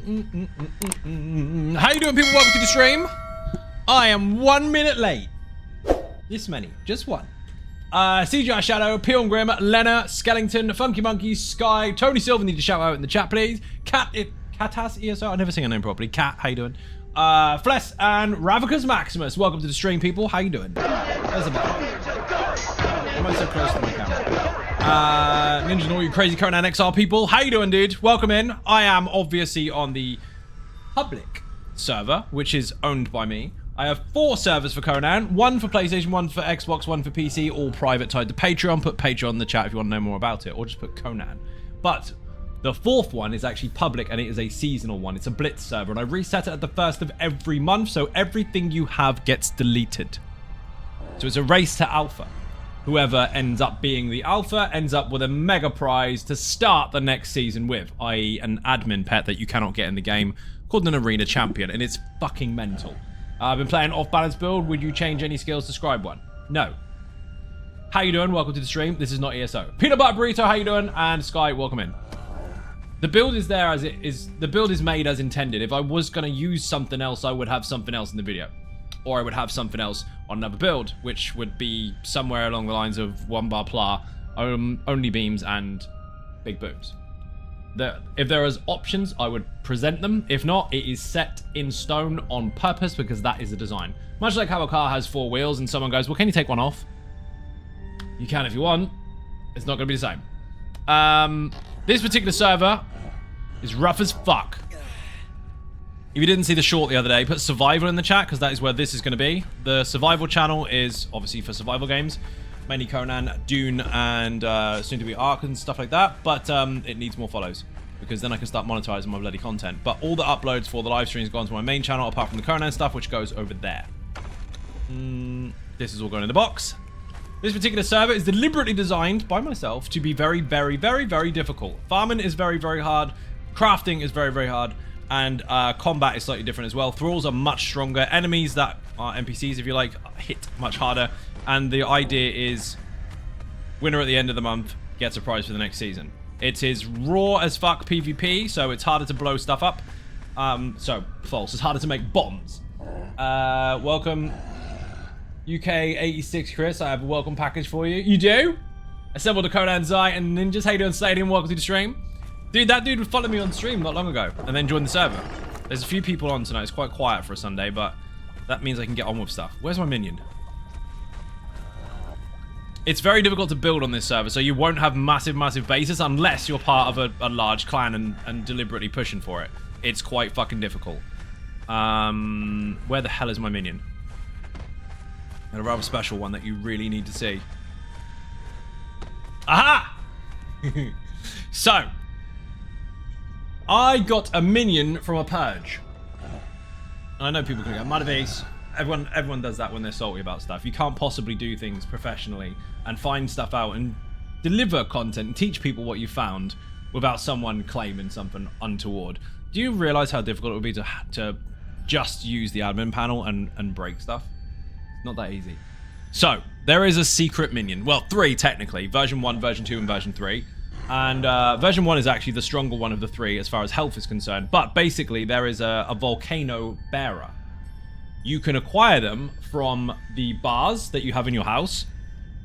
How you doing, people? Welcome to the stream. I am 1 minute late. This many, just one. CGI Shadow, Peon Grim, Lena, Skellington, Funky Monkey, Sky, Tony Silver. Need to shout out in the chat, please. Catas ESO. I've never seen her name properly. Cat, how you doing? Fless and Ravicus Maximus. Welcome to the stream, people. How you doing? There's a button. Am I so close to my camera? Ninja and all you crazy Conan Exiles people. How you doing, dude? Welcome in. I am obviously on the public server, which is owned by me. I have 4 servers for Conan. 1 for PlayStation, 1 for Xbox, 1 for PC, all private tied to Patreon. Put Patreon in the chat if you want to know more about it, or just put Conan. But the 4th one is actually public, and it is a seasonal one. It's a Blitz server, and I reset it at the 1st of every month, so everything you have gets deleted. So it's a race to alpha. Whoever ends up being the alpha ends up with a mega prize to start the next season with, i.e. an admin pet that you cannot get in the game called an arena champion, and it's fucking mental. I've been playing off-balance build. Would you change any skills to scribe one? No. How you doing? Welcome to the stream. This is not ESO. Peanut Butter Burrito, how you doing? And Sky, welcome in. The build is there as it is. The build is made as intended. If I was going to use something else, I would have something else in the video. Or I would have something else on another build, which would be somewhere along the lines of 1 bar pla, only beams, and big booms. If there is options, I would present them. If not, it is set in stone on purpose because that is the design. Much like how a car has 4 wheels and someone goes, well, can you take one off? You can if you want. It's not going to be the same. This particular server is rough as fuck. If you didn't see the short the other day, put survival in the chat because that is where this is going to be. The survival channel is obviously for survival games. Mainly Conan, Dune, and soon to be Ark and stuff like that. But it needs more follows because then I can start monetizing my bloody content. But all the uploads for the live streams go onto my main channel apart from the Conan stuff, which goes over there. This is all going in the box. This particular server is deliberately designed by myself to be very, very, very, very difficult. Farming is very, very hard. Crafting is very, very hard. And combat is slightly different as well. Thralls are much stronger. Enemies that are NPCs, if you like, hit much harder. And the idea is winner at the end of the month gets a prize for the next season. It is raw as fuck PvP, so it's harder to blow stuff up. So, false. It's harder to make bombs. Welcome, UK 86 Chris. I have a welcome package for you. You do? Assemble the Conan Zai and Ninjas. How you doing, Stadium? Welcome to the stream. Dude, that dude followed me on stream not long ago and then joined the server. There's a few people on tonight. It's quite quiet for a Sunday, but that means I can get on with stuff. Where's my minion? It's very difficult to build on this server, so you won't have massive, massive bases unless you're part of a large clan and deliberately pushing for it. It's quite fucking difficult. Where the hell is my minion? A rather special one that you really need to see. Aha! So, I got a minion from a purge. And I know people can go, Muddavies. Everyone does that when they're salty about stuff. You can't possibly do things professionally and find stuff out and deliver content and teach people what you found without someone claiming something untoward. Do you realize how difficult it would be to just use the admin panel and break stuff? It's not that easy. So, there is a secret minion. Well, 3 technically. Version 1, version 2, and version 3. And version 1 is actually the stronger one of the 3 as far as health is concerned. But basically, there is a volcano bearer. You can acquire them from the bars that you have in your house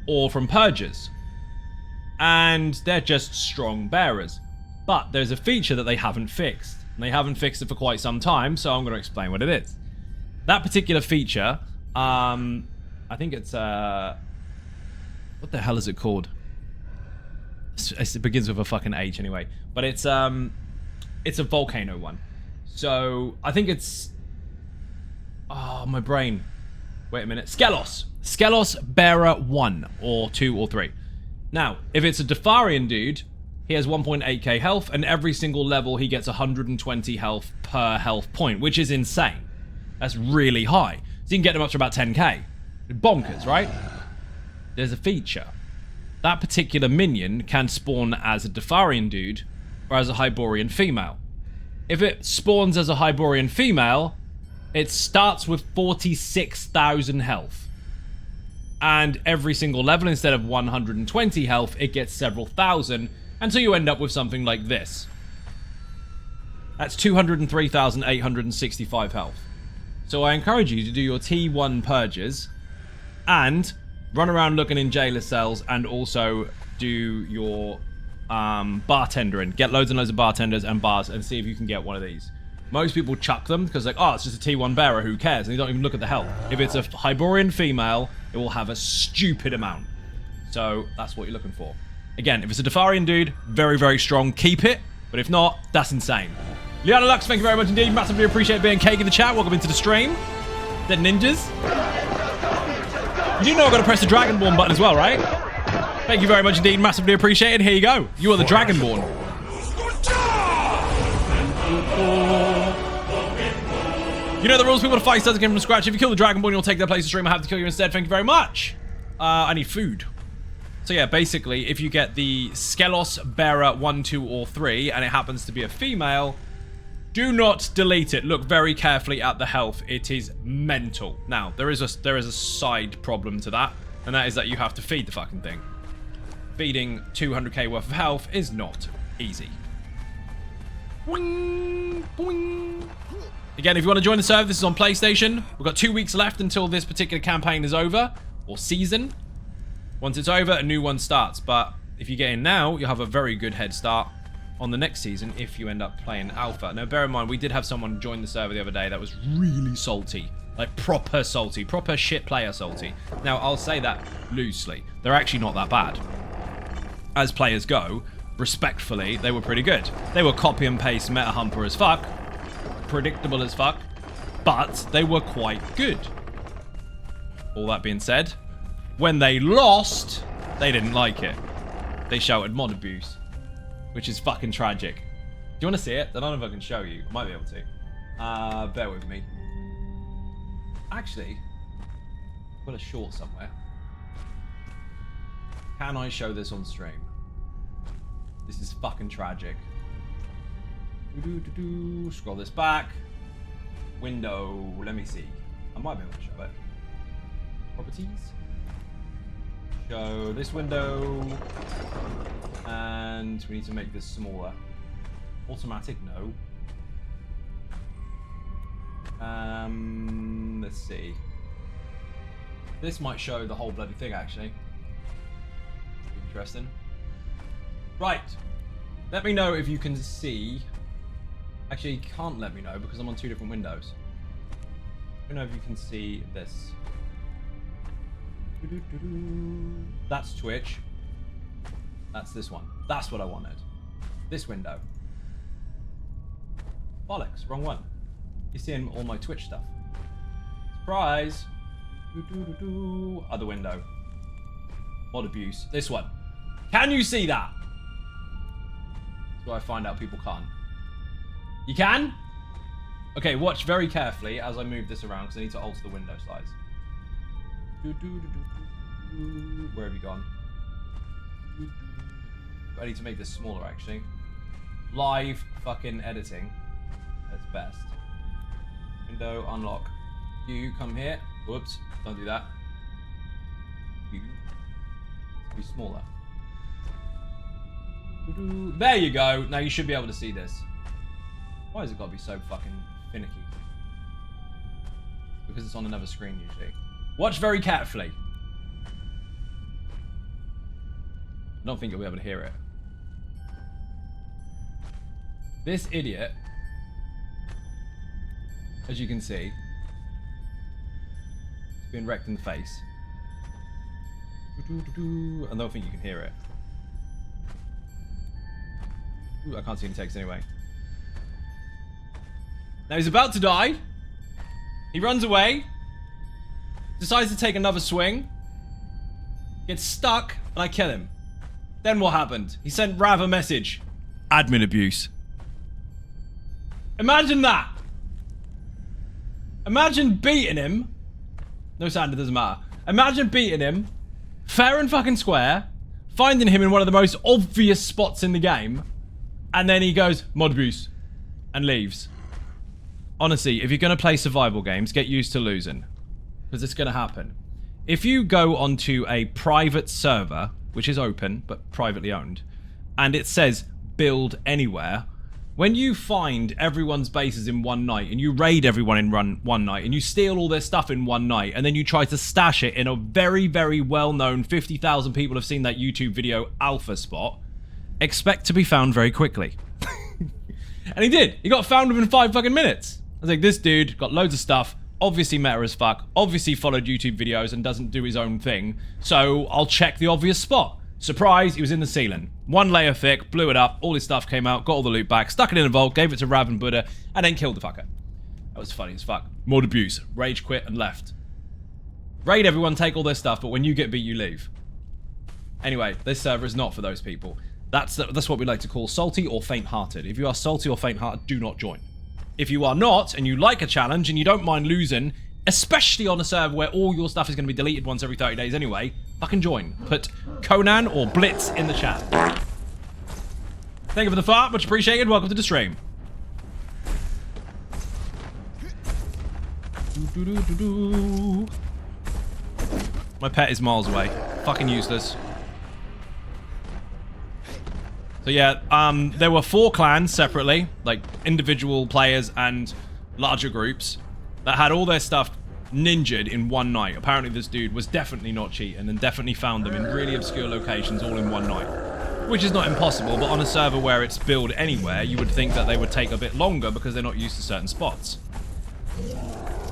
or from purges. And they're just strong bearers. But there's a feature that they haven't fixed. And they haven't fixed it for quite some time, so I'm going to explain what it is. That particular feature, I think it's... what the hell is it called? It begins with a fucking H anyway. But it's a volcano one. So, I think it's... Oh, my brain. Wait a minute. Skelos. Skelos Bearer 1 or 2 or 3. Now, if it's a Defarian dude, he has 1.8k health, and every single level he gets 120 health per health point, which is insane. That's really high. So you can get them up to about 10k. Bonkers, right? There's a feature. That particular minion can spawn as a Defarian dude or as a Hyborian female. If it spawns as a Hyborian female, it starts with 46,000 health. And every single level, instead of 120 health, it gets several thousand, until you end up with something like this. That's 203,865 health. So I encourage you to do your T1 purges and run around looking in jailer cells and also do your bartendering. Get loads and loads of bartenders and bars and see if you can get one of these. Most people chuck them because like, oh, it's just a T1 bearer, who cares? And you don't even look at the health. If it's a Hyborian female, it will have a stupid amount. So that's what you're looking for. Again, if it's a Defarian dude, very, very strong, keep it. But if not, that's insane. Liana Lux, thank you very much indeed. Massively appreciate being cake in the chat. Welcome into the stream. Dead ninjas. You do know I've got to press the Dragonborn button as well, right? Thank you very much indeed. Massively appreciated. Here you go. You are the Dragonborn. You know the rules. People to fight starts again from scratch. If you kill the Dragonborn, you'll take their place to stream. I have to kill you instead. Thank you very much. I need food. So yeah, basically, if you get the Skelos Bearer 1, 2, or 3, and it happens to be a female, do not delete it. Look very carefully at the health. It is mental. Now, there is a side problem to that, and that is that you have to feed the fucking thing. Feeding 200k worth of health is not easy. Boing, boing. Again, if you want to join the server, this is on PlayStation. We've got 2 weeks left until this particular campaign is over, or season. Once it's over, a new one starts. But if you get in now, you'll have a very good head start on the next season if you end up playing Alpha. Now, bear in mind, we did have someone join the server the other day that was really salty. Like, proper salty. Proper shit player salty. Now, I'll say that loosely. They're actually not that bad. As players go, respectfully, they were pretty good. They were copy and paste meta humper as fuck. Predictable as fuck. But they were quite good. All that being said, when they lost, they didn't like it. They shouted mod abuse, which is fucking tragic. Do you want to see it? I don't know if I can show you. I might be able to. Bear with me. Actually, I've got a short somewhere. Can I show this on stream? This is fucking tragic. Scroll this back. Window. Let me see. I might be able to show it. Properties. Show this window. And we need to make this smaller. Automatic, no. Let's see. This might show the whole bloody thing, actually. Interesting. Right. Let me know if you can see. Actually, you can't let me know because I'm on 2 different windows. Let me know if you can see this. That's Twitch. That's this one. That's what I wanted. This window. Bollocks, wrong one. You're seeing all my Twitch stuff. Surprise! Other window. Mod abuse. This one. Can you see that? That's where I find out people can't. You can? Okay, watch very carefully as I move this around because I need to alter the window size. Where have you gone? I need to make this smaller, actually. Live fucking editing. That's best. Window, unlock. You come here. Whoops, don't do that. You. Be smaller. There you go. Now you should be able to see this. Why has it got to be so fucking finicky? Because it's on another screen usually. Watch very carefully. I don't think you'll be able to hear it. This idiot, as you can see, is being wrecked in the face. I don't think you can hear it. Ooh, I can't see any text anyway. Now he's about to die. He runs away. Decides to take another swing. Gets stuck, and I kill him. Then what happened? He sent Rav a message. Admin abuse. Imagine that. Imagine beating him. No sound, it doesn't matter. Imagine beating him. Fair and fucking square. Finding him in one of the most obvious spots in the game. And then he goes, mod abuse. And leaves. Honestly, if you're going to play survival games, get used to losing. Because it's going to happen. If you go onto a private server, which is open, but privately owned, and it says build anywhere, When you find everyone's bases in one night and you raid everyone in one night and you steal all their stuff in one night and then you try to stash it in a very, very well-known 50,000 people have seen that YouTube video alpha spot, expect to be found very quickly. And he did. He got found within 5 fucking minutes. I was like, this dude got loads of stuff, obviously meta as fuck, obviously followed YouTube videos and doesn't do his own thing, so I'll check the obvious spot. Surprise, he was in the ceiling. 1 layer thick, blew it up, all his stuff came out, got all the loot back, stuck it in a vault, gave it to Rav and Buddha, and then killed the fucker. That was funny as fuck. Mod abuse. Rage quit and left. Raid everyone, take all their stuff, but when you get beat, you leave. Anyway, this server is not for those people. That's what we like to call salty or faint-hearted. If you are salty or faint-hearted, do not join. If you are not, and you like a challenge, and you don't mind losing, especially on a server where all your stuff is going to be deleted once every 30 days anyway, fucking join. Put Conan or Blitz in the chat. Thank you for the fart, much appreciated. Welcome to the stream. My pet is miles away. Fucking useless. So yeah, there were 4 clans separately, like individual players and larger groups, that had all their stuff ninjaed in one night. Apparently this dude was definitely not cheating and definitely found them in really obscure locations all in one night. Which is not impossible, but on a server where it's build anywhere, you would think that they would take a bit longer because they're not used to certain spots.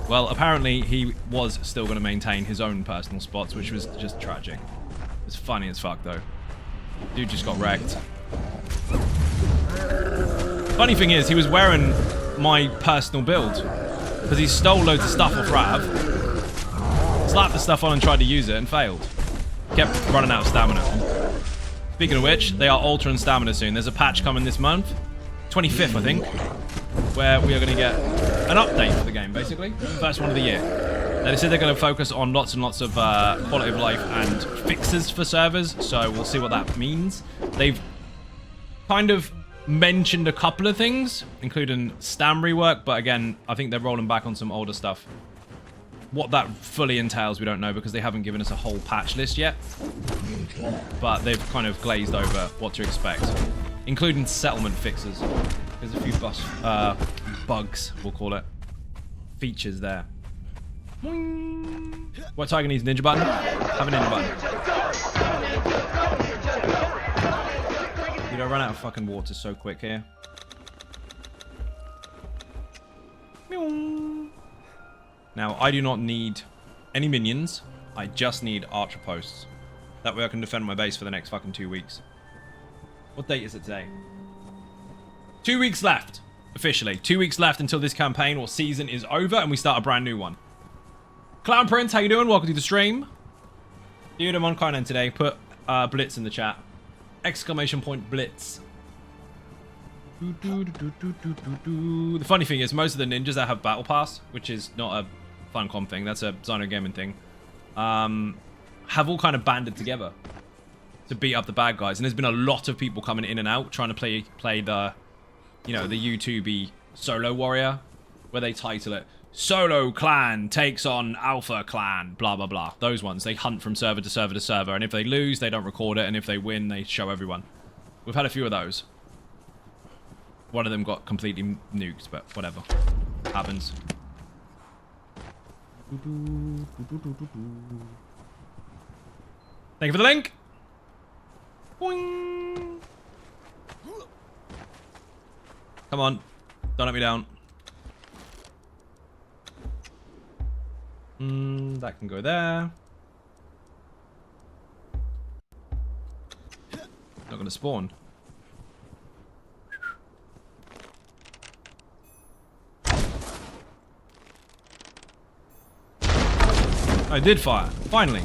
Well, apparently he was still going to maintain his own personal spots, which was just tragic. It's funny as fuck though. Dude just got wrecked. Funny thing is, he was wearing my personal build because he stole loads of stuff off Rav, slapped the stuff on and tried to use it and failed. Kept running out of stamina. Speaking of which, they are altering stamina soon. There's a patch coming this month, 25th I think, where we are going to get an update for the game, basically. First one of the year. Now, they said they're going to focus on lots and lots of quality of life and fixes for servers, so we'll see what that means. They've kind of mentioned a couple of things, including stam rework, but again, I think they're rolling back on some older stuff. What that fully entails, we don't know, because they haven't given us a whole patch list yet. But they've kind of glazed over what to expect, including settlement fixes. There's a few bugs, we'll call it. Features there. What tiger needs a ninja button? Have a ninja button. Dude, I run out of fucking water so quick here. Now, I do not need any minions. I just need archer posts. That way I can defend my base for the next fucking 2 weeks. What date is it today? 2 weeks left, officially. 2 weeks left until this campaign or season is over and we start a brand new one. Clown Prince, how you doing? Welcome to the stream. Dude, I'm on Conan today. Put Blitz in the chat. Exclamation point Blitz. The funny thing is, most of the ninjas that have Battle Pass, which is not a Funcom thing, that's a Xynode Gaming thing, have all kind of banded together to beat up the bad guys. And there's been a lot of people coming in and out trying to play the, you know, the YouTube-y solo warrior, where they title it Solo Clan takes on Alpha Clan, blah, blah, blah. Those ones, they hunt from server to server to server, and if they lose, they don't record it, and if they win, they show everyone. We've had a few of those. One of them got completely nuked, but whatever. Happens. Thank you for the link. Boing. Come on. Don't let me down. That can go there. Not going to spawn. I did fire. Finally.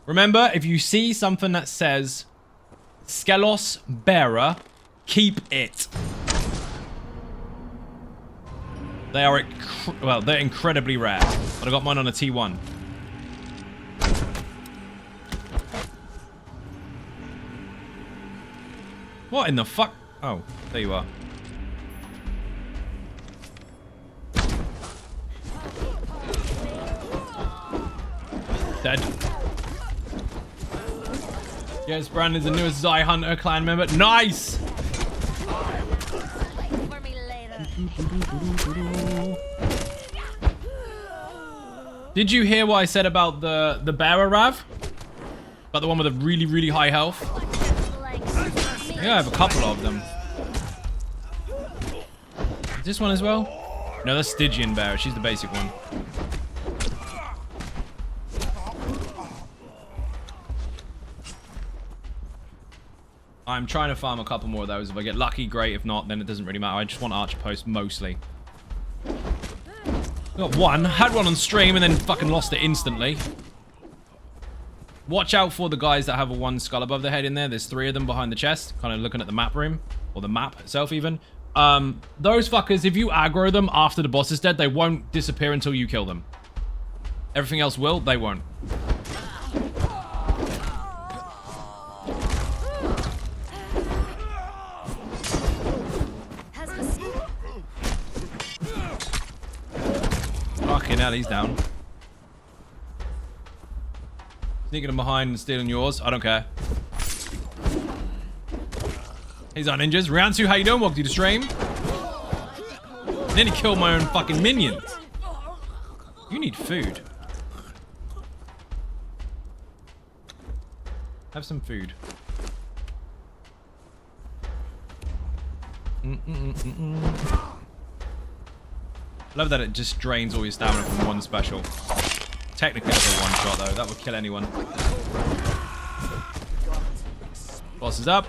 Remember, if you see something that says Skelos Bearer, keep it. They are, well, they're incredibly rare. But I got mine on a T1. What in the fuck? Oh, there you are. Dead. Yes, Brandon's the newest Zai Hunter clan member. Nice! Did you hear what I said about the bearer, Rav? About the one with a really, really high health? Yeah, I have a couple of them. Is this one as well? No, that's Stygian bearer. She's the basic one. I'm trying to farm a couple more of those. If I get lucky, great. If not, then it doesn't really matter. I just want archer posts mostly. Got one. Had one on stream and then fucking lost it instantly. Watch out for the guys that have a one skull above their head in there. There's 3 of them behind the chest. Kind of looking at the map room. Or the map itself even. Those fuckers, if you aggro them after the boss is dead, they won't disappear until you kill them. Everything else will. They won't. Fucking hell, he's down. Sneaking him behind and stealing yours. I don't care. He's on ninjas. Riansu, how you doing? Welcome to the stream. Nearly killed my own fucking minions. You need food. Have some food. Love that it just drains all your stamina from one special. Technically it's a one shot though. That would kill anyone. Boss is up.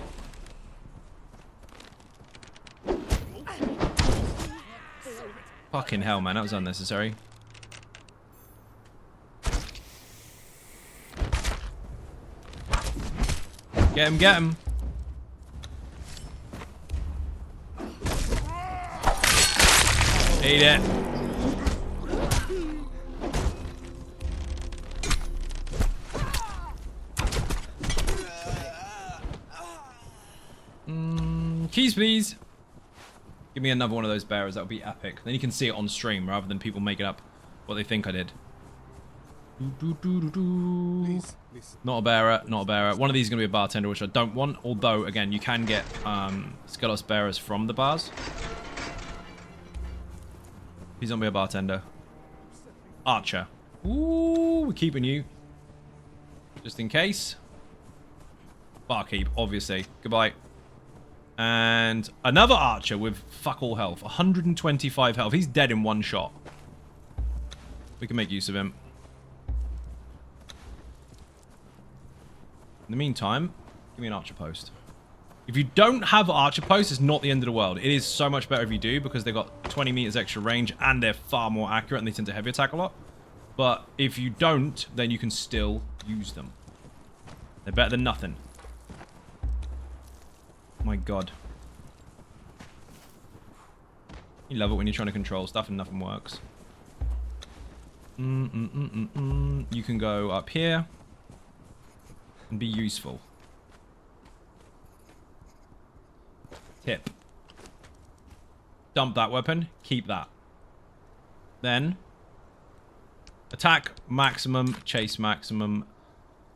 Fucking hell, man. That was unnecessary. Get him, get him. Eat it. Keys, please. Give me another one of those bearers. That would be epic. Then you can see it on stream rather than people making up what they think I did. Please. Not a bearer. Not a bearer. One of these is going to be a bartender, which I don't want. Although, again, you can get Skelos bearers from the bars. He's going to be a bartender. Archer. Ooh, we're keeping you. Just in case. Barkeep, obviously. Goodbye. And another archer with fuck all health. 125 health. He's dead in one shot. We can make use of him. In the meantime, give me an archer post. If you don't have archer post, it's not the end of the world. It is so much better if you do because they've got 20 meters extra range and they're far more accurate and they tend to heavy attack a lot. But if you don't, then you can still use them. They're better than nothing. My god. You love it when you're trying to control stuff and nothing works. You can go up here and be useful. Tip. Dump that weapon. Keep that. Then attack maximum, chase maximum,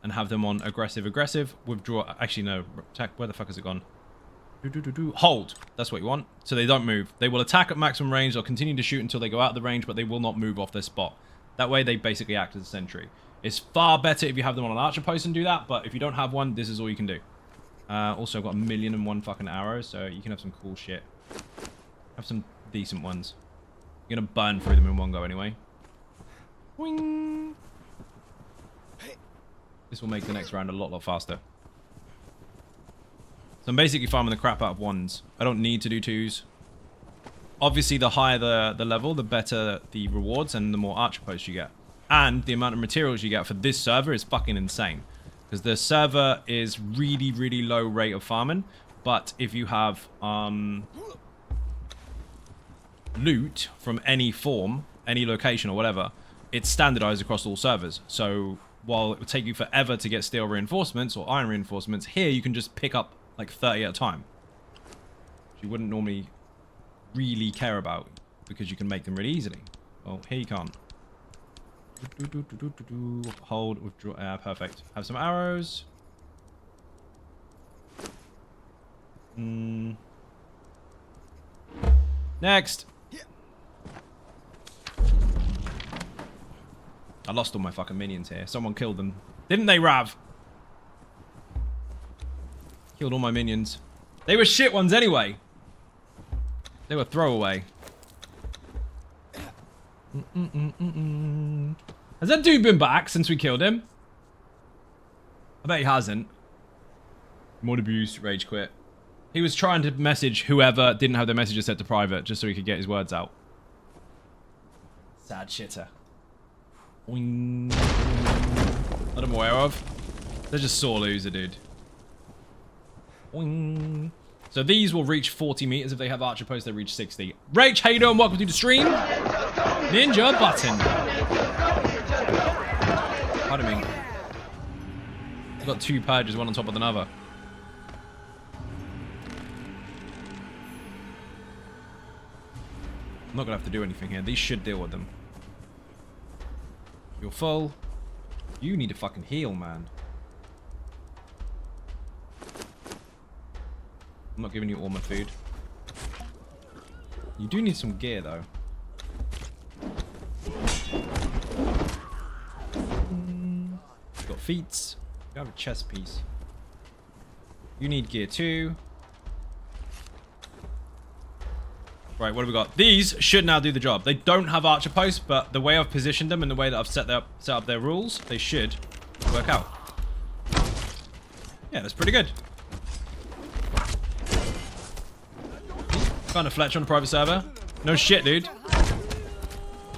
and have them on aggressive, aggressive. Withdraw. Actually, no. Attack. Where the fuck has it gone? Hold. That's what you want. So they don't move. They will attack at maximum range. They'll continue to shoot until they go out of the range, but they will not move off their spot. That way, they basically act as a sentry. It's far better if you have them on an archer post and do that, but if you don't have one, this is all you can do. Also, I've got 1,000,001 fucking arrows, so you can have some cool shit. Have some decent ones. You're gonna burn through them in one go anyway. Wing. This will make the next round a lot faster. So I'm basically farming the crap out of ones. I don't need to do twos. Obviously, the higher the level, the better the rewards and the more archer posts you get. And the amount of materials you get for this server is fucking insane. Because the server is really, really low rate of farming. But if you have loot from any form, any location or whatever, it's standardized across all servers. So while it would take you forever to get steel reinforcements or iron reinforcements, here you can just pick up like 30 at a time. Which you wouldn't normally really care about because you can make them really easily. Well, here you can't. Hold, withdraw. Perfect. Have some arrows. Next. I lost all my fucking minions here. Someone killed them. Didn't they, Rav? Killed all my minions. They were shit ones anyway. They were throwaway. Has that dude been back since we killed him? I bet he hasn't. Mod abuse, rage quit. He was trying to message whoever didn't have their messages set to private just so he could get his words out. Sad shitter. Boing. That I'm aware of. They're just sore loser, dude. Boing. So these will reach 40 meters. If they have archer posts, they reach 60. Rach, how you doing? Welcome to the stream. Ninja button. Pardon me. I've got two purges, one on top of another. I'm not gonna have to do anything here. These should deal with them. You're full. You need to fucking heal, man. I'm not giving you all my food. You do need some gear, though. You've got feats. You have a chest piece. You need gear, too. Right, what have we got? These should now do the job. They don't have archer posts, but the way I've positioned them and the way that I've set up their rules, they should work out. Yeah, that's pretty good. Found a Fletcher on a private server. No shit, dude.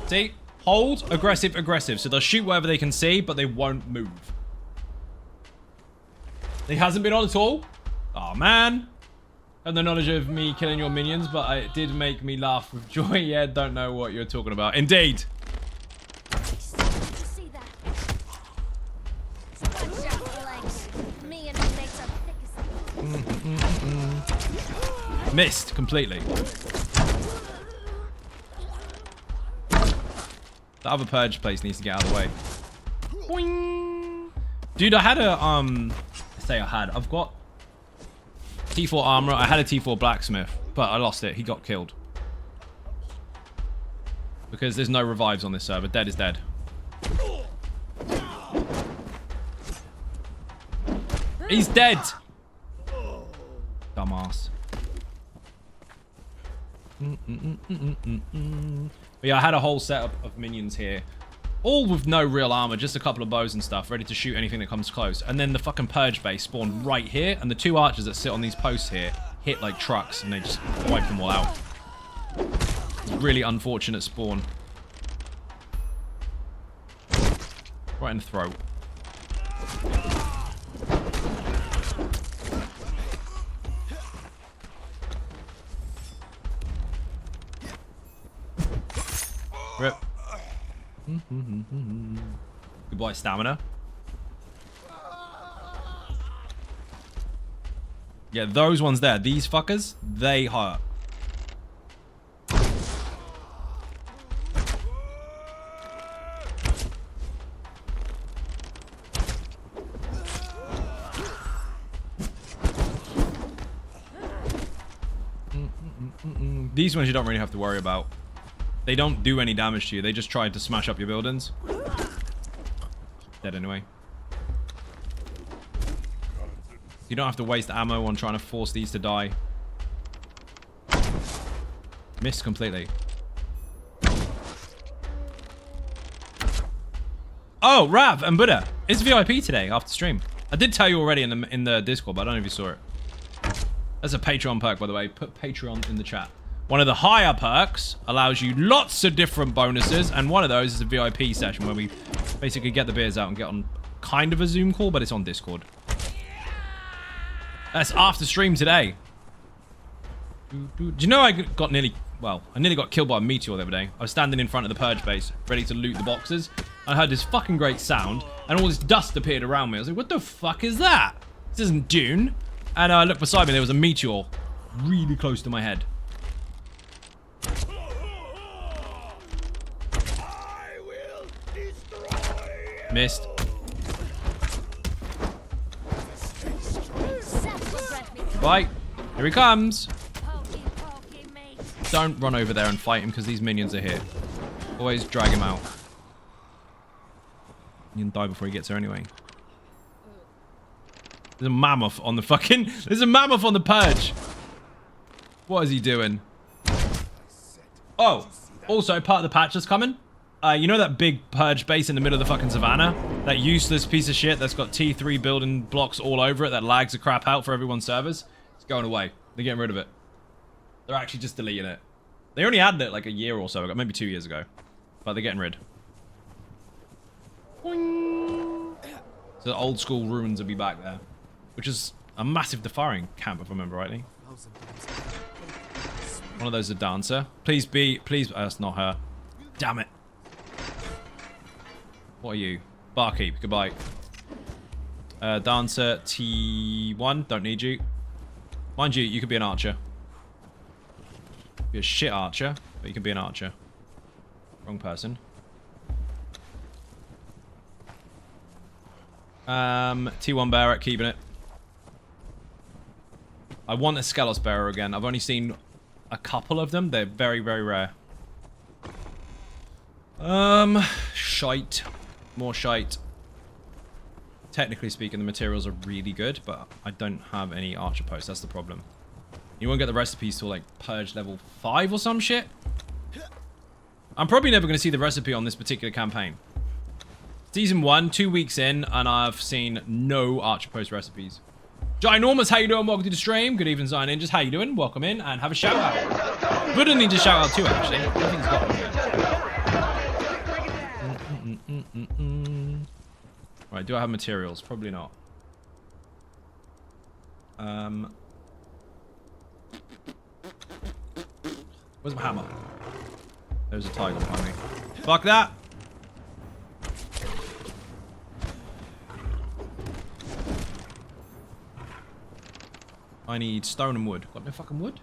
See? Hold, aggressive, aggressive. So they'll shoot whatever they can see, but they won't move. He hasn't been on at all? Oh, man. And the knowledge of me killing your minions, but it did make me laugh with joy. Yeah, don't know what you're talking about. Indeed. Missed completely. The other purge place needs to get out of the way. Boing. Dude, I had a I've got T4 armor. I had a T4 blacksmith, but I lost it. He got killed. Because there's no revives on this server. Dead is dead. He's dead! Dumbass. But yeah, I had a whole setup of minions here. All with no real armor, just a couple of bows and stuff, ready to shoot anything that comes close. And then the fucking purge base spawned right here, and the two archers that sit on these posts here hit like trucks, and they just wipe them all out. Really unfortunate spawn. Right in the throat. Rip. Goodbye, stamina. Yeah, those ones there, these fuckers, they hurt. These ones you don't really have to worry about. They don't do any damage to you. They just try to smash up your buildings. Dead anyway. You don't have to waste ammo on trying to force these to die. Missed completely. Oh, Rav and Buddha. It's VIP today after stream. I did tell you already in the Discord, but I don't know if you saw it. That's a Patreon perk, by the way. Put Patreon in the chat. One of the higher perks allows you lots of different bonuses, and one of those is a VIP session where we basically get the beers out and get on kind of a Zoom call, but it's on Discord. That's after stream today. Do you know I got nearly got killed by a meteor the other day? I was standing in front of the purge base, ready to loot the boxes. I heard this fucking great sound, and all this dust appeared around me. I was like, what the fuck is that? This isn't Dune. And I looked beside me, there was a meteor really close to my head. Missed. Right. Here he comes. don't run over there and fight him because these minions are here. Always drag him out. You can die before he gets there anyway. There's a mammoth on the fucking... There's a mammoth on the purge. What is he doing? Oh, also part of the patch that's coming. You know that big purge base in the middle of the fucking savannah? That useless piece of shit that's got T3 building blocks all over it that lags the crap out for everyone's servers? It's going away. They're getting rid of it. They're actually just deleting it. They only had it like a year or so ago, maybe 2 years ago. But they're getting rid. Boing. So the old school ruins will be back there. Which is a massive defiring camp, if I remember rightly. One of those is a dancer. Please be... Please... that's not her. Damn it. What are you? Barkeep. Goodbye. Dancer T1. Don't need you. Mind you, you could be an archer. Be a shit archer, but you can be an archer. Wrong person. T1 Barrett, keeping it. I want a Skelos Bearer again. I've only seen a couple of them. They're very, very rare. Shite. More shite. Technically speaking, the materials are really good, but I don't have any archer posts. That's the problem. You won't get the recipes till like purge level 5 or some shit. I'm probably never going to see the recipe on this particular campaign. Season 1, 2 weeks in, and I've seen no archer post recipes. Ginormous, how you doing? Welcome to the stream. Good evening, Zion Ninjas. How you doing? Welcome in and have a shout out. Buddha needs a shout out too, actually. I think he's got one. Right, do I have materials? Probably not. Where's my hammer? There's a tiger behind me. Fuck that! I need stone and wood. Got no fucking wood?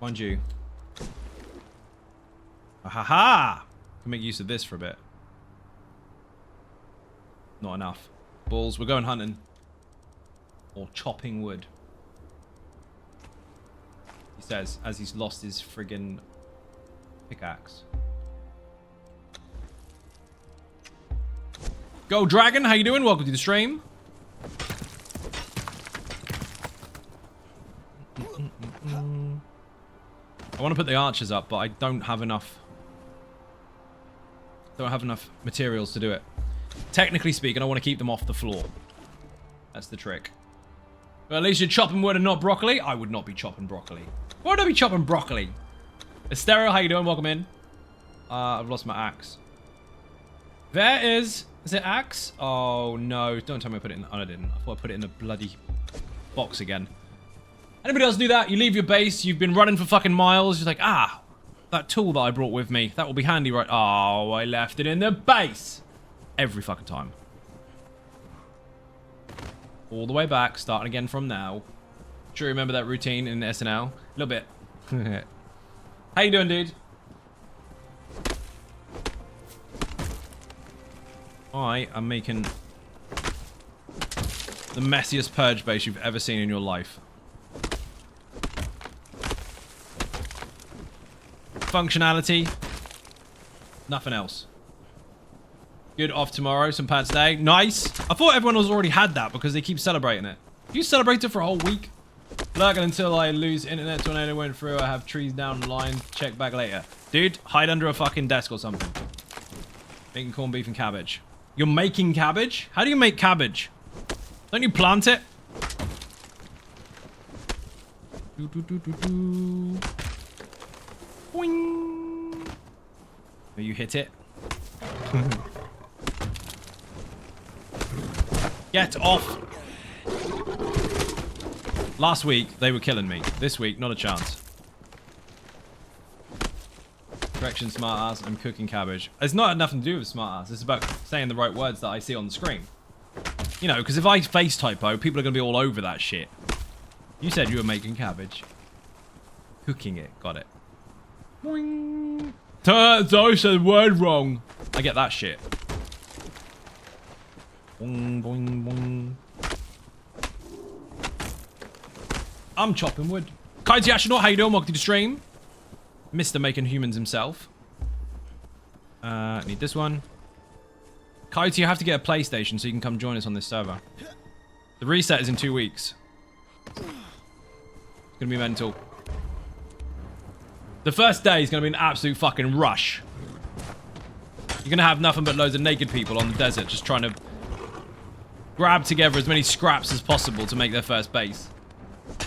Mind you. Ha! Can make use of this for a bit. Not enough. Balls, we're going hunting. Or chopping wood. He says, as he's lost his friggin' pickaxe. Go Dragon, how you doing? Welcome to the stream. I want to put the archers up, but I don't have enough. Don't have enough materials to do it. Technically speaking, I want to keep them off the floor. That's the trick. But at least you're chopping wood and not broccoli. I would not be chopping broccoli. Why would I be chopping broccoli? Estero, how you doing? Welcome in. I've lost my axe. There is... Is it axe? Oh, no. Don't tell me I put it in... Oh, I didn't. I thought I put it in the bloody box again. Anybody else do that? You leave your base. You've been running for fucking miles. You're like, ah, that tool that I brought with me. That will be handy, right? Oh, I left it in the base. Every fucking time. All the way back. Starting again from now. Sure you remember that routine in SNL? A little bit. How you doing, dude? I am making the messiest purge base you've ever seen in your life. Functionality. Nothing else. Good, off tomorrow, some pad today. Nice. I thought everyone has already had that because they keep celebrating it. You celebrate it for a whole week? Lurking until I lose internet, tornado went through, I have trees down the line, check back later. Dude, hide under a fucking desk or something. Making corned beef and cabbage. You're making cabbage? How do you make cabbage? Don't you plant it? Boing. Oh, you hit it. Get off. Last week, they were killing me. This week, not a chance. Correction, smart ass. I'm cooking cabbage. It's not nothing to do with smart ass. It's about saying the right words that I see on the screen. You know, because if I face typo, people are going to be all over that shit. You said you were making cabbage. Cooking it. Got it. Boing. I said the word wrong. I get that shit. Boing, boing, boing. I'm chopping wood. Kaiji Astronaut, how you doing? Welcome to the stream. Mr. Making Humans himself. Need this one. Kaiji, you have to get a PlayStation so you can come join us on this server. The reset is in 2 weeks. It's gonna be mental. The first day is gonna be an absolute fucking rush. You're gonna have nothing but loads of naked people on the desert just trying to grab together as many scraps as possible to make their first base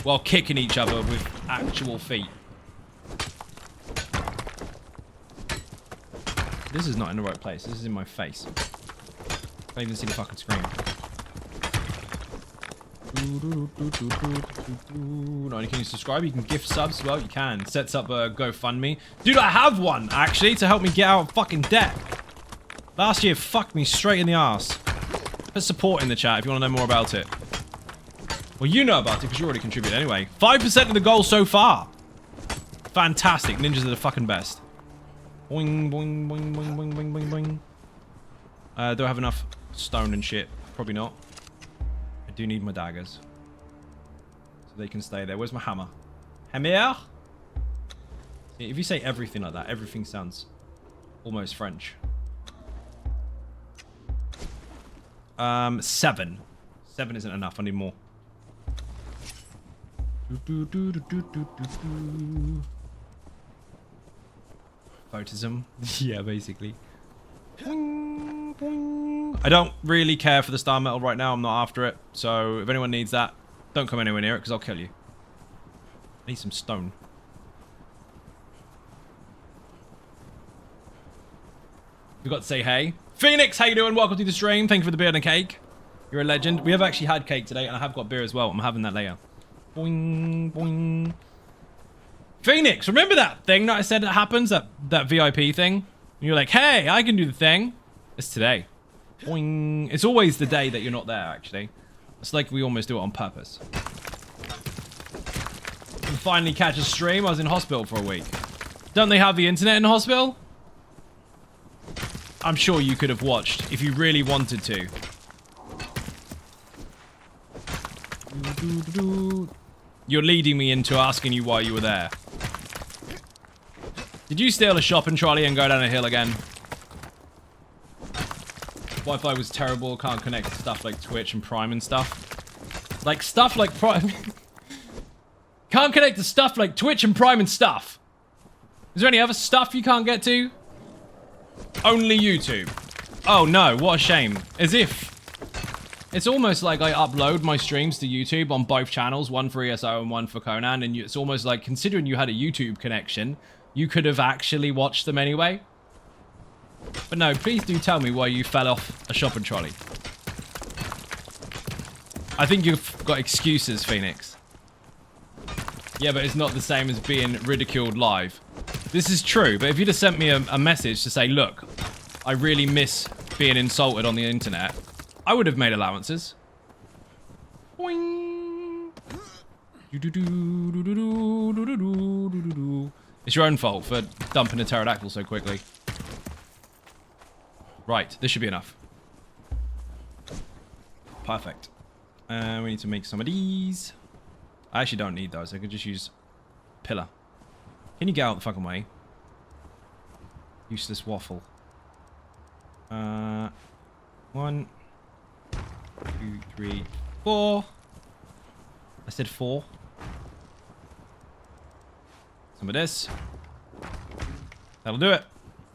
while kicking each other with actual feet. This is not in the right place. This is in my face. Can't even see the fucking screen. Not only can you subscribe, you can gift subs as well. You can. Sets up a GoFundMe. Dude, I have one, actually, to help me get out of fucking debt. Last year fucked me straight in the arse. Put support in the chat if you want to know more about it. Well, you know about it because you already contributed anyway. 5% of the goal so far. Fantastic. Ninjas are the fucking best. Boing, boing, boing, boing, boing, boing, boing, boing. Do I have enough stone and shit? Probably not. I do need my daggers. So they can stay there. Where's my hammer? Hammer? If you say everything like that, everything sounds almost French. 7. 7 isn't enough. I need more. Photism. Yeah, basically. I don't really care for the star metal right now. I'm not after it. So if anyone needs that, don't come anywhere near it because I'll kill you. I need some stone. Forgot to say hey. Phoenix, how you doing? Welcome to the stream. Thank you for the beer and cake. You're a legend. We have actually had cake today, and I have got beer as well. I'm having that later. Boing, boing. Phoenix, remember that thing that I said that happens? That VIP thing? And you're like, hey, I can do the thing. It's today. Boing. It's always the day that you're not there, actually. It's like we almost do it on purpose. And finally catch a stream. I was in hospital for a week. Don't they have the internet in the hospital? I'm sure you could have watched if you really wanted to. You're leading me into asking you why you were there. Did you steal a shopping trolley and go down a hill again? Wi-Fi was terrible. Can't connect to stuff like Twitch and Prime and stuff. Like stuff like Prime. Can't connect to stuff like Twitch and Prime and stuff. Is there any other stuff you can't get to? Only YouTube. Oh no, what a shame. As if. It's almost like I upload my streams to YouTube on both channels, one for ESO and one for Conan, and it's almost like, considering you had a YouTube connection, you could have actually watched them anyway. But no, please do tell me why you fell off a shopping trolley. I think you've got excuses, Phoenix. Yeah, but it's not the same as being ridiculed live. This is true, but if you'd have sent me a message to say, look, I really miss being insulted on the internet, I would have made allowances. Boing. It's your own fault for dumping a pterodactyl so quickly. Right, this should be enough. Perfect. We need to make some of these. I actually don't need those. I could just use pillar. Can you get out the fucking way? Useless waffle. 1, 2, 3, 4. I said 4. Some of this. That'll do it.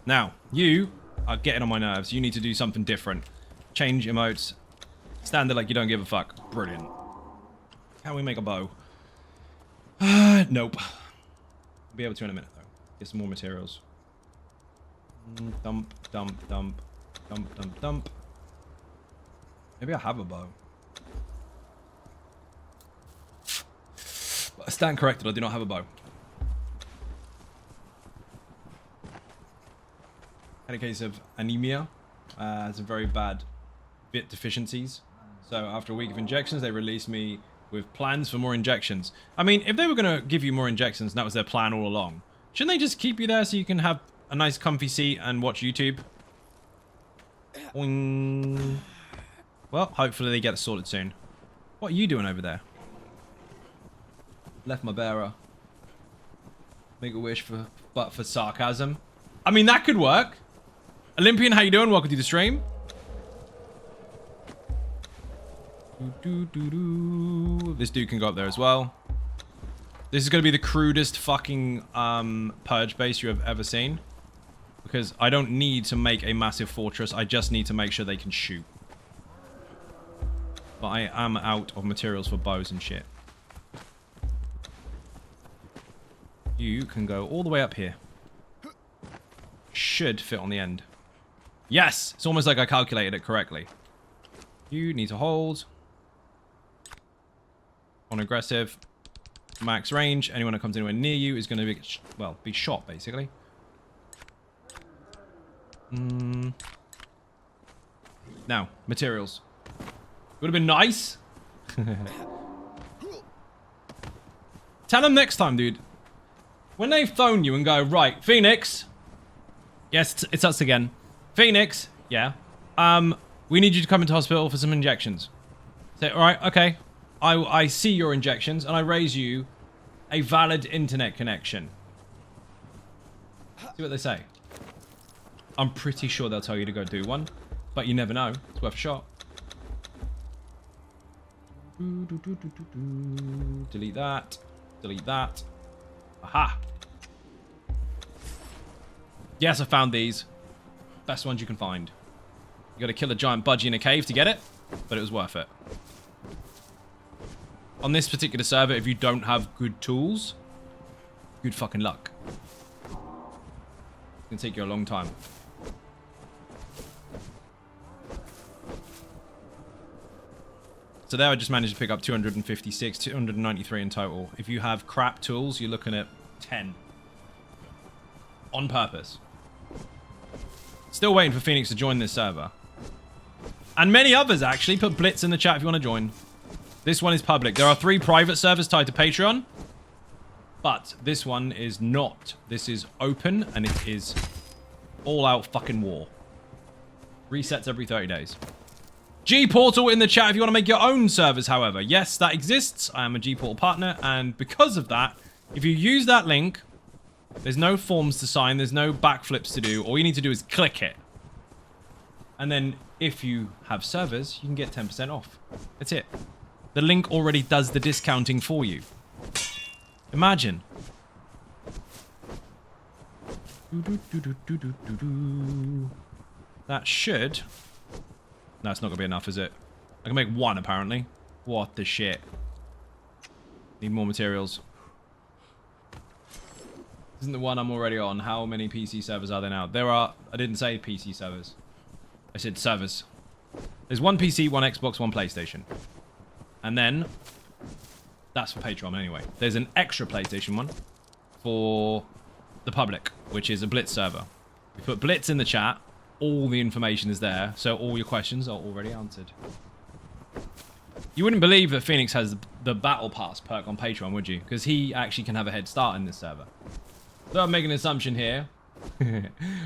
Now, you are getting on my nerves. You need to do something different. Change emotes. Stand there like you don't give a fuck. Brilliant. Can we make a bow? Nope. I'll be able to in a minute, though. Get some more materials. Dump, dump, dump. Dump, dump, dump. Maybe I have a bow. I stand corrected, I do not have a bow. Had a case of anemia. Has a very bad bit deficiencies. So after a week of injections, they released me with plans for more injections. I mean, if they were going to give you more injections and that was their plan all along, shouldn't they just keep you there so you can have a nice comfy seat and watch YouTube? Boing. Well, hopefully they get it sorted soon. What are you doing over there? Left my bearer. Make a wish for sarcasm. I mean, that could work. Olympian, how you doing? Welcome to the stream. This dude can go up there as well. This is going to be the crudest fucking purge base you have ever seen. Because I don't need to make a massive fortress. I just need to make sure they can shoot. But I am out of materials for bows and shit. You can go all the way up here. Should fit on the end. Yes! It's almost like I calculated it correctly. You need to hold. On aggressive. Max range. Anyone that comes anywhere near you is going to be, well, be shot, basically. Now, materials. Would have been nice. Tell them next time, dude. When they phone you and go, right, Phoenix. Yes, it's us again. Phoenix. Yeah. We need you to come into hospital for some injections. Say, all right, okay. I see your injections and I raise you a valid internet connection. See what they say. I'm pretty sure they'll tell you to go do one, but you never know. It's worth a shot. Delete that. Delete that. Aha. Yes, I found these. Best ones you can find. You gotta kill a giant budgie in a cave to get it, but it was worth it. On this particular server, if you don't have good tools, good fucking luck. It's gonna take you a long time. So there I just managed to pick up 256, 293 in total. If you have crap tools, you're looking at 10. On purpose. Still waiting for Phoenix to join this server. And many others, actually. Put Blitz in the chat if you want to join. This one is public. There are 3 private servers tied to Patreon. But this one is not. This is open, and it is all-out fucking war. Resets every 30 days. G-Portal in the chat if you want to make your own servers, however. Yes, that exists. I am a G-Portal partner, and because of that, if you use that link, there's no forms to sign, there's no backflips to do. All you need to do is click it. And then, if you have servers, you can get 10% off. That's it. The link already does the discounting for you. Imagine. That should... No, it's not going to be enough, is it? I can make 1, apparently. What the shit? Need more materials. Isn't the one I'm already on? How many PC servers are there now? There are... I didn't say PC servers. I said servers. There's 1 PC, 1 Xbox, 1 PlayStation. And then... That's for Patreon anyway. There's an extra PlayStation one for the public, which is a Blitz server. We put Blitz in the chat. All the information is there, so all your questions are already answered. You wouldn't believe that Phoenix has the Battle Pass perk on Patreon, would you? Because he actually can have a head start in this server. So I'm making an assumption here.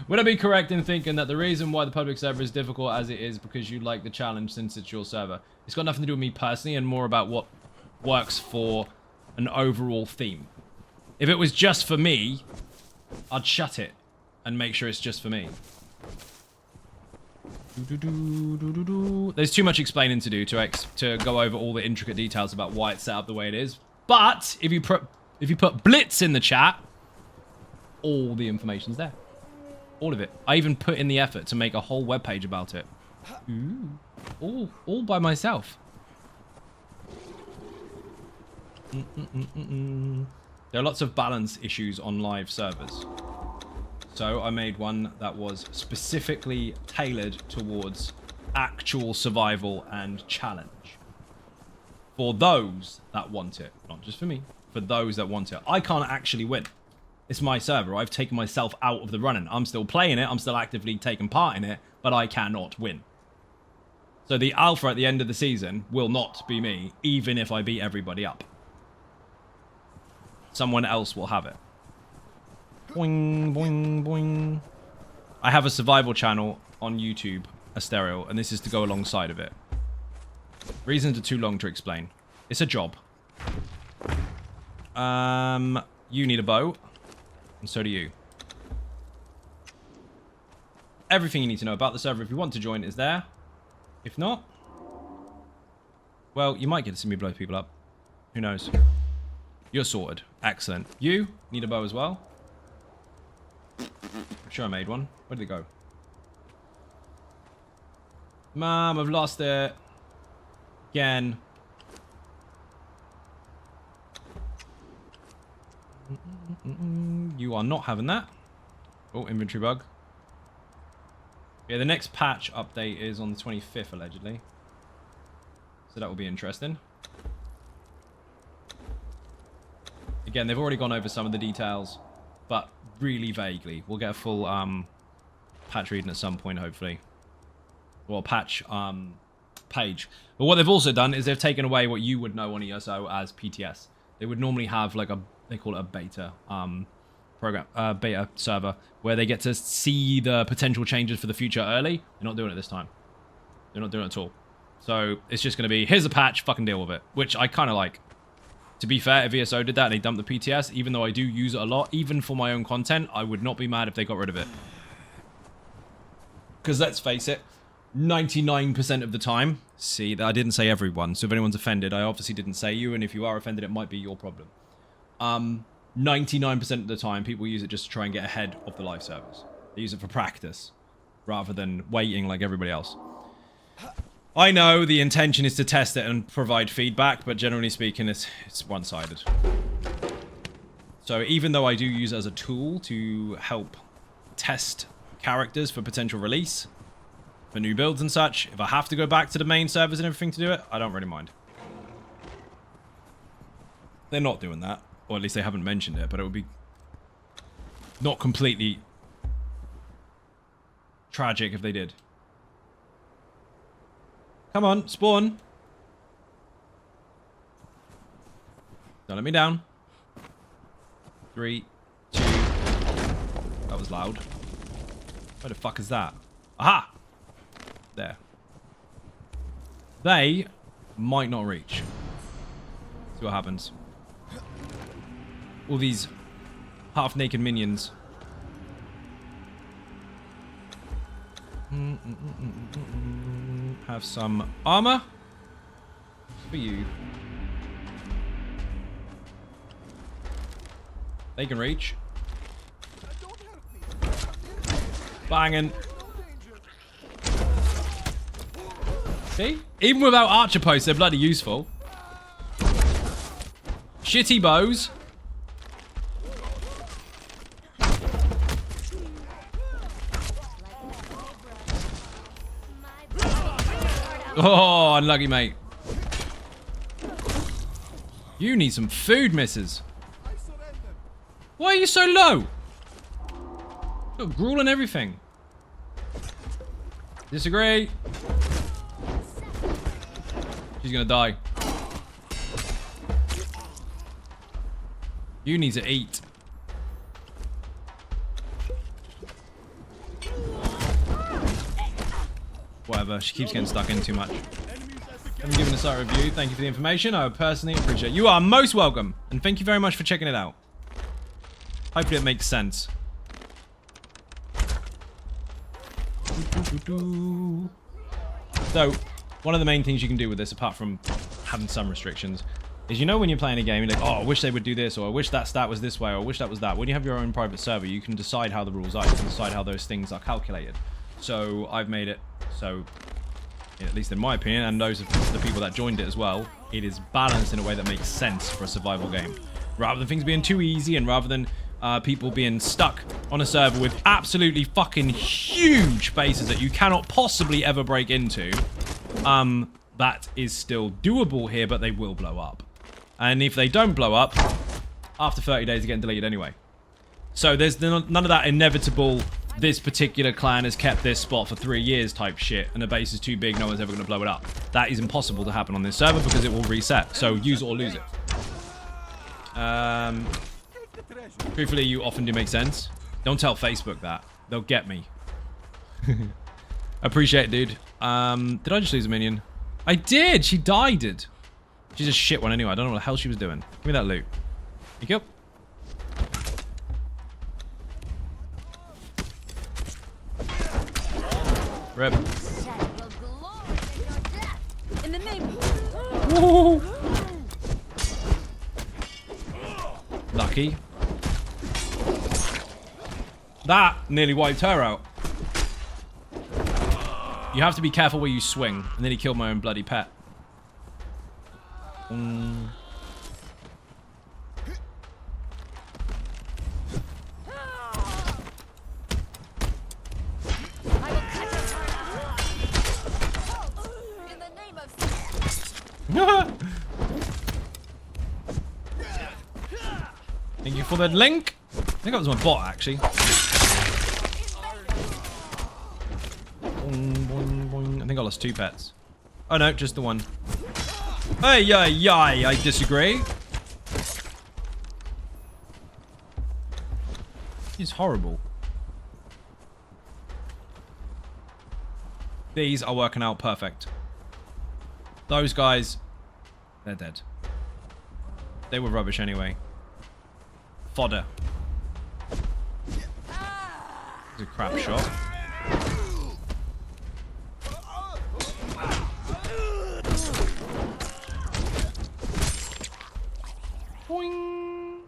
Would I be correct in thinking that the reason why the public server is difficult as it is because you like the challenge since it's your server? It's got nothing to do with me personally and more about what works for an overall theme. If it was just for me, I'd shut it and make sure it's just for me. There's too much explaining to do to go over all the intricate details about why it's set up the way it is. But if you put Blitz in the chat, all the information's there. All of it. I even put in the effort to make a whole webpage about it. Ooh. All by myself. There are lots of balance issues on live servers. So I made one that was specifically tailored towards actual survival and challenge. For those that want it. Not just for me. For those that want it. I can't actually win. It's my server. I've taken myself out of the running. I'm still playing it. I'm still actively taking part in it. But I cannot win. So the alpha at the end of the season will not be me. Even if I beat everybody up. Someone else will have it. Boing, boing, boing. I have a survival channel on YouTube, Asterio, and this is to go alongside of it. Reasons are too long to explain. It's a job. You need a bow. And so do you. Everything you need to know about the server if you want to join is there. If not, well, you might get to see me blow people up. Who knows? You're sorted. Excellent. You need a bow as well. I'm sure I made one. Where did it go? Mom, I've lost it. Again. You are not having that. Oh, inventory bug. Yeah, the next patch update is on the 25th, allegedly. So that will be interesting. Again, they've already gone over some of the details, but really vaguely. We'll get a full patch reading at some point, hopefully. Or patch page. But what they've also done is they've taken away what you would know on ESO as PTS. They would normally have like a, they call it a beta beta server, where they get to see the potential changes for the future early. They're not doing it this time. They're not doing it at all. So it's just going to be, here's a patch, fucking deal with it. Which I kind of like. To be fair, if ESO did that and they dumped the PTS, even though I do use it a lot, even for my own content, I would not be mad if they got rid of it. Because let's face it, 99% of the time, see, I didn't say everyone, so if anyone's offended, I obviously didn't say you, and if you are offended, it might be your problem. 99% of the time, people use it just to try and get ahead of the live servers. They use it for practice, rather than waiting like everybody else. I know the intention is to test it and provide feedback, but generally speaking, it's one-sided. So even though I do use it as a tool to help test characters for potential release, for new builds and such, if I have to go back to the main servers and everything to do it, I don't really mind. They're not doing that. Or at least they haven't mentioned it, but it would be not completely tragic if they did. Come on, spawn. Don't let me down. 3, 2. That was loud. Where the fuck is that? Aha! There. They might not reach. See what happens. All these half-naked minions. Have some armor for you. They can reach. Banging. See? Even without archer posts, they're bloody useful. Shitty bows. Oh, unlucky, mate. You need some food, missus. Why are you so low? Got gruel and everything. Disagree. She's gonna die. You need to eat. Whatever, she keeps getting stuck in too much. I'm giving a site review. Thank you for the information. I would personally appreciate it. You are most welcome. And thank you very much for checking it out. Hopefully it makes sense. So, one of the main things you can do with this, apart from having some restrictions, is you know when you're playing a game, you're like, oh, I wish they would do this, or I wish that stat was this way, or I wish that was that. When you have your own private server, you can decide how the rules are. You can decide how those things are calculated. So I've made it so, at least in my opinion, and those of the people that joined it as well, it is balanced in a way that makes sense for a survival game. Rather than things being too easy, and rather than people being stuck on a server with absolutely fucking huge bases that you cannot possibly ever break into, that is still doable here, but they will blow up. And if they don't blow up, after 30 days, they're getting deleted anyway. So there's none of that inevitable, this particular clan has kept this spot for 3 years type shit, and the base is too big, no one's ever going to blow it up. That is impossible to happen on this server because it will reset. So use it or lose it. Truthfully, you often do make sense. Don't tell Facebook that. They'll get me. Appreciate it, dude. Did I just lose a minion? I did! She died. She's a shit one anyway. I don't know what the hell she was doing. Give me that loot. Pick up. Rip. Woo. Lucky. That nearly wiped her out. You have to be careful where you swing. And then he killed my own bloody pet. Thank you for the link. I think that was my bot, actually. Boing, boing, boing. I think I lost 2 pets. Oh no, just the one. Hey, yay, I disagree. He's horrible. These are working out perfect. Those guys, they're dead. They were rubbish anyway. Fodder. It's a crap shot. Boing.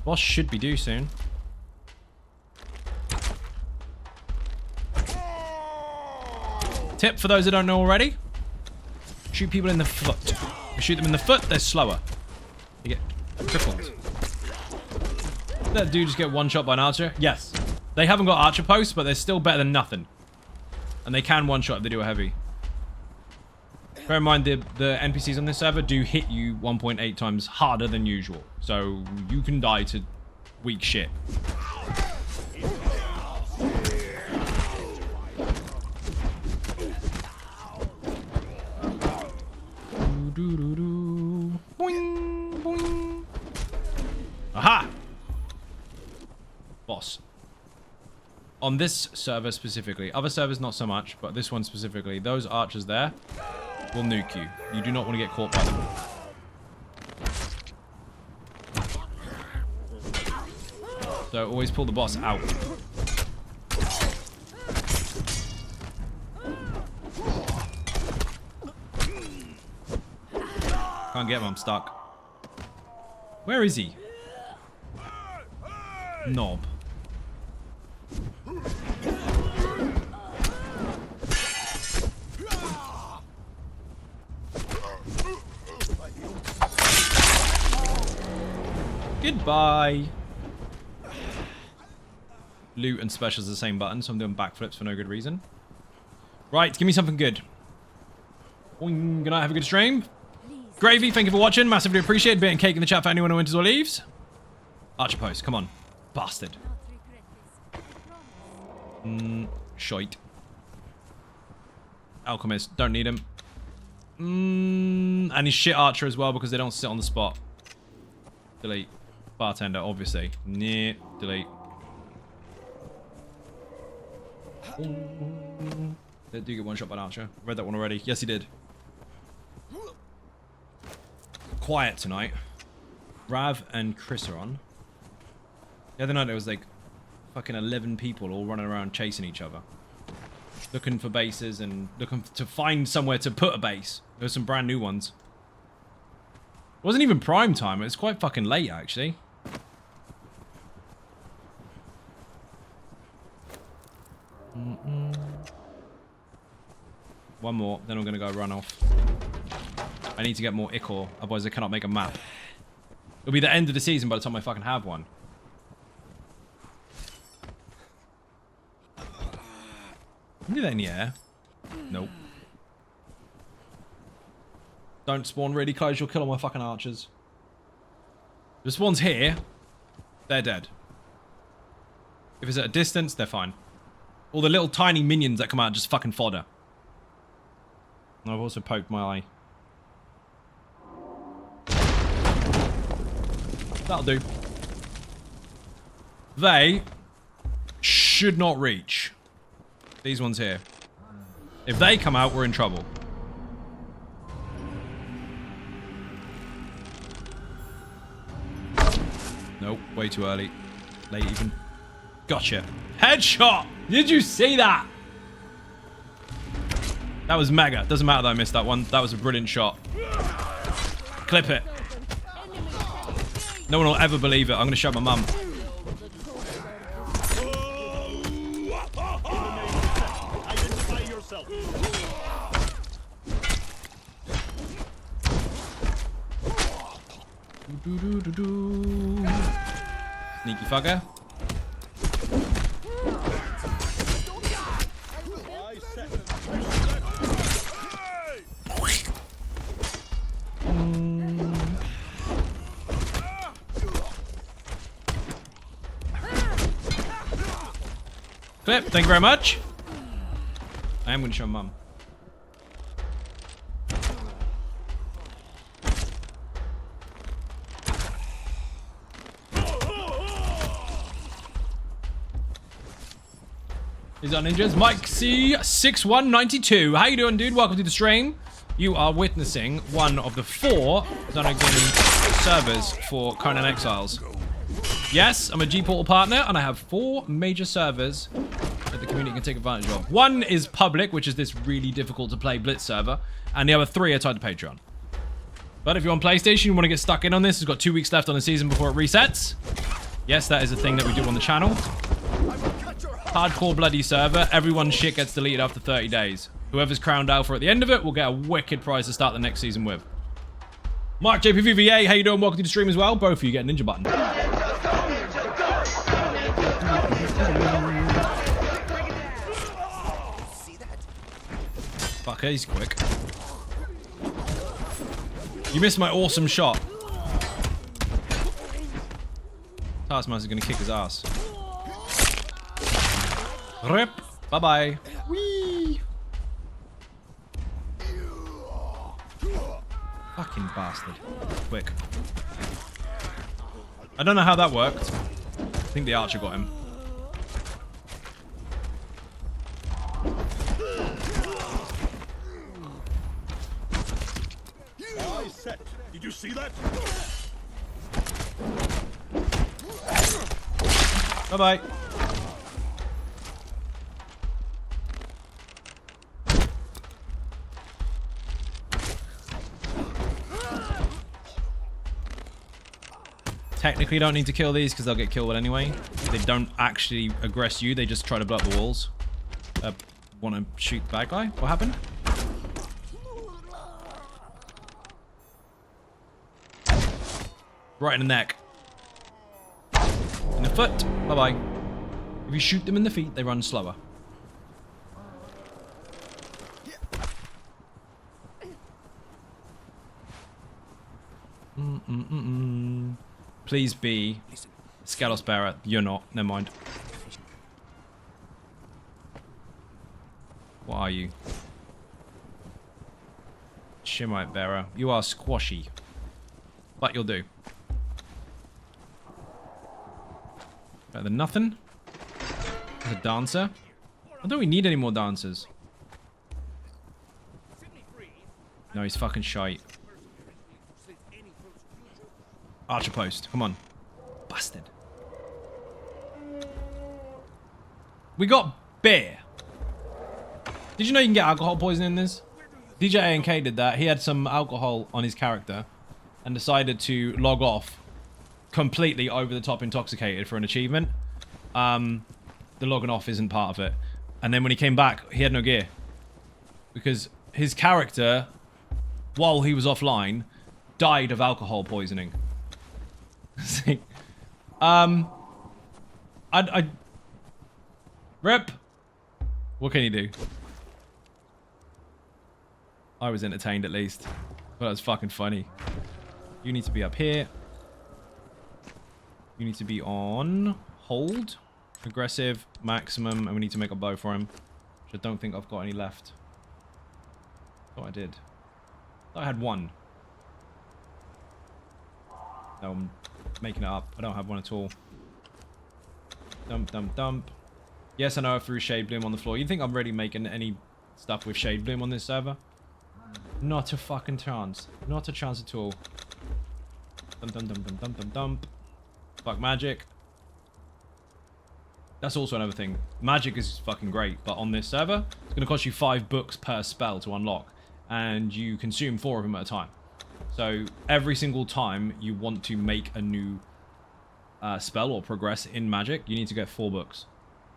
Boss should be due soon. Tip for those that don't know already. Shoot people in the foot. You shoot them in the foot, they're slower. You get crippled. Did that dude just get one shot by an archer? Yes. They haven't got archer posts, but they're still better than nothing. And they can one shot if they do a heavy. Bear in mind, the NPCs on this server do hit you 1.8 times harder than usual. So you can die to weak shit. Boing, boing. Aha! Boss. On this server specifically, other servers not so much, but this one specifically, those archers there will nuke you. You do not want to get caught by them. So always pull the boss out. Can't get him, I'm stuck. Where is he? Knob. Goodbye. Loot and specials are the same button, so I'm doing backflips for no good reason. Right, give me something good. Boing. Good night, have a good stream. Gravy, thank you for watching. Massively appreciated. Bit and cake in the chat for anyone who enters or leaves. Archer post, come on. Bastard. Shite. Alchemist, don't need him. And he's shit archer as well because they don't sit on the spot. Delete. Bartender, obviously. Nah, delete. They do get one shot by an archer. Read that one already. Yes, he did. Quiet tonight. Rav and Chris are on. The other night there was like fucking 11 people all running around chasing each other. Looking for bases and looking to find somewhere to put a base. There were some brand new ones. It wasn't even prime time. It was quite fucking late actually. One more, then I'm gonna go run off. I need to get more ichor, otherwise I cannot make a map. It'll be the end of the season by the time I fucking have one. Do that in the air? Nope. Don't spawn really close, you'll kill all my fucking archers. If it spawns here, they're dead. If it's at a distance, they're fine. All the little tiny minions that come out are just fucking fodder. And I've also poked my eye. That'll do. They should not reach. These ones here. If they come out, we're in trouble. Nope, way too early. Late even. Gotcha. Headshot! Did you see that? That was mega. Doesn't matter that I missed that one. That was a brilliant shot. Clip it. No one will ever believe it. I'm going to show my mum. Sneaky fucker. Clip, thank you very much. I am going to show mum. These are ninjas. Mike C6192. How you doing, dude? Welcome to the stream. You are witnessing one of the 4 Xynode Gaming servers for Conan Exiles. Yes, I'm a G-Portal partner, and I have 4 major servers that the community can take advantage of. One is public, which is this really difficult to play Blitz server, and the other 3 are tied to Patreon. But if you're on PlayStation, you want to get stuck in on this, it's got 2 weeks left on the season before it resets. Yes, that is a thing that we do on the channel. Hardcore bloody server. Everyone's shit gets deleted after 30 days. Whoever's crowned alpha at the end of it will get a wicked prize to start the next season with. Mark JPVVA, how you doing? Welcome to the stream as well. Both of you get a ninja button. Fucker, he's quick. You missed my awesome shot. Taskmaster's gonna kick his ass. Rip. Bye-bye. Whee. Fucking bastard. Quick. I don't know how that worked. I think the archer got him. Did you see that? Bye-bye. Technically, you don't need to kill these because they'll get killed anyway. They don't actually aggress you. They just try to blow up the walls. Want to shoot the bad guy? What happened? Right in the neck. In the foot. Bye-bye. If you shoot them in the feet, they run slower. Please be Scalos Bearer. You're not. Never mind. What are you? Shimite Bearer. You are squashy. But you'll do. Better than nothing. There's a dancer. I don't we need any more dancers. No, he's fucking shite. Archer post. Come on. Bastard. We got beer. Did you know you can get alcohol poisoning in this? DJ A&K did that. He had some alcohol on his character and decided to log off completely over the top intoxicated for an achievement. The logging off isn't part of it. And then when he came back, he had no gear. Because his character, while he was offline, died of alcohol poisoning. Rip. What can you do? I was entertained at least. But that was fucking funny. You need to be up here. You need to be on hold. Aggressive, maximum, and we need to make a bow for him. Which I don't think I've got any left. Thought I did. Thought I had one. No, I'm making it up. I don't have one at all. Dump, dump, dump. Yes, I know I threw Shade Bloom on the floor. You think I'm really making any stuff with Shade Bloom on this server? Not a fucking chance. Not a chance at all. Dump, dump, dump, dump, dump, dump, dump. Fuck magic. That's also another thing. Magic is fucking great, but on this server, it's going to cost you 5 books per spell to unlock, and you consume 4 of them at a time. So every single time you want to make a new spell or progress in magic, you need to get 4 books.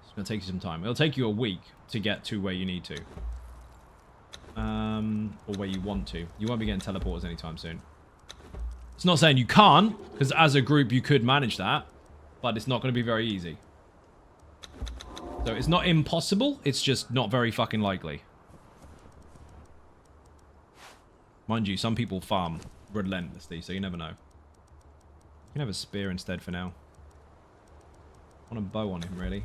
It's going to take you some time. It'll take you a week to get to where you need to. Or where you want to. You won't be getting teleporters anytime soon. It's not saying you can't, because as a group you could manage that, but it's not going to be very easy. So it's not impossible, it's just not very fucking likely. Mind you, some people farm relentlessly, so you never know. You can have a spear instead for now. I want a bow on him, really.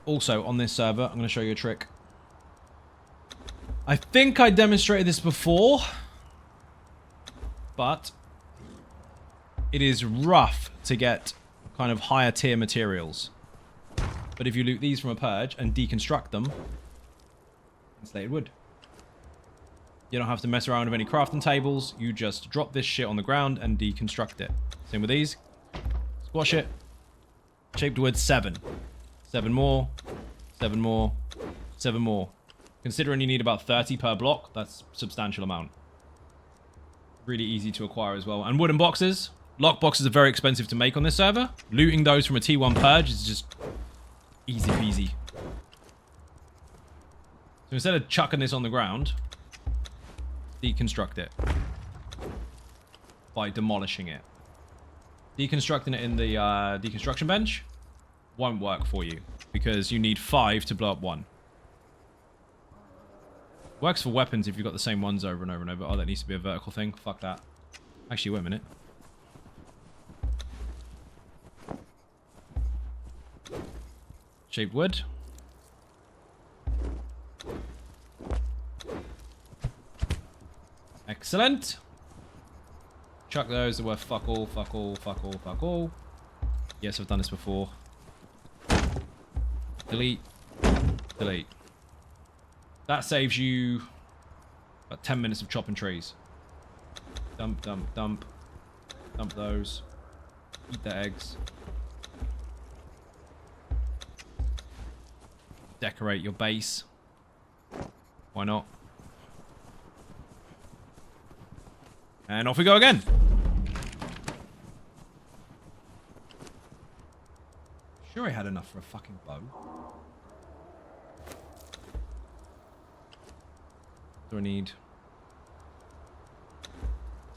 Also, on this server, I'm going to show you a trick. I think I demonstrated this before, but it is rough to get kind of higher tier materials. But if you loot these from a purge and deconstruct them, insulated wood. You don't have to mess around with any crafting tables. You just drop this shit on the ground and deconstruct it. Same with these. Squash it. Shaped wood, 7. 7 more. 7 more. 7 more. Considering you need about 30 per block, that's a substantial amount. Really easy to acquire as well. And wooden boxes. Lock boxes are very expensive to make on this server. Looting those from a T1 purge is just easy peasy. So instead of chucking this on the ground, deconstruct it by demolishing it. Deconstructing it in the deconstruction bench won't work for you because you need 5 to blow up 1. Works for weapons if you've got the same ones over and over and over. Oh, that needs to be a vertical thing. Fuck that. Actually, wait a minute. Shaped wood. Excellent. Chuck those. They're worth fuck all, fuck all, fuck all, fuck all. Yes, I've done this before. Delete. Delete. That saves you about 10 minutes of chopping trees. Dump, dump, dump. Dump those. Eat the eggs. Decorate your base. Why not? And off we go again. Sure I had enough for a fucking bow. Do I need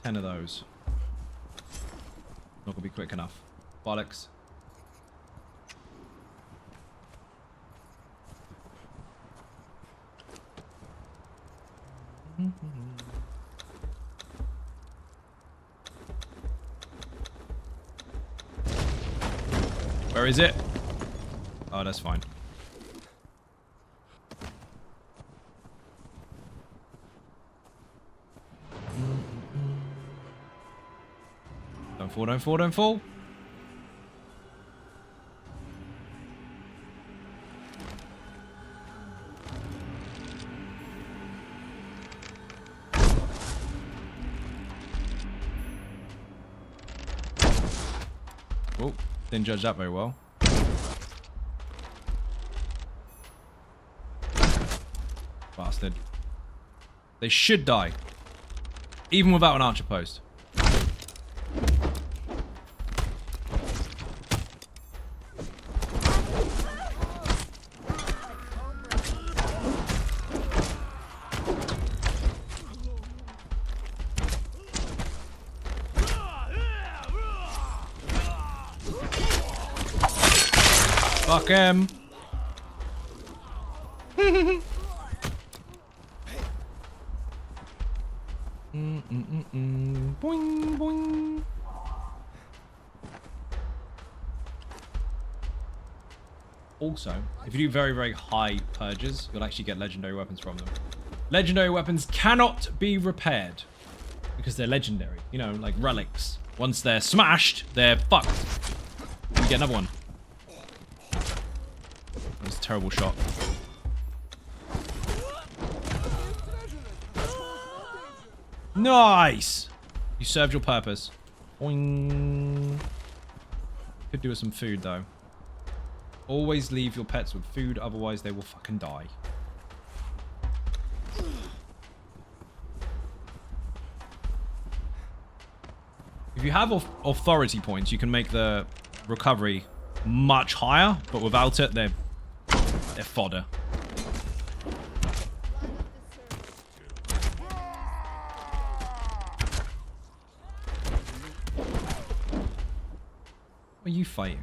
10 of those? Not gonna be quick enough. Bollocks. Where is it? Oh, that's fine. Don't fall, don't fall, don't fall. Oh, didn't judge that very well. Bastard. They should die. Even without an archer post. Fuck him. Boing, boing. Also, if you do very, very high purges, you'll actually get legendary weapons from them. Legendary weapons cannot be repaired because they're legendary. You know, like relics. Once they're smashed, they're fucked. You get another one. That's a terrible shot. Nice! You served your purpose. Boing. Could do with some food, though. Always leave your pets with food, otherwise they will fucking die. If you have authority points, you can make the recovery much higher, but without it, they're fodder. What are you fighting?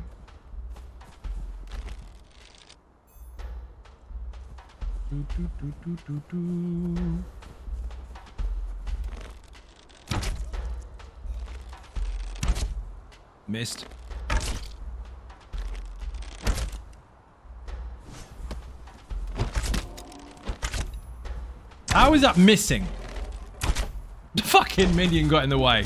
Missed. How is that missing? The fucking minion got in the way.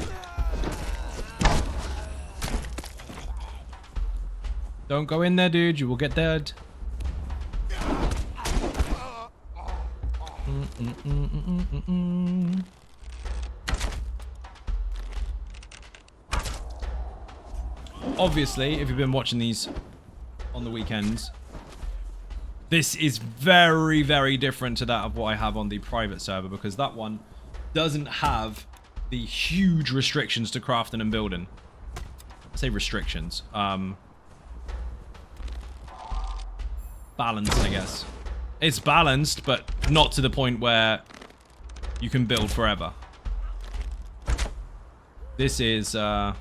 Don't go in there, dude. You will get dead. Obviously, if you've been watching these on the weekends, this is very, very different to that of what I have on the private server, because that one doesn't have the huge restrictions to crafting and building. I say restrictions. Balanced, I guess. It's balanced, but not to the point where you can build forever. This is going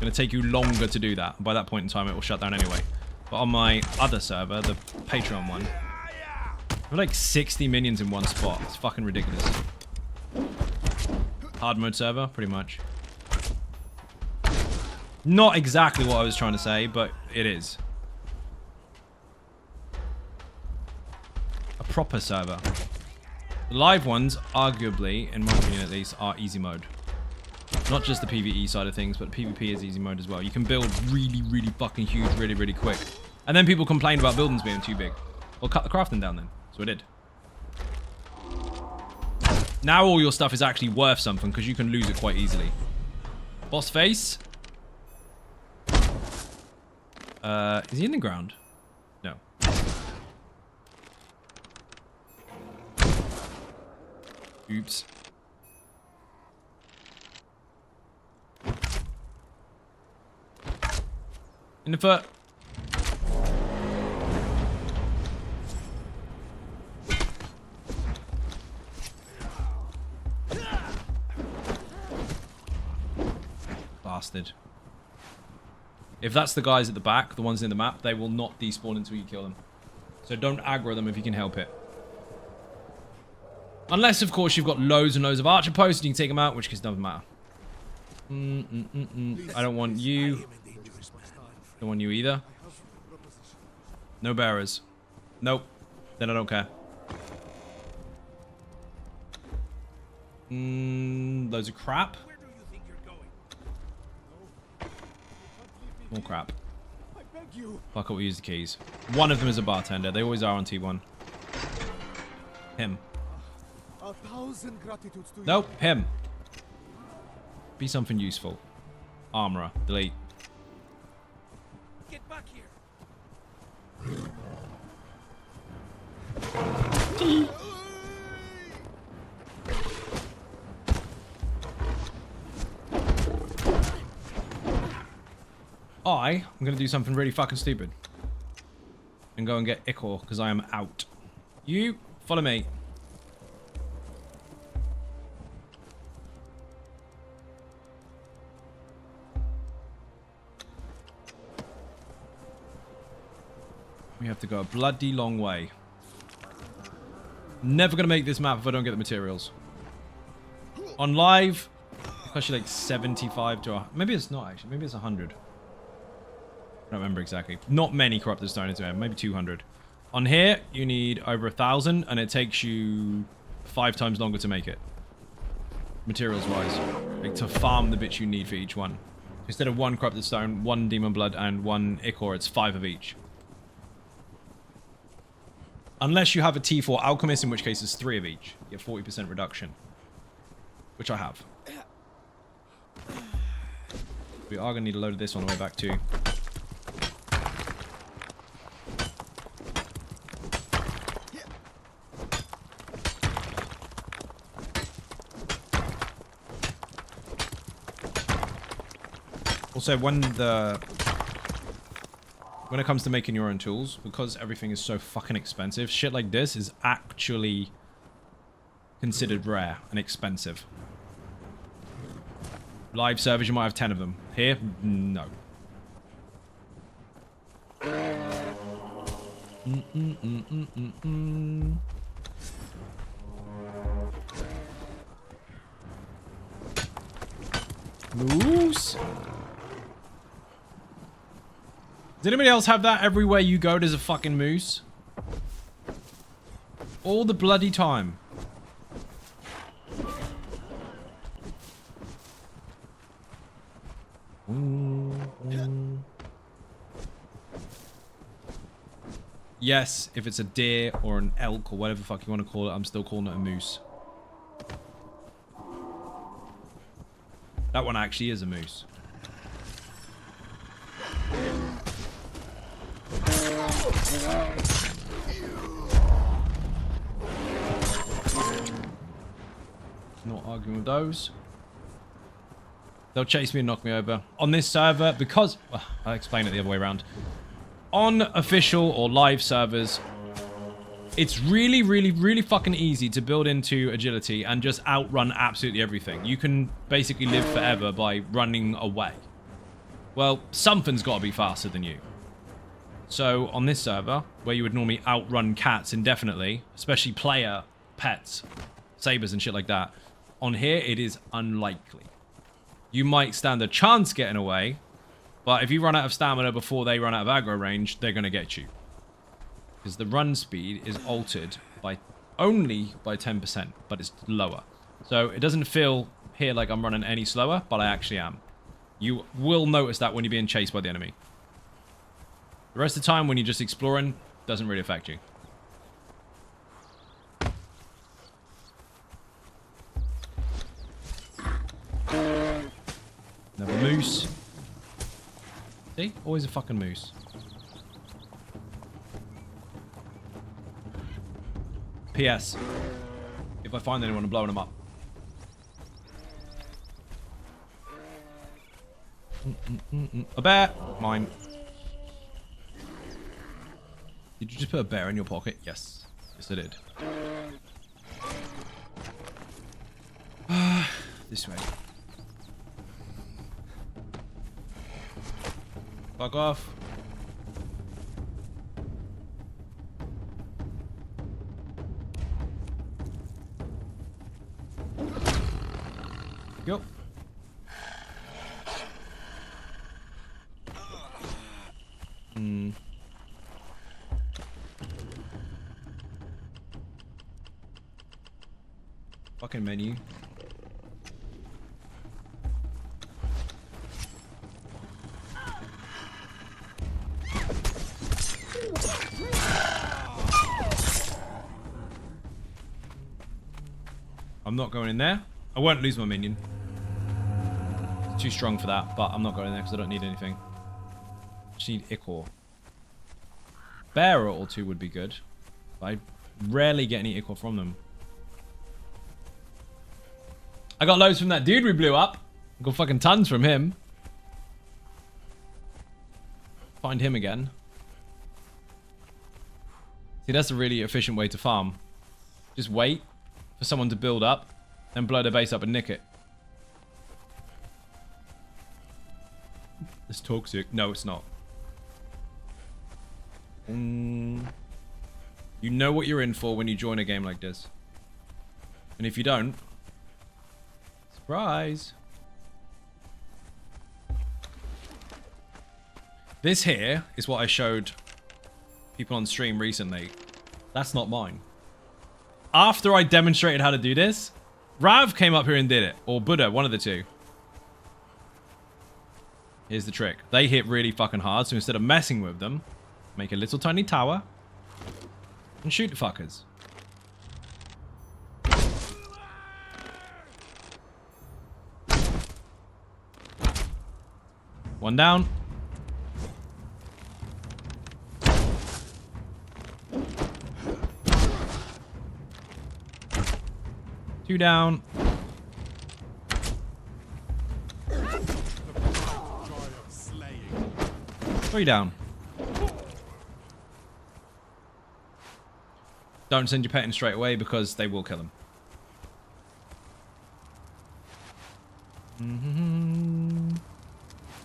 to take you longer to do that. By that point in time, it will shut down anyway. But on my other server, the Patreon one, I have like 60 minions in one spot. It's fucking ridiculous. Hard mode server, pretty much. Not exactly what I was trying to say, but it is. A proper server. The live ones, arguably, in my opinion at least, are easy mode. Not just the PvE side of things, but PvP is easy mode as well. You can build really, really fucking huge, really, really quick. And then people complained about buildings being too big. Well, cut the crafting down then. So I did. Now all your stuff is actually worth something, because you can lose it quite easily. Boss face. Is he in the ground? No. Oops. In the foot. Bastard. If that's the guys at the back, the ones in the map, they will not despawn until you kill them. So don't aggro them if you can help it. Unless, of course, you've got loads and loads of archer posts and you can take them out, which doesn't matter. I don't want you. Don't want you either. No bearers. Nope. Then I don't care. Loads of crap. More crap. Fuck it, we'll use the keys. One of them is a bartender. They always are on T1. Him. Nope, him. Be something useful. Armorer. Delete. Get back here. I'm going to do something really fucking stupid. And go and get Ichor, because I am out. You, follow me. We have to go a bloody long way. Never going to make this map if I don't get the materials. On live, it costs you like 75 to... Maybe it's not, actually. Maybe it's 100. I don't remember exactly. Not many corrupted stone into it. Maybe 200. On here, you need over 1,000, and it takes you 5 times longer to make it. Materials-wise. Like, to farm the bits you need for each one. Instead of 1 corrupted stone, 1 demon blood, and 1 ichor, it's 5 of each. Unless you have a T4 alchemist, in which case it's 3 of each. You get 40% reduction. which I have. We are going to need a load of this on the way back too. Also, when it comes to making your own tools, because everything is so fucking expensive, shit like this is actually considered rare and expensive. Live servers, you might have 10 of them. Here, no. Moose. Does anybody else have that? Everywhere you go, there's a fucking moose. All the bloody time. Yes, if it's a deer or an elk or whatever the fuck you want to call it, I'm still calling it a moose. That one actually is a moose. Not arguing with those. They'll chase me and knock me over. On this server, because... Well, I'll explain it the other way around. On official or live servers, it's really, really, really fucking easy to build into agility and just outrun absolutely everything. You can basically live forever by running away. Well, something's got to be faster than you. So, on this server, where you would normally outrun cats indefinitely, especially player pets, sabers and shit like that, on here, it is unlikely. You might stand a chance getting away, but if you run out of stamina before they run out of aggro range, they're going to get you. Because the run speed is altered by only by 10%, but it's lower. So it doesn't feel here like I'm running any slower, but I actually am. You will notice that when you're being chased by the enemy. The rest of the time when you're just exploring, doesn't really affect you. Another moose. See? Always a fucking moose. P.S. If I find anyone, I'm blowing them up. A bear! Mine. Did you just put a bear in your pocket? Yes. Yes, I did. This way. Fuck off. Go. Fucking menu. I'm not going in there. I won't lose my minion. It's too strong for that, but I'm not going in there because I don't need anything. Just need ichor. Bearer or two would be good. But I rarely get any ichor from them. I got loads from that dude we blew up. I got fucking tons from him. Find him again. See, that's a really efficient way to farm. Just wait for someone to build up, then blow their base up and nick it. It's toxic. No, it's not. You know what you're in for when you join a game like this. And if you don't, surprise. This here is what I showed people on stream recently. That's not mine. After I demonstrated how to do this, Rav came up here and did it. Or Buddha, one of the two. Here's the trick. They hit really fucking hard, so instead of messing with them, make a little tiny tower and shoot the fuckers. One down. Two down. Three down. Don't send your pet in straight away because they will kill him.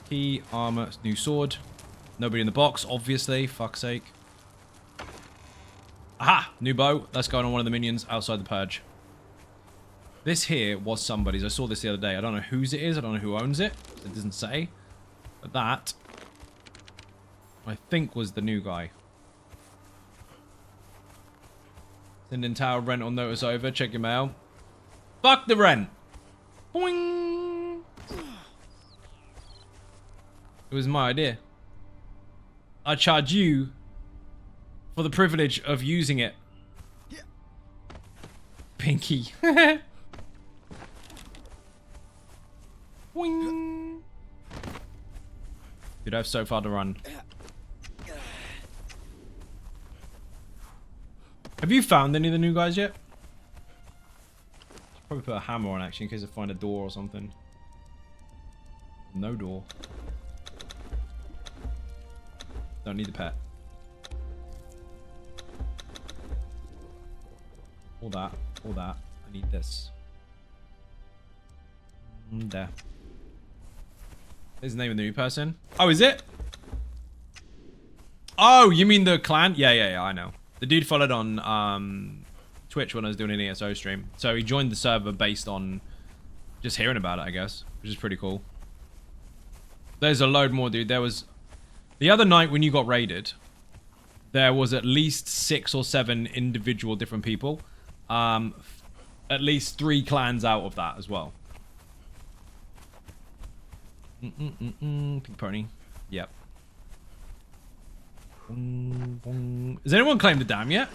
Key, armor, new sword. Nobody in the box, obviously. Fuck's sake. Aha! New bow. Let's go on one of the minions outside the purge. This here was somebody's. I saw this the other day. I don't know whose it is. I don't know who owns it. It doesn't say. But that, I think, was the new guy. Sending tower rental notice over. Check your mail. Fuck the rent. Boing. It was my idea. I charge you for the privilege of using it. Pinky. Boing. Dude, I have so far to run. Have you found any of the new guys yet? Probably put a hammer on actually in case I find a door or something. No door. Don't need the pet. All that. All that. I need this. There. There's the name of the new person. Oh, is it? Oh, you mean the clan? Yeah, I know. The dude followed on Twitch when I was doing an ESO stream. So he joined the server based on just hearing about it, I guess. Which is pretty cool. There's a load more, dude. There was... The other night when you got raided, there was at least 6 or 7 individual different people. At least 3 clans out of that as well. Pink pony. Yep. Has anyone claimed the dam yet?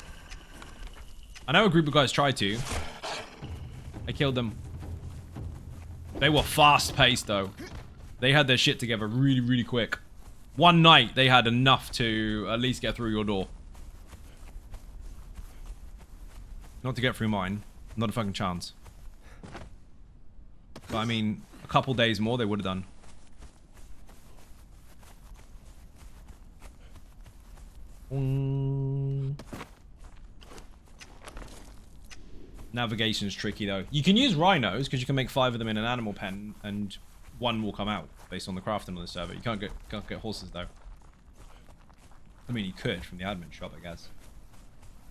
I know a group of guys tried to. I killed them. They were fast paced though. They had their shit together really, really quick. One night they had enough to at least get through your door. Not to get through mine. Not a fucking chance. But I mean, a couple days more they would have done. Navigation's tricky though. You can use rhinos because you can make 5 of them in an animal pen and 1 will come out based on the crafting on the server. You can't get horses though. I mean, you could from the admin shop, I guess.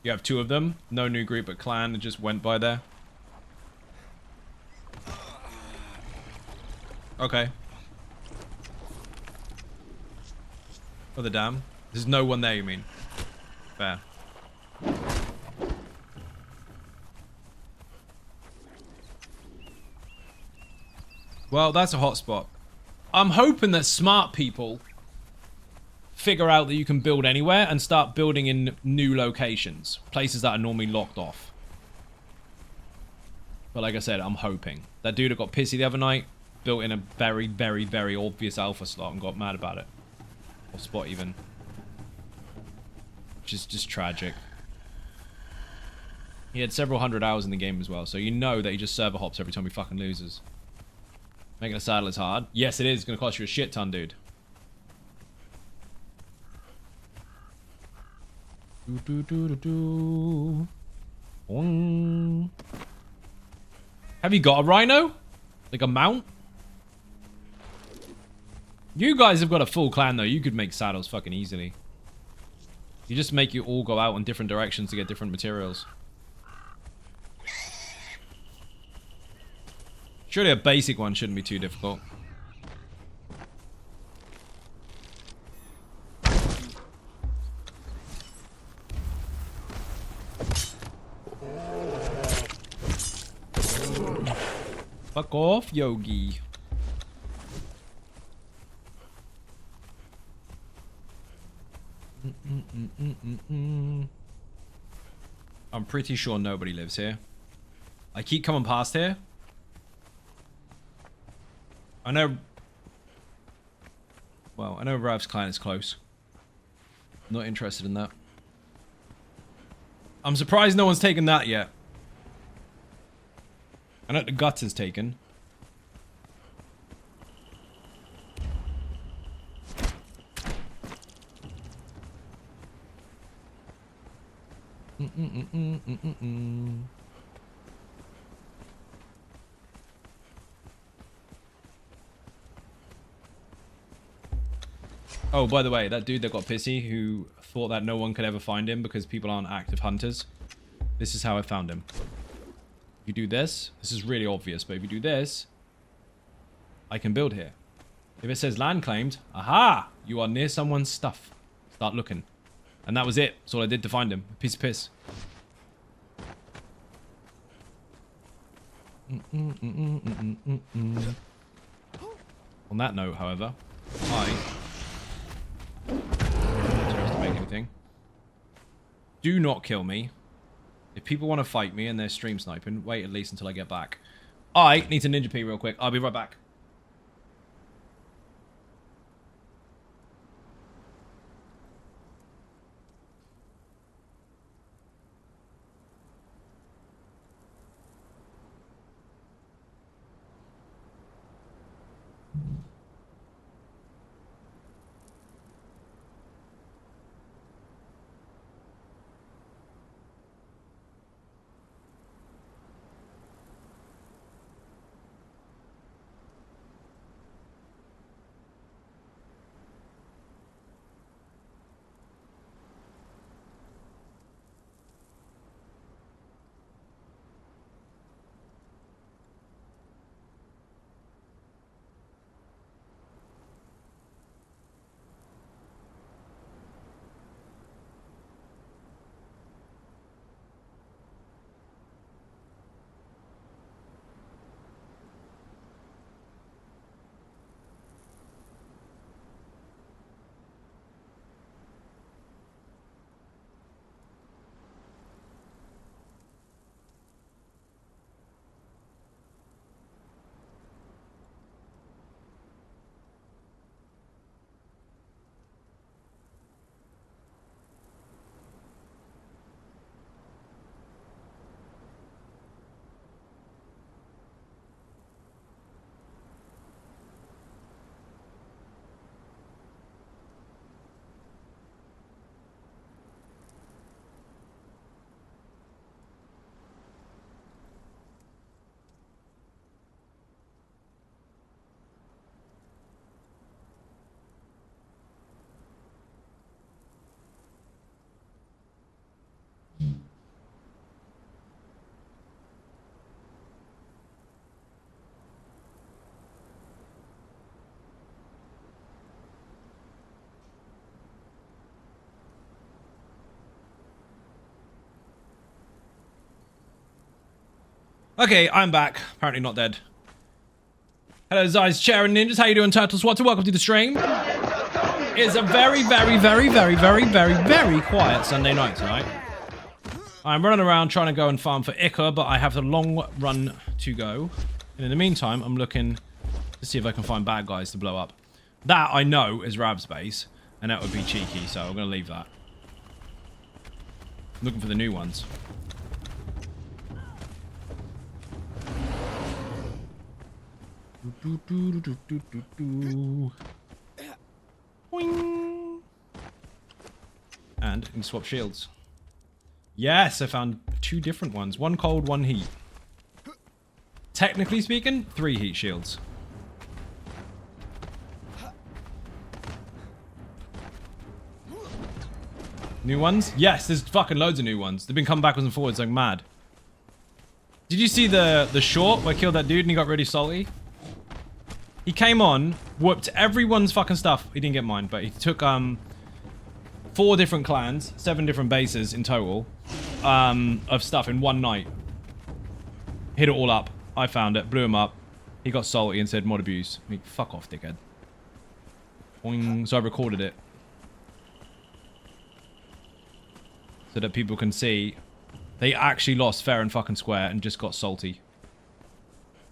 You have 2 of them. No new group but clan that just went by there. Okay. Oh, the dam. There's no one there, you mean? Fair. Well, that's a hotspot. I'm hoping that smart people figure out that you can build anywhere and start building in new locations. Places that are normally locked off. But like I said, I'm hoping. That dude that got pissy the other night built in a very, very, very obvious alpha slot and got mad about it. Or spot even. Which is just tragic. He had several hundred hours in the game as well, so you know that he just server hops every time he fucking loses. Making a saddle is hard. Yes, it is. It's going to cost you a shit ton, dude. Have you got a rhino? Like a mount? You guys have got a full clan, though. You could make saddles fucking easily. You just make you all go out in different directions to get different materials. Surely a basic one shouldn't be too difficult. Fuck off, Yogi. I'm pretty sure nobody lives here. I keep coming past here. I know Well, I know Rav's clan is close. Not interested in that. I'm surprised no one's taken that yet. I know the guts is taken. Oh, by the way, that dude that got pissy who thought that no one could ever find him because people aren't active hunters. This is how I found him. If you do this, this is really obvious, but if you do this, I can build here. If it says land claimed, aha, you are near someone's stuff. Start looking. And that was it. That's all I did to find him. A piece of piss. On that note, however, to make anything. Do not kill me. If people want to fight me and they're stream sniping, wait at least until I get back. I need to ninja pee real quick. I'll be right back. Okay, I'm back. Apparently not dead. Hello, Zai's Chair and Ninjas. How you doing, Turtle Swat? Welcome to the stream. It's a very, very, very, very, very, very, very quiet Sunday night tonight. I'm running around trying to go and farm for Ica, but I have a long run to go. And in the meantime, I'm looking to see if I can find bad guys to blow up. That, I know, is Rab's base, and that would be cheeky, so I'm going to leave that. I'm looking for the new ones. Boing. And you can swap shields. Yes, I found 2 different ones. 1 cold, 1 heat. Technically speaking, 3 heat shields. New ones? Yes, there's fucking loads of new ones. They've been coming backwards and forwards like mad. Did you see the short where I killed that dude and he got really salty? He came on, whooped everyone's fucking stuff. He didn't get mine, but he took 4 different clans, 7 different bases in total, of stuff in one night. Hit it all up. I found it, blew him up. He got salty and said mod abuse. I mean, fuck off, dickhead. Boing. So I recorded it. So that people can see they actually lost fair and fucking square and just got salty.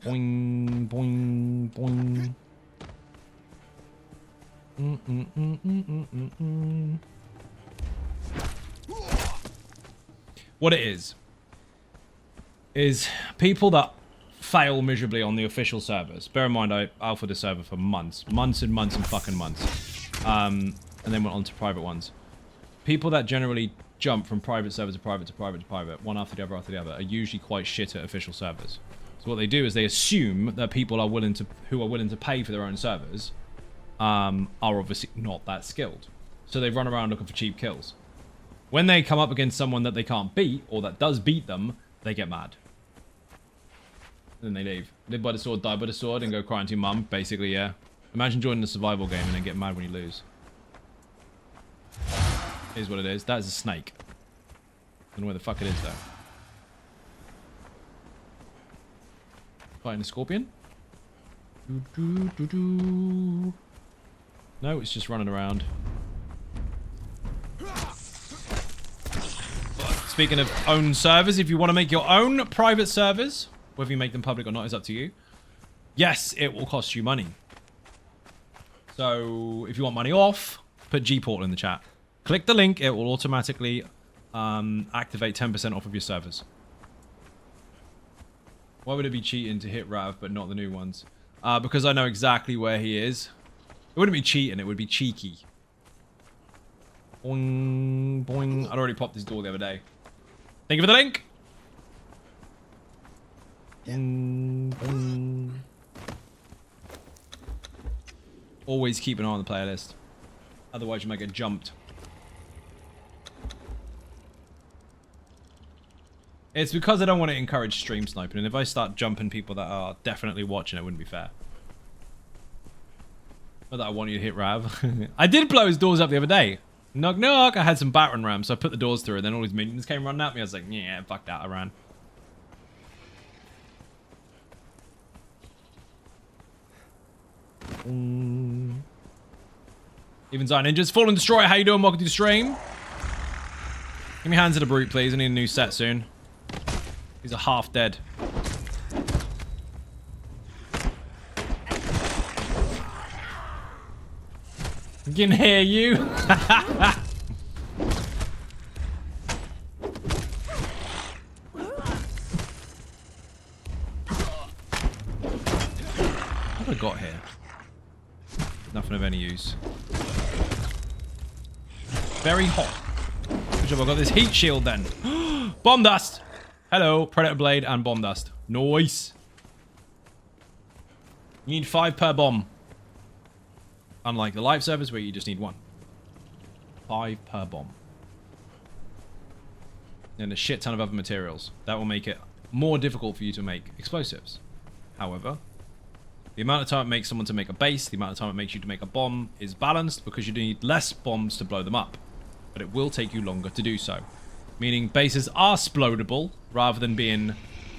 Boing, boing, boing. What it is people that fail miserably on the official servers. Bear in mind, I alphaed the server for months and fucking months, and then went on to private ones. People that generally jump from private server to private to private to private, one after the other, are usually quite shit at official servers. So what they do is they assume that people are willing to pay for their own servers are obviously not that skilled. So they run around looking for cheap kills. When they come up against someone that they can't beat, or that does beat them, they get mad. And then they leave. Live by the sword, die by the sword, and go crying to your mum, basically, yeah. Imagine joining a survival game and then get mad when you lose. Here's what it is. That is a snake. I don't know where the fuck it is, though. Fighting a scorpion? No, it's just running around. Speaking of own servers, if you want to make your own private servers, whether you make them public or not is up to you. Yes, it will cost you money. So, if you want money off, put Gportal in the chat. Click the link, it will automatically activate 10% off of your servers. Why would it be cheating to hit Rav, but not the new ones? Because I know exactly where he is. It wouldn't be cheating, it would be cheeky. Boing, boing. I'd already popped this door the other day. Thank you for the link! Boing, boing. Always keep an eye on the playlist. Otherwise you might get jumped. It's because I don't want to encourage stream sniping, and if I start jumping people that are definitely watching, it wouldn't be fair. Not that I want you to hit Rav. I did blow his doors up the other day. Knock knock, I had some battering rams, so I put the doors through, and then all these minions came running at me. I was like, yeah, fuck that, I ran. Even Zion Ninjas, Fallen Destroyer, how you doing? Welcome to the stream. Give me hands of the brute, please. I need a new set soon. These are half dead. I can hear you. How have I got here? Nothing of any use. Very hot. Good job, I got this heat shield then. Bomb dust. Hello, Predator Blade and bomb dust. Nice. You need 5 per bomb. Unlike the live servers where you just need 1. 5 per bomb. And a shit ton of other materials. That will make it more difficult for you to make explosives. However, the amount of time it makes someone to make a base, the amount of time it makes you to make a bomb is balanced because you need less bombs to blow them up. But it will take you longer to do so. Meaning bases are explodable rather than being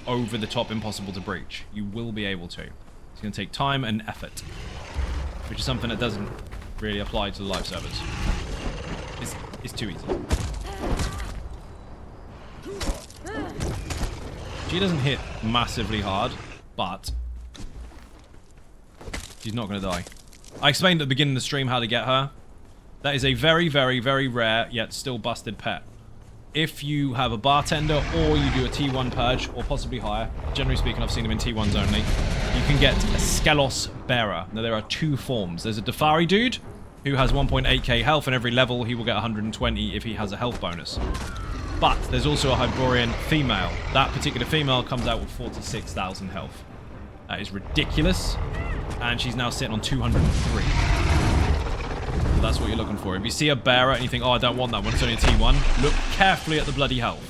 over the top impossible to breach. You will be able to. It's going to take time and effort. Which is something that doesn't really apply to the live servers. It's too easy. She doesn't hit massively hard, but she's not going to die. I explained at the beginning of the stream how to get her. That is a very, very, very rare, yet still busted pet. If you have a bartender or you do a T1 purge, or possibly higher, generally speaking I've seen them in T1s only, you can get a Skelos bearer. Now there are 2 forms. There's a Defari dude, who has 1.8k health, and every level he will get 120 if he has a health bonus. But there's also a Hyborian female. That particular female comes out with 46,000 health. That is ridiculous, and she's now sitting on 203. So that's what you're looking for. If you see a bearer and you think, oh, I don't want that one, it's only a T1, look carefully at the bloody health.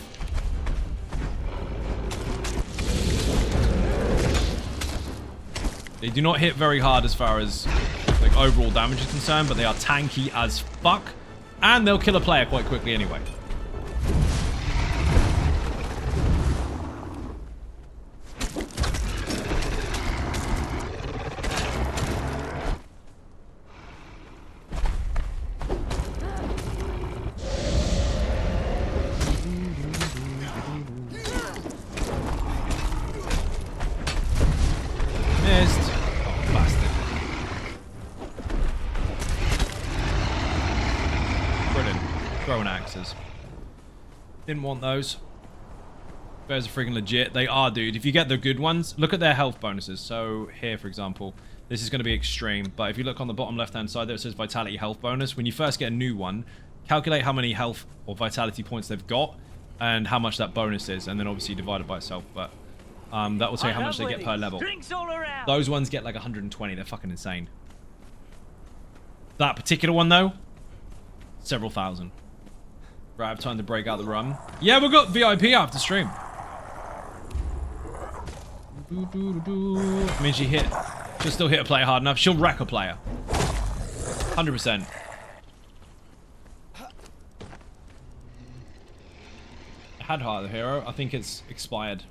They do not hit very hard as far as like overall damage is concerned, but they are tanky as fuck, and they'll kill a player quite quickly anyway. bonuses. Didn't want those. Bears are freaking legit. They are, dude. If you get the good ones, look at their health bonuses. So here, for example, this is going to be extreme. But if you look on the bottom left-hand side there, it says Vitality Health Bonus. When you first get a new one, calculate how many health or Vitality points they've got and how much that bonus is. And then obviously divide it by itself. But that will tell you how much they get per level. Those ones get like 120. They're fucking insane. That particular one, though, several thousand. Right, I have time to break out the rum. Yeah, we've got VIP after stream. I mean, she'll still hit a player hard enough. She'll wreck a player. 100%. I had Heart of the Hero. I think it's expired.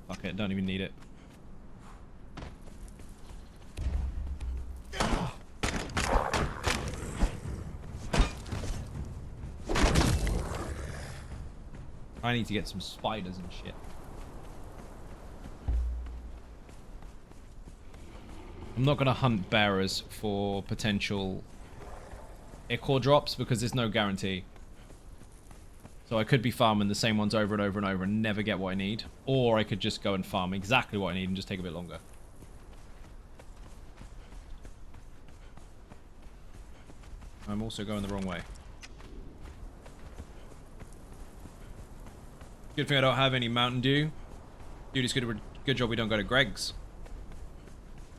Fuck it, don't even need it. I need to get some spiders and shit. I'm not going to hunt bearers for potential ichor drops because there's no guarantee. So I could be farming the same ones over and over and over and never get what I need. Or I could just go and farm exactly what I need and just take a bit longer. I'm also going the wrong way. Good thing I don't have any Mountain Dew. Dude, it's good job we don't go to Greg's.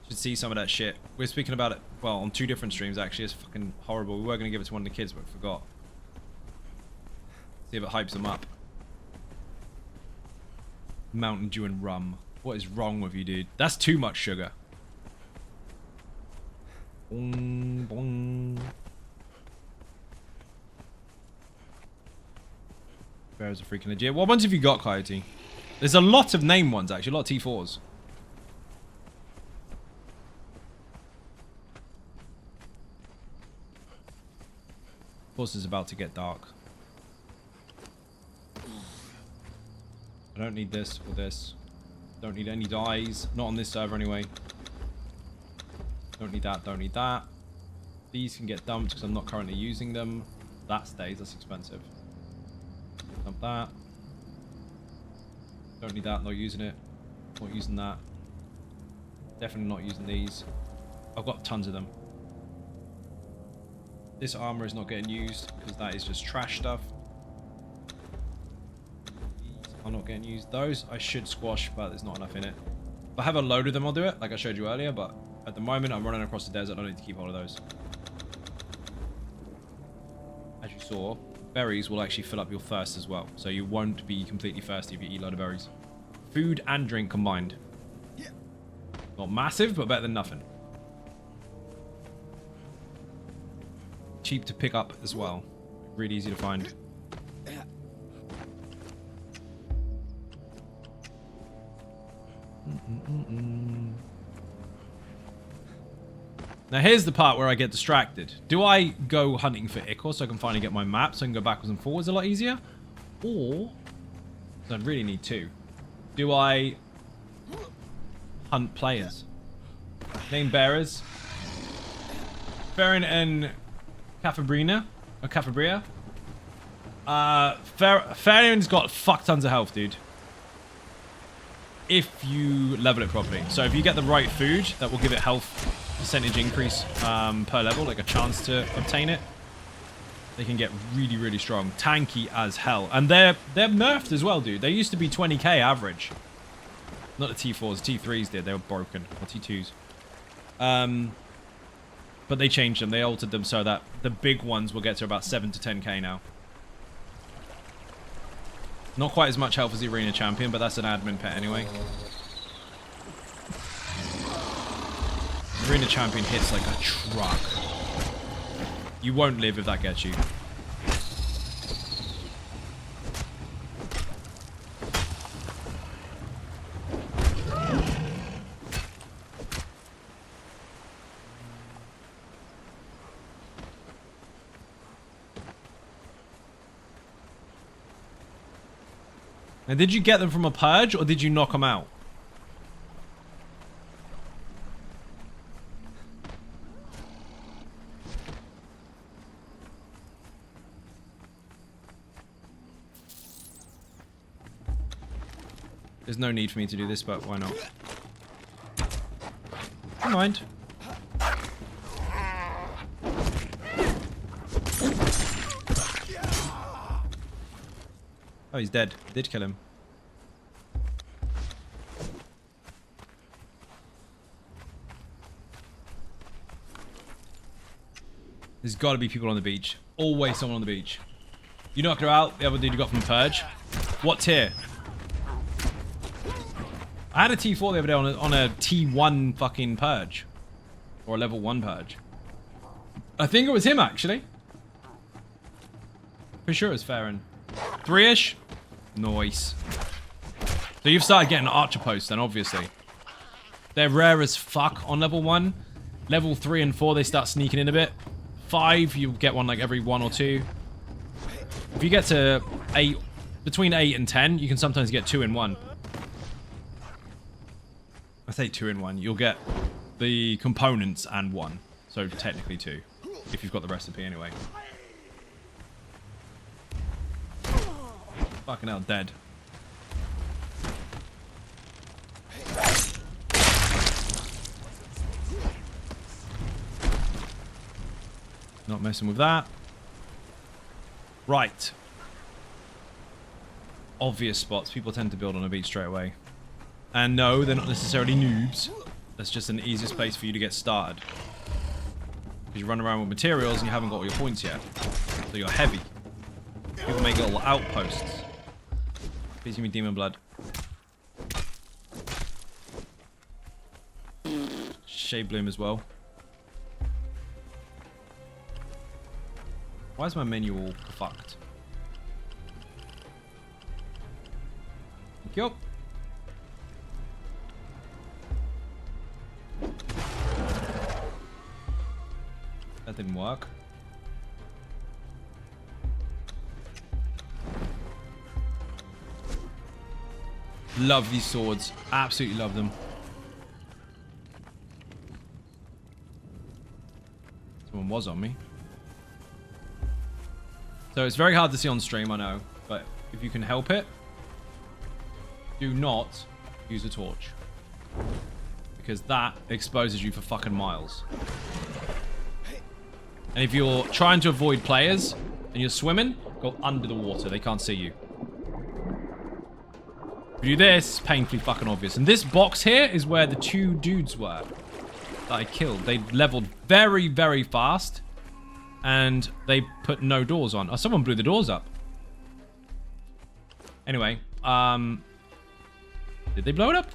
Should see some of that shit. We're speaking about it, well, on 2 different streams, actually. It's fucking horrible. We were going to give it to one of the kids, but forgot. See if it hypes them up. Mountain Dew and rum. What is wrong with you, dude? That's too much sugar. Boing, boing. Bears are freaking legit. What ones have you got, Coyote? There's a lot of name ones, actually. A lot of T4s. Of course, it's about to get dark. I don't need this or this. Don't need any dyes. Not on this server, anyway. Don't need that. Don't need that. These can get dumped because I'm not currently using them. That stays. That's expensive. Dump that. Don't need that. Not using it. Not using that. Definitely not using these. I've got tons of them. This armor is not getting used because that is just trash stuff. These are not getting used. Those I should squash, but there's not enough in it. If I have a load of them, I'll do it, like I showed you earlier, but at the moment I'm running across the desert. I don't need to keep hold of those. As you saw, berries will actually fill up your thirst as well, so you won't be completely thirsty if you eat a load of berries. Food and drink combined. Not massive, but better than nothing. Cheap to pick up as well. Really easy to find. Now here's the part where I get distracted. Do I go hunting for ichor so I can finally get my map so I can go backwards and forwards a lot easier? Or, I really need 2. Do I hunt players? Name bearers. Farron and Cafabrina. Or Cafabria. Farron's got fuck tons of health, dude. If you level it properly. So if you get the right food, that will give it health percentage increase per level, like a chance to obtain it. They can get really, really strong. Tanky as hell. And they're nerfed as well, dude. They used to be 20k average. Not the T4s. T3s did. They were broken. Or T2s. But they changed them. They altered them so that the big ones will get to about 7 to 10k now. Not quite as much health as the Arena Champion, but that's an admin pet anyway. Arena Champion hits like a truck. You won't live if that gets you. And did you get them from a purge or did you knock them out? There's no need for me to do this, but why not? Don't mind. Oh, he's dead. Did kill him. There's got to be people on the beach. Always someone on the beach. You knocked her out. The other dude you got from Purge. What tier? I had a T4 the other day on a T1 fucking Purge. Or a level 1 Purge. I think it was him, actually. For sure it was Farron. 3-ish? Nice. So you've started getting archer posts then, obviously. They're rare as fuck on level 1. Level 3 and 4, they start sneaking in a bit. 5, you'll get one like every 1 or 2. If you get to 8, between 8 and 10, you can sometimes get 2 in 1. I say 2 in 1. You'll get the components and 1. So technically 2. If you've got the recipe anyway. Fucking hell, dead. Not messing with that. Right. Obvious spots. People tend to build on a beach straight away. And no, they're not necessarily noobs. That's just an easiest place for you to get started. Because you run around with materials and you haven't got all your points yet. So you're heavy. People make little outposts. Please give me demon blood. Shade bloom as well. Why is my menu all fucked? Yup. That didn't work. Love these swords. Absolutely love them. Someone was on me. So it's very hard to see on stream, I know. But if you can help it, do not use a torch. Because that exposes you for fucking miles. And if you're trying to avoid players and you're swimming, go under the water. They can't see you. If you do this, painfully fucking obvious. And this box here is where the 2 dudes were that I killed. They leveled very, very fast. And they put no doors on. Oh, someone blew the doors up. Anyway, did they blow it up?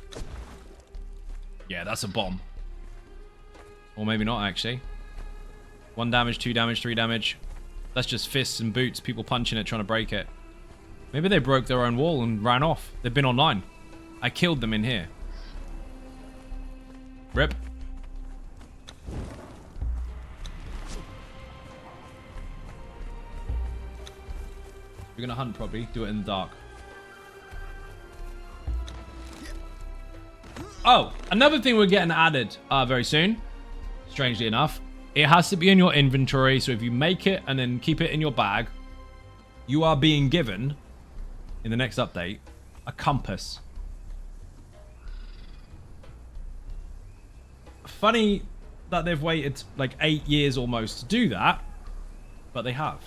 Yeah, that's a bomb. Or maybe not, actually. 1 damage, 2 damage, 3 damage. That's just fists and boots, people punching it, trying to break it. Maybe they broke their own wall and ran off. They've been online. I killed them in here. Rip. You're gonna hunt, probably. Do it in the dark. Oh, another thing we're getting added very soon. Strangely enough. It has to be in your inventory. So if you make it and then keep it in your bag, you are being given, in the next update, a compass. Funny that they've waited like 8 years almost to do that. But they have.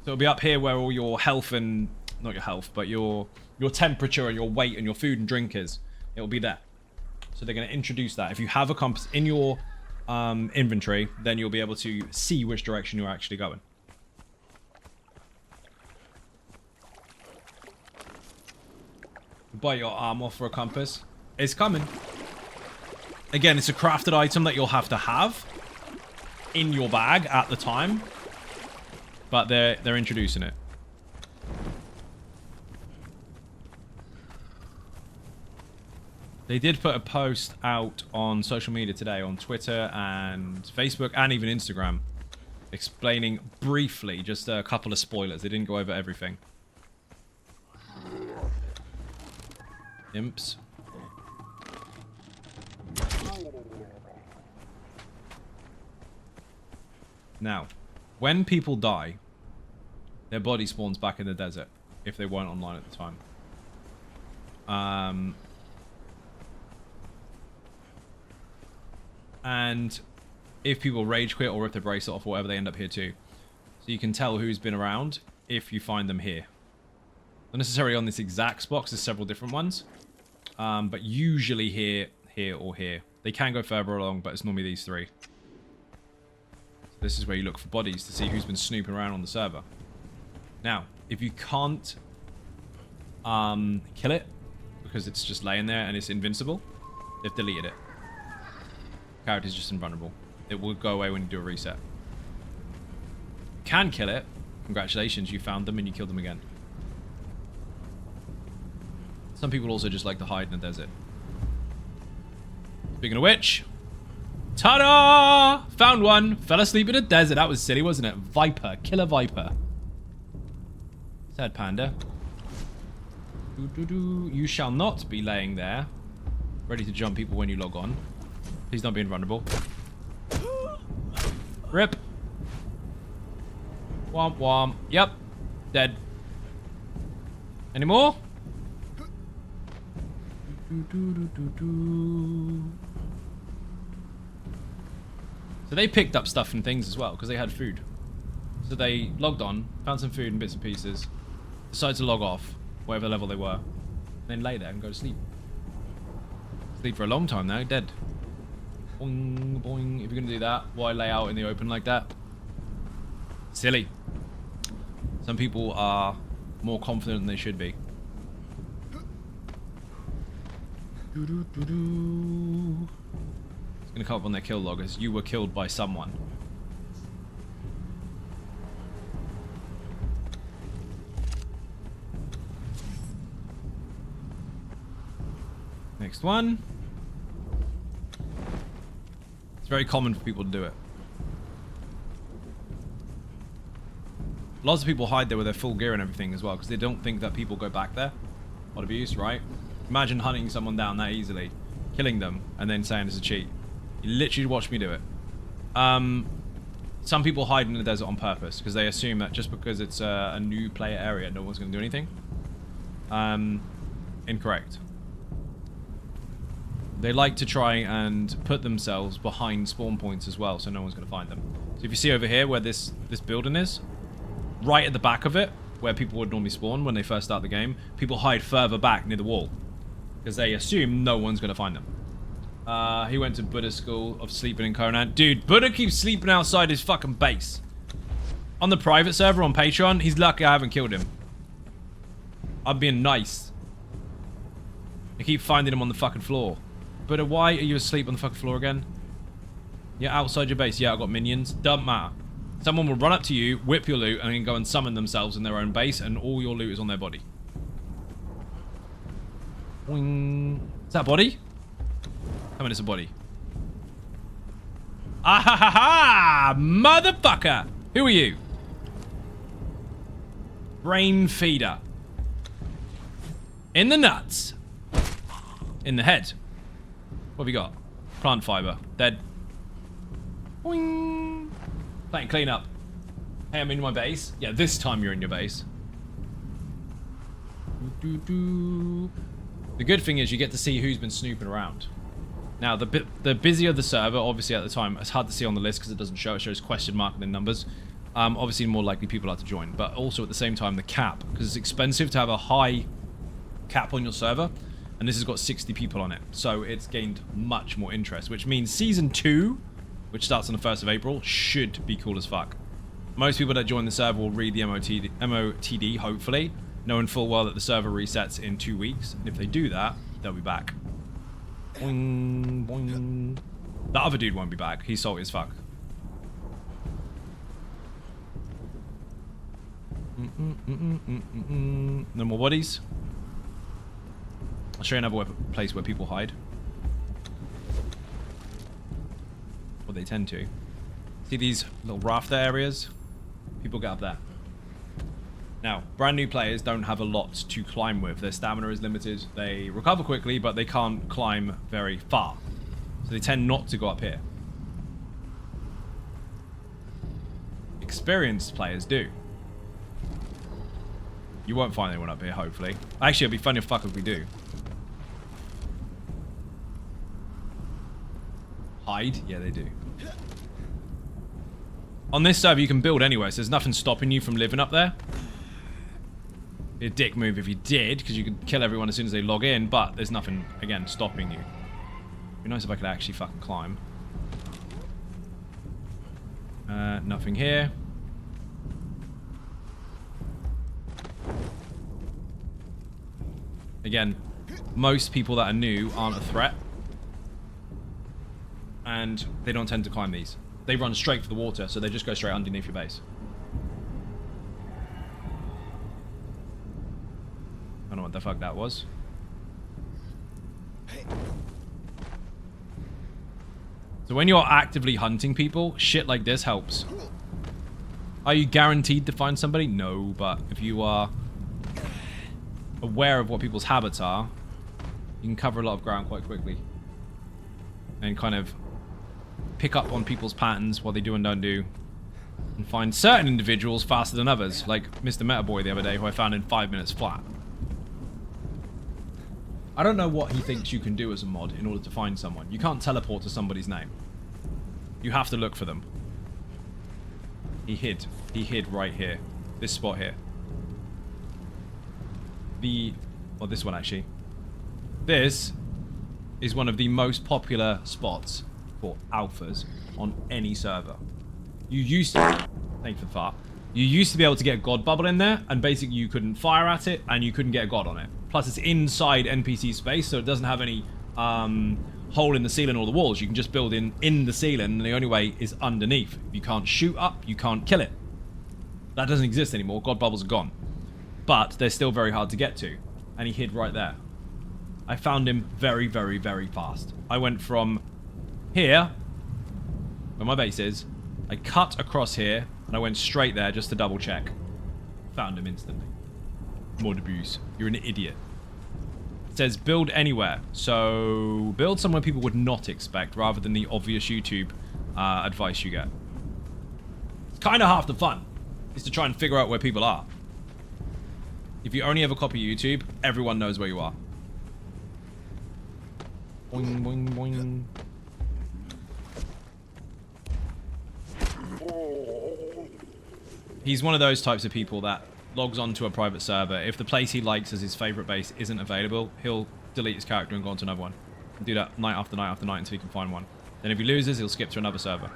So it'll be up here where all your health and... Not your health, but your temperature and your weight and your food and drink is. It'll be there. So they're going to introduce that. If you have a compass in your inventory, then you'll be able to see which direction you're actually going. Buy your armor for a compass. It's coming. Again, it's a crafted item that you'll have to have in your bag at the time. But they're introducing it. They did put a post out on social media today, on Twitter and Facebook and even Instagram, explaining briefly, just a couple of spoilers. They didn't go over everything. Imps. Now, when people die, their body spawns back in the desert, if they weren't online at the time. And if people rage quit or if they brace it off or whatever, they end up here too. So you can tell who's been around if you find them here. Not necessarily on this exact spot, 'cause there's several different ones. But usually here, here, or here. They can go further along, but it's normally these three. So this is where you look for bodies to see who's been snooping around on the server. Now, if you can't kill it, because it's just laying there and it's invincible, they've deleted it. Character's just invulnerable. It will go away when you do a reset. You can kill it. Congratulations, you found them and you killed them again. Some people also just like to hide in the desert. Speaking of which, ta-da! Found one. Fell asleep in a desert. That was silly, wasn't it? Viper. Killer Viper. Sad panda. You shall not be laying there. Ready to jump people when you log on. Please don't be invulnerable. Rip. Womp womp. Yep. Dead. Any more? So they picked up stuff and things as well because they had food. So they logged on, found some food and bits and pieces, decided to log off, whatever level they were, then lay there and go to sleep. Sleep for a long time now, dead. Boing, boing. If you're going to do that, why lay out in the open like that? Silly. Some people are more confident than they should be. It's going to come up on their kill log as you were killed by someone. Next one. It's very common for people to do it. Lots of people hide there with their full gear and everything as well because they don't think that people go back there on abuse, right? Imagine hunting someone down that easily, killing them, and then saying it's a cheat. You literally watch me do it. Some people hide in the desert on purpose because they assume that just because it's a new player area, no one's going to do anything. Incorrect. They like to try and put themselves behind spawn points as well, so no one's going to find them. So if you see over here where this building is, right at the back of it, where people would normally spawn when they first start the game, people hide further back near the wall because they assume no one's going to find them. He went to Buddha school of sleeping in Conan. Dude, Buddha keeps sleeping outside his fucking base. On the private server on Patreon, he's lucky I haven't killed him. I'm being nice. I keep finding him on the fucking floor. Buddha, why are you asleep on the fucking floor again? You're outside your base. Yeah, I've got minions. Doesn't matter. Someone will run up to you, whip your loot, and then go and summon themselves in their own base, and all your loot is on their body. Boing. Is that a body? How many is a body? Ah ha ha ha! Motherfucker! Who are you? Brain feeder. In the nuts. In the head. What have we got? Plant fiber. Dead. Boing. Playing clean up. Hey, I'm in my base. Yeah, this time you're in your base. The good thing is you get to see who's been snooping around. Now, the busier the server, obviously at the time, it's hard to see on the list because it doesn't show. It shows question mark and then numbers. Obviously, more likely people are to join. But also at the same time, the cap. Because it's expensive to have a high cap on your server. And this has got 60 people on it. So it's gained much more interest. Which means Season 2, which starts on the 1st of April, should be cool as fuck. Most people that join the server will read the MOTD, hopefully, knowing full well that the server resets in 2 weeks. And if they do that, they'll be back. Boing, boing. The other dude won't be back. He's salty as fuck. No more bodies. I'll show you another place where people hide. Or they tend to. See these little rafter areas? People get up there. Now, brand new players don't have a lot to climb with. Their stamina is limited. They recover quickly, but they can't climb very far. So they tend not to go up here. Experienced players do. You won't find anyone up here, hopefully. Actually, it'd be funny if fuck if we do. Hide? Yeah, they do. On this server, you can build anywhere, so there's nothing stopping you from living up there. Be a dick move if you did, because you could kill everyone as soon as they log in, but there's nothing, again, stopping you. It'd be nice if I could actually fucking climb. Nothing here. Again, most people that are new aren't a threat. And they don't tend to climb these. They run straight for the water, so they just go straight underneath your base. I don't know what the fuck that was. So when you're actively hunting people, shit like this helps. Are you guaranteed to find somebody? No, but if you are aware of what people's habits are, you can cover a lot of ground quite quickly. And kind of pick up on people's patterns, what they do and don't do. And find certain individuals faster than others, like Mr. Metaboy the other day, who I found in 5 minutes flat. I don't know what he thinks you can do as a mod in order to find someone. You can't teleport to somebody's name. You have to look for them. He hid. He hid right here. This spot here. Well, this one actually. This is one of the most popular spots for alphas on any server. You used to... Thank you for the fart. You used to be able to get a god bubble in there, and basically you couldn't fire at it, and you couldn't get a god on it. Plus, it's inside NPC space, so it doesn't have any hole in the ceiling or the walls. You can just build in the ceiling, and the only way is underneath. If you can't shoot up, you can't kill it. That doesn't exist anymore. God bubbles are gone. But they're still very hard to get to. And he hid right there. I found him very, very, very fast. I went from here, where my base is, I cut across here, and I went straight there just to double check. Found him instantly. Mod abuse. You're an idiot. It says build anywhere. So build somewhere people would not expect rather than the obvious YouTube advice you get. It's kind of half the fun, is to try and figure out where people are. If you only ever copy YouTube, everyone knows where you are. Boing, boing, boing. He's one of those types of people that logs onto a private server. If the place he likes as his favorite base isn't available, he'll delete his character and go on to another one. He'll do that night after night after night until he can find one. Then if he loses, he'll skip to another server.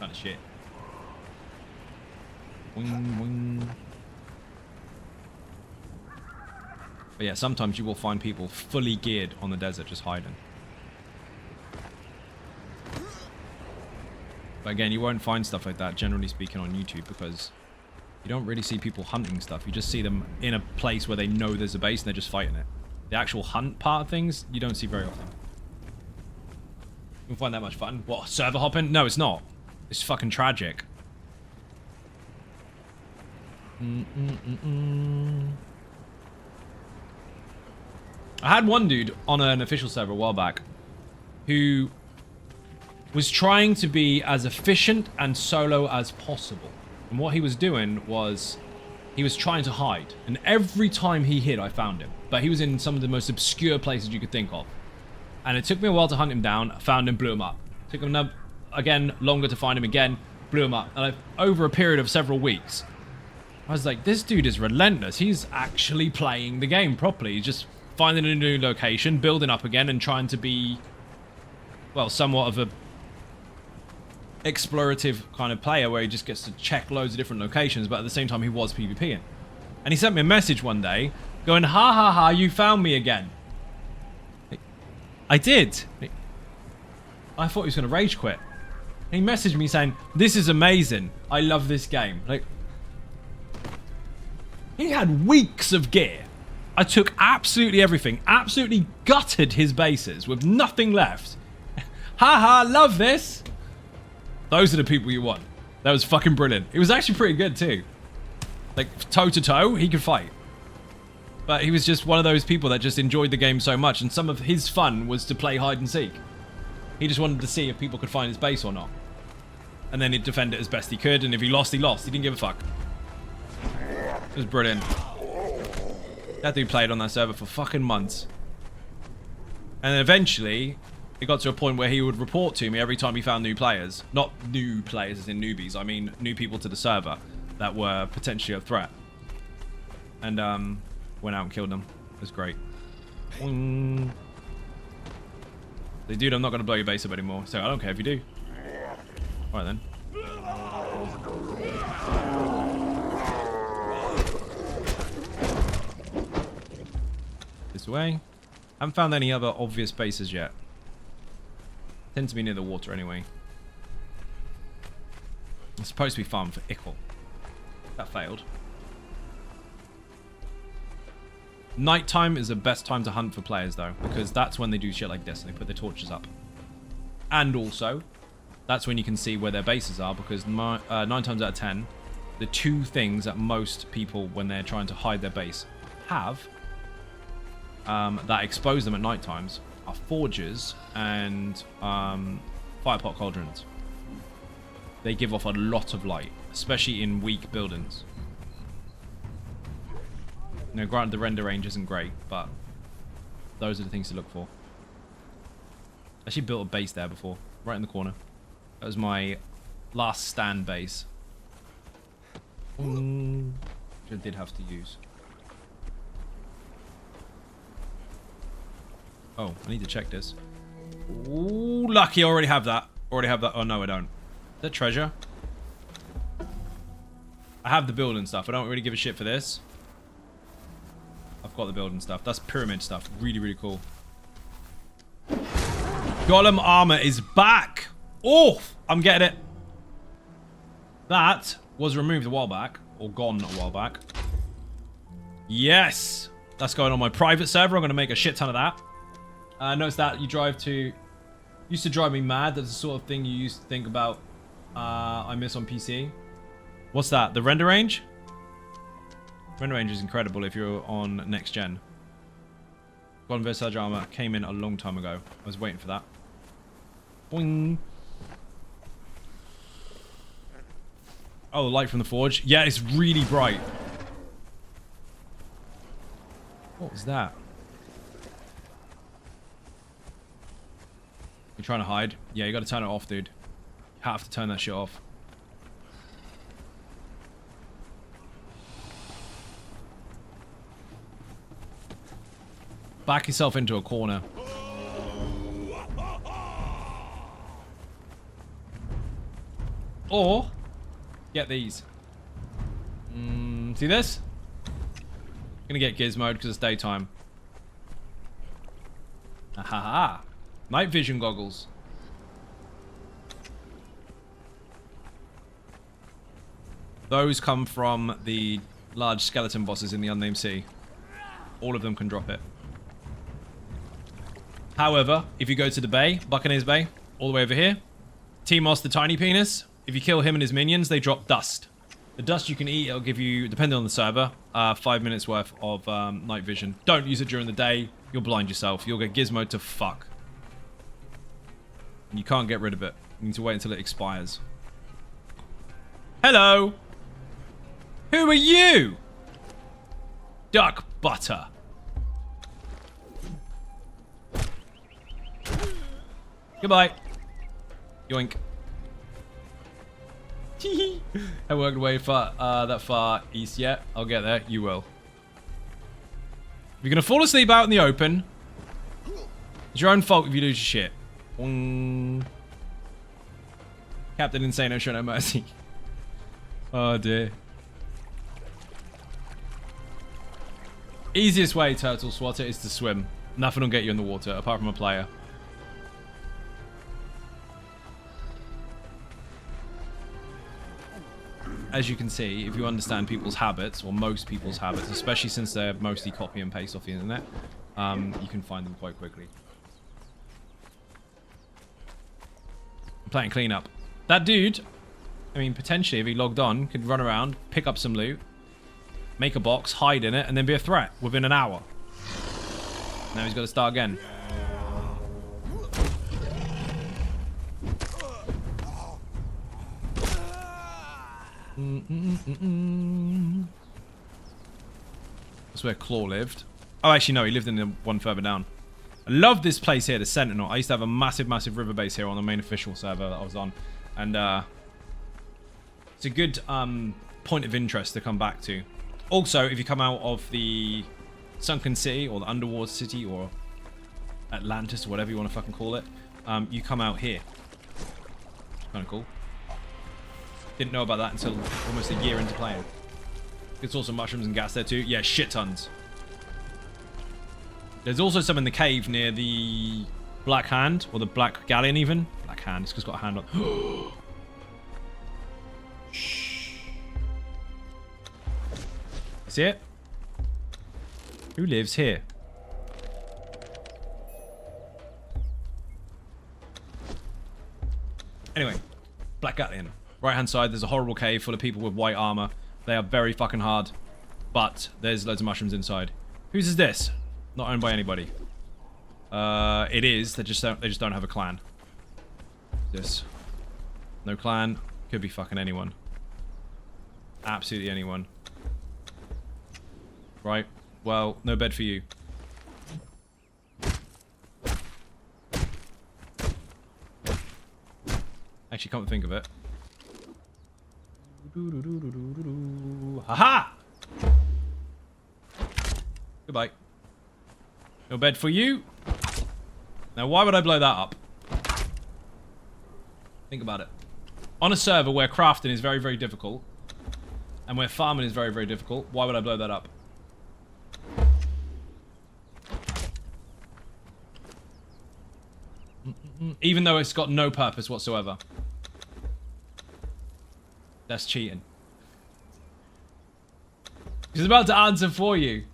Kind of shit. Boing, boing. But yeah, sometimes you will find people fully geared on the desert just hiding. But again, you won't find stuff like that, generally speaking, on YouTube, because you don't really see people hunting stuff. You just see them in a place where they know there's a base and they're just fighting it. The actual hunt part of things, you don't see very often. You don't find that much fun. What, server hopping? No, it's not. It's fucking tragic. I had one dude on an official server a while back who was trying to be as efficient and solo as possible. And what he was doing was he was trying to hide. And every time he hid, I found him. But he was in some of the most obscure places you could think of. And it took me a while to hunt him down. I found him, blew him up. Took him again longer to find him again, blew him up. And over a period of several weeks, I was like, this dude is relentless. He's actually playing the game properly. He's just finding a new location, building up again, and trying to be, well, somewhat of a explorative kind of player where he just gets to check loads of different locations, but at the same time he was PvPing. And he sent me a message one day going, ha ha ha, you found me again. I did. I thought he was going to rage quit. And he messaged me saying, this is amazing. I love this game. Like, he had weeks of gear. I took absolutely everything, absolutely gutted his bases with nothing left. Haha, love this. Those are the people you want. That was fucking brilliant. It was actually pretty good too. Like, toe to toe, he could fight. But he was just one of those people that just enjoyed the game so much, and some of his fun was to play hide and seek. He just wanted to see if people could find his base or not. And then he'd defend it as best he could, and if he lost, he lost. He didn't give a fuck. It was brilliant. That dude played on that server for fucking months. And then eventually, it got to a point where he would report to me every time he found new players. Not new players as in newbies, I mean new people to the server that were potentially a threat. And went out and killed them. It was great. Boing. Dude, I'm not going to blow your base up anymore, so I don't care if you do. Alright then. This way. Haven't found any other obvious bases yet. Tend to be near the water anyway. It's supposed to be farmed for ickle. That failed. Nighttime is the best time to hunt for players though, because that's when they do shit like this and they put their torches up. And also, that's when you can see where their bases are, because 9 times out of 10, the two things that most people, when they're trying to hide their base, have that expose them at night times are forges and firepot cauldrons. They give off a lot of light, especially in weak buildings. You know, granted the render range isn't great, but those are the things to look for. I actually built a base there before, right in the corner. That was my last stand base. Which I did have to use. Oh, I need to check this. Ooh, lucky, I already have that. Already have that. Oh, no, I don't. Is that treasure? I have the building stuff. I don't really give a shit for this. I've got the building stuff. That's pyramid stuff. Really, really cool. Golem armor is back. Oh, I'm getting it. That was removed a while back. Or gone a while back. Yes. That's going on my private server. I'm going to make a shit ton of that. Notice that you drive to... Used to drive me mad. That's the sort of thing you used to think about I miss on PC. What's that? The render range? Render range is incredible if you're on next gen. Golden Visage armor came in a long time ago. I was waiting for that. Boing. Oh, the light from the forge. Yeah, it's really bright. What was that? You're trying to hide? Yeah, you gotta turn it off, dude. You have to turn that shit off. Back yourself into a corner. Or, get these. See this? Gonna get gizmo because it's daytime. Ahaha. Night vision goggles. Those come from the large skeleton bosses in the Unnamed Sea. All of them can drop it. However, if you go to the bay, Buccaneers Bay, all the way over here, Timos the Tiny Penis, if you kill him and his minions, they drop dust. The dust you can eat, it'll give you, depending on the server, 5 minutes worth of night vision. Don't use it during the day, you'll blind yourself. You'll get gizmo to fuck. And you can't get rid of it. You need to wait until it expires. Hello! Who are you? Duck butter. Goodbye. Yoink. I worked way far, that far east yet. I'll get there. You will. If you're gonna fall asleep out in the open, it's your own fault if you lose your shit. Captain Insano, show no mercy. Oh dear. Easiest way, Turtle Swatter, is to swim. Nothing will get you in the water, apart from a player. As you can see, if you understand people's habits, or most people's habits, especially since they're mostly copy and paste off the internet, you can find them quite quickly. I'm playing cleanup. That dude, I mean, potentially, if he logged on, could run around, pick up some loot, make a box, hide in it, and then be a threat within an hour. Now he's got to start again. That's where Claw lived. Oh, actually, no, he lived in the one further down. I love this place here, the Sentinel. I used to have a massive, massive river base here on the main official server that I was on. And it's a good point of interest to come back to. Also, if you come out of the Sunken City or the Underwater City or Atlantis or whatever you want to fucking call it, you come out here. Kind of cool. Didn't know about that until almost a year into playing. It's also mushrooms and gas there too. Yeah, shit tons. There's also some in the cave near the Black Hand, or the Black Galleon even. Black Hand, it's just got a hand on. Shh. See it? Who lives here? Anyway, Black Galleon. Right hand side, there's a horrible cave full of people with white armor. They are very fucking hard, but there's loads of mushrooms inside. Whose is this? Not owned by anybody. It is. They just don't have a clan. This. No clan. Could be fucking anyone. Absolutely anyone. Right. Well, no bed for you. Actually, come to think of it. Haha! Goodbye. No bed for you. Now, why would I blow that up? Think about it. On a server where crafting is very, very difficult, and where farming is very, very difficult, why would I blow that up? Even though it's got no purpose whatsoever. That's cheating. She's about to answer for you.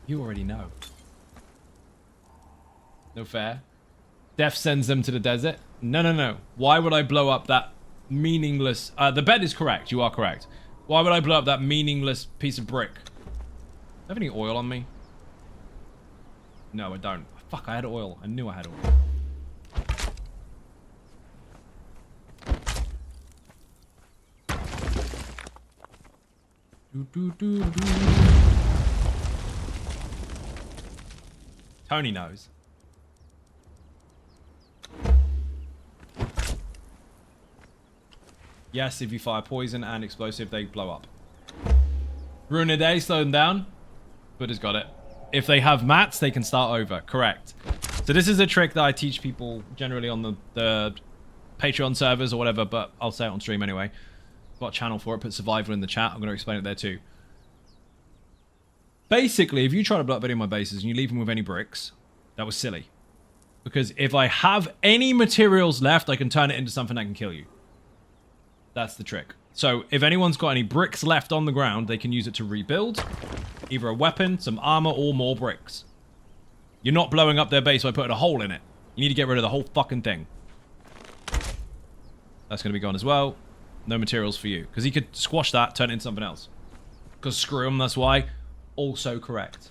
You already know. No fair. Death sends them to the desert. No, no, no. Why would I blow up that meaningless... the bed is correct. You are correct. Why would I blow up that meaningless piece of brick? Do I have any oil on me? No, I don't. Fuck, I had oil. I knew I had oil. Tony knows. Yes, if you fire poison and explosive, they blow up. Ruin a day, slow them down. Buddha's got it. If they have mats, they can start over. Correct. So this is a trick that I teach people generally on the Patreon servers or whatever, but I'll say it on stream anyway. Got a channel for it, put survival in the chat. I'm going to explain it there too. Basically, if you try to blow up any of my bases and you leave them with any bricks, that was silly. Because if I have any materials left, I can turn it into something that can kill you. That's the trick. So if anyone's got any bricks left on the ground, they can use it to rebuild. Either a weapon, some armor, or more bricks. You're not blowing up their base by putting a hole in it. You need to get rid of the whole fucking thing. That's going to be gone as well. No materials for you. Because he could squash that, turn it into something else. Because screw him, that's why. Also correct.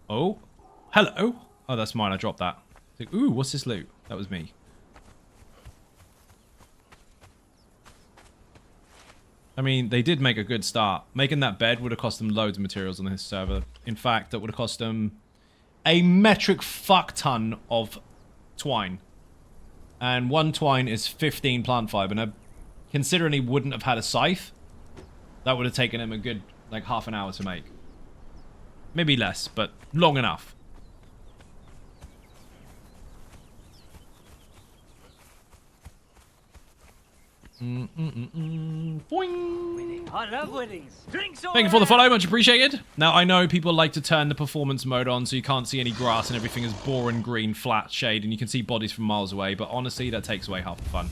Oh. Hello. Oh, that's mine. I dropped that. Ooh, what's this loot? That was me. I mean, they did make a good start. Making that bed would have cost them loads of materials on this server. In fact, that would have cost them a metric fuck ton of twine. And one twine is 15 plant fiber. Now, considering he wouldn't have had a scythe, that would have taken him a good, like, half an hour to make. Maybe less, but long enough. Boing. I love winnings. Drinks all Thank you for the follow, much appreciated. Now, I know people like to turn the performance mode on so you can't see any grass and everything is boring green, flat shade, and you can see bodies from miles away, but honestly, that takes away half the fun.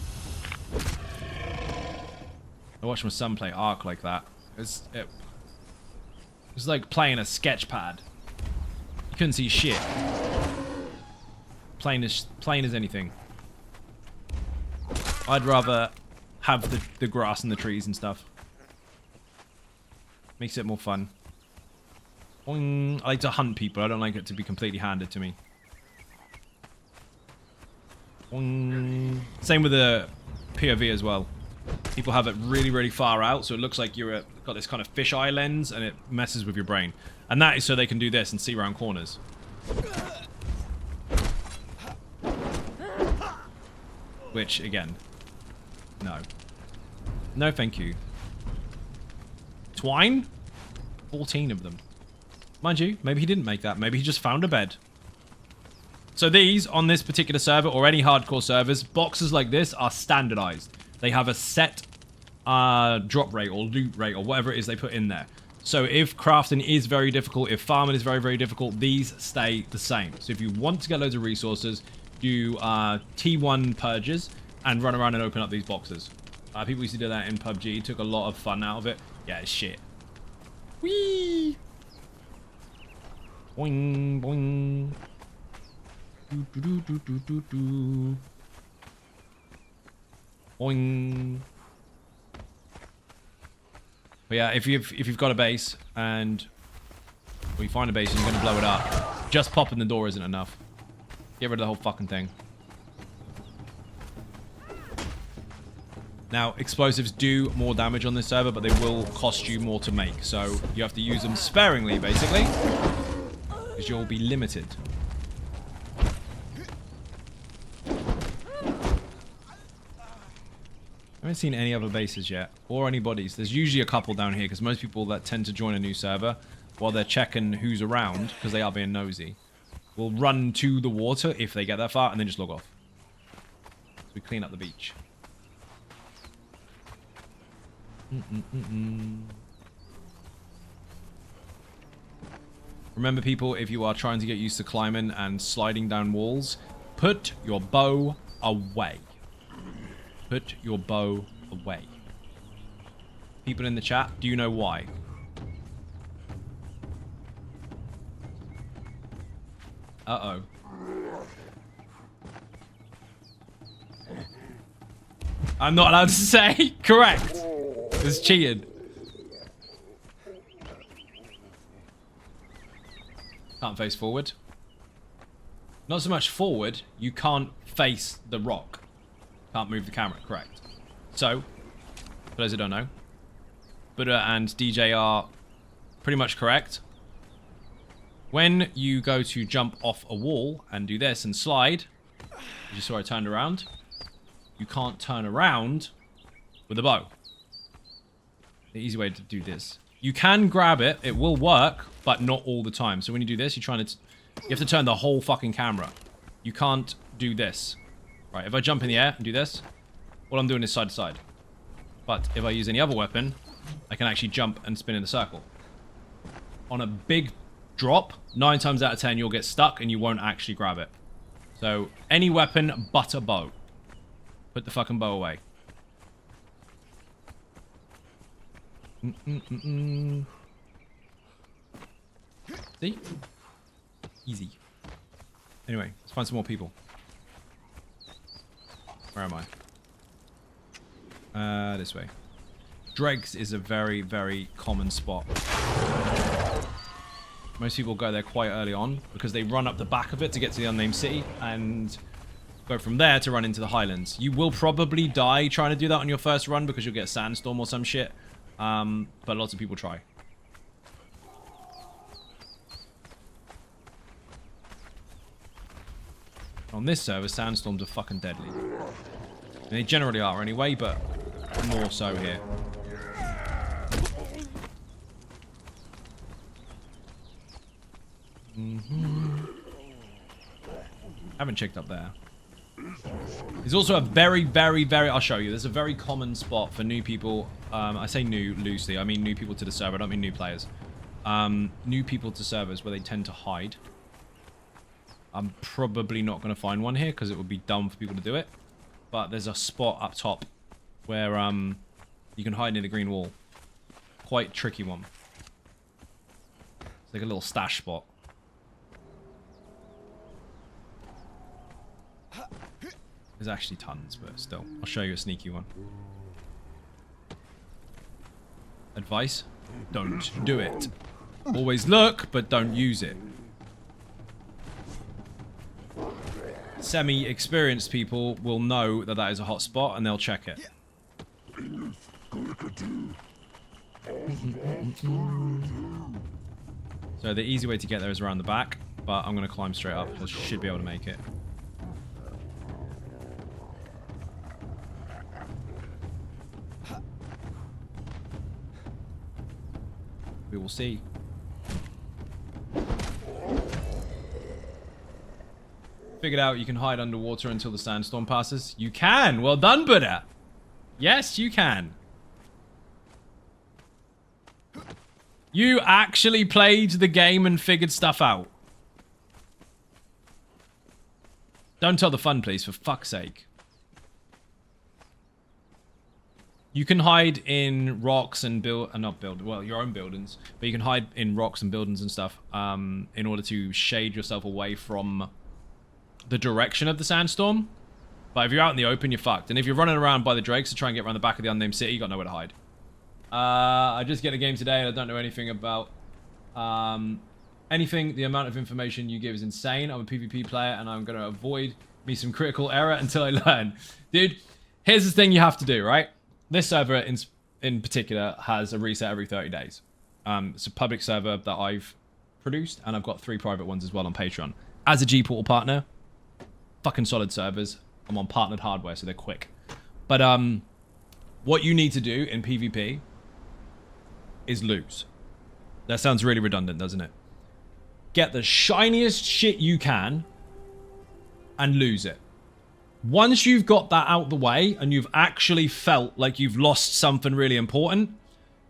I watched my son play Ark like that. It was like playing a sketch pad. You couldn't see shit. Plain as anything. I'd rather have the grass and the trees and stuff. Makes it more fun. Boing. I like to hunt people. I don't like it to be completely handed to me. Boing. Same with the POV as well. People have it really, really far out, so it looks like you're got this kind of fisheye lens, and it messes with your brain. And that is so they can do this and see around corners. Which, again, no. No, thank you. Twine? 14 of them. Mind you, maybe he didn't make that. Maybe he just found a bed. So these, on this particular server, or any hardcore servers, boxes like this are standardized. They have a set drop rate or loot rate or whatever it is they put in there. So if crafting is very difficult, if farming is very, very difficult, these stay the same. So if you want to get loads of resources, do T1 purges and run around and open up these boxes. People used to do that in PUBG. Took a lot of fun out of it. Yeah, it's shit. Whee! Boing, boing. Do, do, do, do, do, do. Boing. But yeah, if you've got a base and you find a base and you're going to blow it up, just popping the door isn't enough. Get rid of the whole fucking thing. Now, explosives do more damage on this server, but they will cost you more to make. So you have to use them sparingly, basically, because you'll be limited. I haven't seen any other bases yet, or any bodies. There's usually a couple down here, because most people that tend to join a new server, while they're checking who's around, because they are being nosy, will run to the water if they get that far, and then just log off. So we clean up the beach. Remember, people, if you are trying to get used to climbing and sliding down walls, put your bow away. Put your bow away. People in the chat, do you know why? Uh-oh. I'm not allowed to say. Correct. It's cheated. Can't face forward. Not so much forward, you can't face the rock. Can't move the camera, correct. So, for those who don't know, Buddha and DJ are pretty much correct. When you go to jump off a wall and do this and slide, you saw I turned around, you can't turn around with a bow. The easy way to do this. You can grab it, it will work, but not all the time. So when you do this, you have to turn the whole fucking camera. You can't do this. Right, if I jump in the air and do this, all I'm doing is side to side. But if I use any other weapon, I can actually jump and spin in a circle. On a big drop, 9 times out of 10, you'll get stuck and you won't actually grab it. So, any weapon but a bow. Put the fucking bow away. See? Easy. Anyway, let's find some more people. Where am I? This way. Dregs is a very, very common spot. Most people go there quite early on because they run up the back of it to get to the unnamed city and go from there to run into the highlands. You will probably die trying to do that on your first run because you'll get a sandstorm or some shit. But lots of people try. On this server, sandstorms are fucking deadly. And they generally are anyway, but more so here. Haven't checked up there. There's also a very, very, very... I'll show you. There's a very common spot for new people. I say new loosely. I mean new people to the server. I don't mean new players. New people to servers where they tend to hide. I'm probably not going to find one here because it would be dumb for people to do it. But there's a spot up top where you can hide near the green wall. Quite tricky one. It's like a little stash spot. There's actually tons, but still. I'll show you a sneaky one. Advice? Don't do it. Always look, but don't use it. Semi-experienced people will know that that is a hot spot and they'll check it. So the easy way to get there is around the back, but I'm going to climb straight up. I should be able to make it. We will see. Figured out you can hide underwater until the sandstorm passes. You can! Well done, Buddha! Yes, you can. You actually played the game and figured stuff out. Don't tell the fun, please, for fuck's sake. You can hide in rocks and well, your own buildings, but you can hide in rocks and buildings and stuff in order to shade yourself away from the direction of the sandstorm. But if you're out in the open, you're fucked. And if you're running around by the drakes to try and get around the back of the unnamed city, you got nowhere to hide. I just get a game today and I don't know anything about anything. The amount of information you give is insane. I'm a PvP player and I'm going to avoid me some critical error until I learn. Dude, here's the thing you have to do, right? This server in particular has a reset every 30 days. It's a public server that I've produced, and I've got 3 private ones as well on Patreon. As a G-Portal partner, fucking solid servers. I'm on partnered hardware, so they're quick. But what you need to do in PvP is lose. That sounds really redundant, doesn't it? Get the shiniest shit you can and lose it. Once you've got that out the way and you've actually felt like you've lost something really important,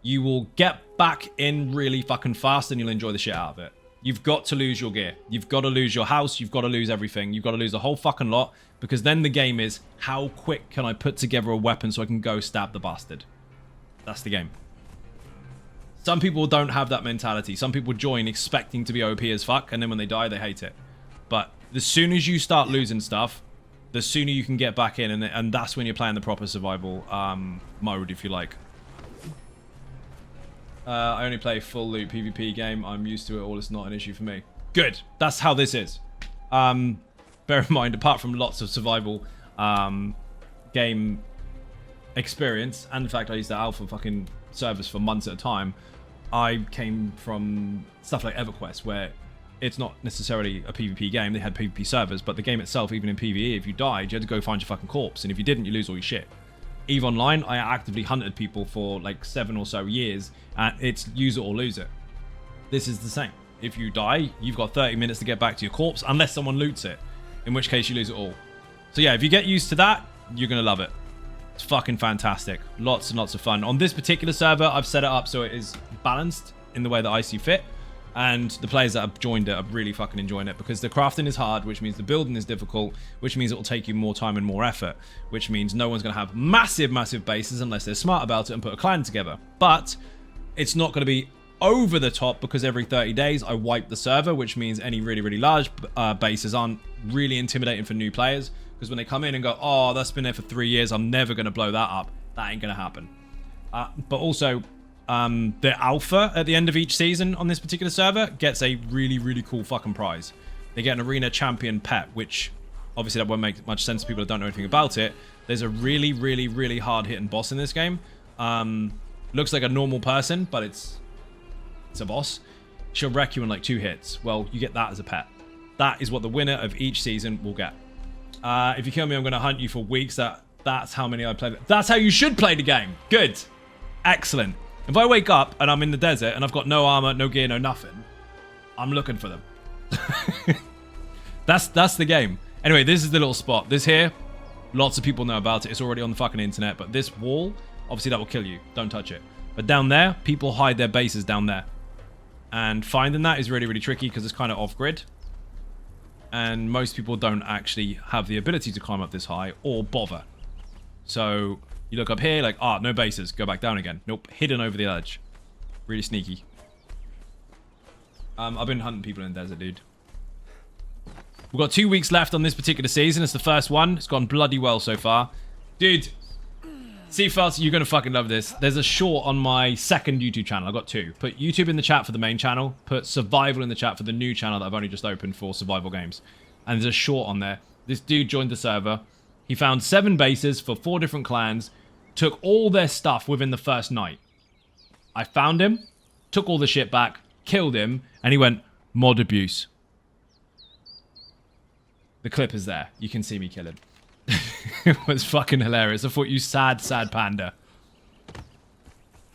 you will get back in really fucking fast and you'll enjoy the shit out of it. You've got to lose your gear. You've got to lose your house. You've got to lose everything. You've got to lose the whole fucking lot, because then the game is, how quick can I put together a weapon so I can go stab the bastard? That's the game. Some people don't have that mentality. Some people join expecting to be OP as fuck, and then when they die, they hate it. But as soon as you start losing stuff, the sooner you can get back in, and that's when you're playing the proper survival mode, if you like. I only play full loot PvP game. I'm used to it all. It's not an issue for me. Good. That's how this is. Bear in mind, apart from lots of survival game experience, and in fact, I used the alpha fucking servers for months at a time, I came from stuff like EverQuest, where it's not necessarily a PvP game. They had PvP servers, but the game itself, even in PvE, if you died, you had to go find your fucking corpse, and if you didn't, you lose all your shit. EVE Online, I actively hunted people for like 7 or so years, and it's use it or lose it. This is the same. If you die, you've got 30 minutes to get back to your corpse, unless someone loots it, in which case you lose it all. So yeah, if you get used to that, you're gonna love it. It's fucking fantastic. Lots and lots of fun. On this particular server, I've set it up so it is balanced in the way that I see fit. And the players that have joined it are really fucking enjoying it, because the crafting is hard, which means the building is difficult, which means it will take you more time and more effort, which means no one's going to have massive, massive bases unless they're smart about it and put a clan together. But it's not going to be over the top, because every 30 days I wipe the server, which means any really, really large bases aren't really intimidating for new players, because when they come in and go, oh, that's been there for 3 years, I'm never going to blow that up. That ain't going to happen. But also, the alpha at the end of each season on this particular server gets a really, really cool fucking prize. They get an arena champion pet, which obviously that won't make much sense to people that don't know anything about it. There's a really, really, really hard-hitting boss in this game. Looks like a normal person, but it's a boss. She'll wreck you in like 2 hits. Well, you get that as a pet. That is what the winner of each season will get. If you kill me, I'm going to hunt you for weeks. That's how many I played. That's how you should play the game. Good. Excellent. If I wake up and I'm in the desert and I've got no armor, no gear, no nothing, I'm looking for them. That's the game. Anyway, this is the little spot. This here, lots of people know about it. It's already on the fucking internet. But this wall, obviously that will kill you. Don't touch it. But down there, people hide their bases down there. And finding that is really, really tricky because it's kind of off-grid. And most people don't actually have the ability to climb up this high or bother. So you look up here like, ah, no bases. Go back down again. Nope, hidden over the edge. Really sneaky. I've been hunting people in the desert, dude. We've got 2 weeks left on this particular season. It's the first one. It's gone bloody well so far. Dude, Seafells, you're going to fucking love this. There's a short on my second YouTube channel. I've got 2. Put YouTube in the chat for the main channel. Put survival in the chat for the new channel that I've only just opened for survival games. And there's a short on there. This dude joined the server. He found 7 bases for 4 different clans. Took all their stuff within the first night. I found him, took all the shit back, killed him, and he went, mod abuse. The clip is there. You can see me kill him. It was fucking hilarious. I thought, you sad, sad panda.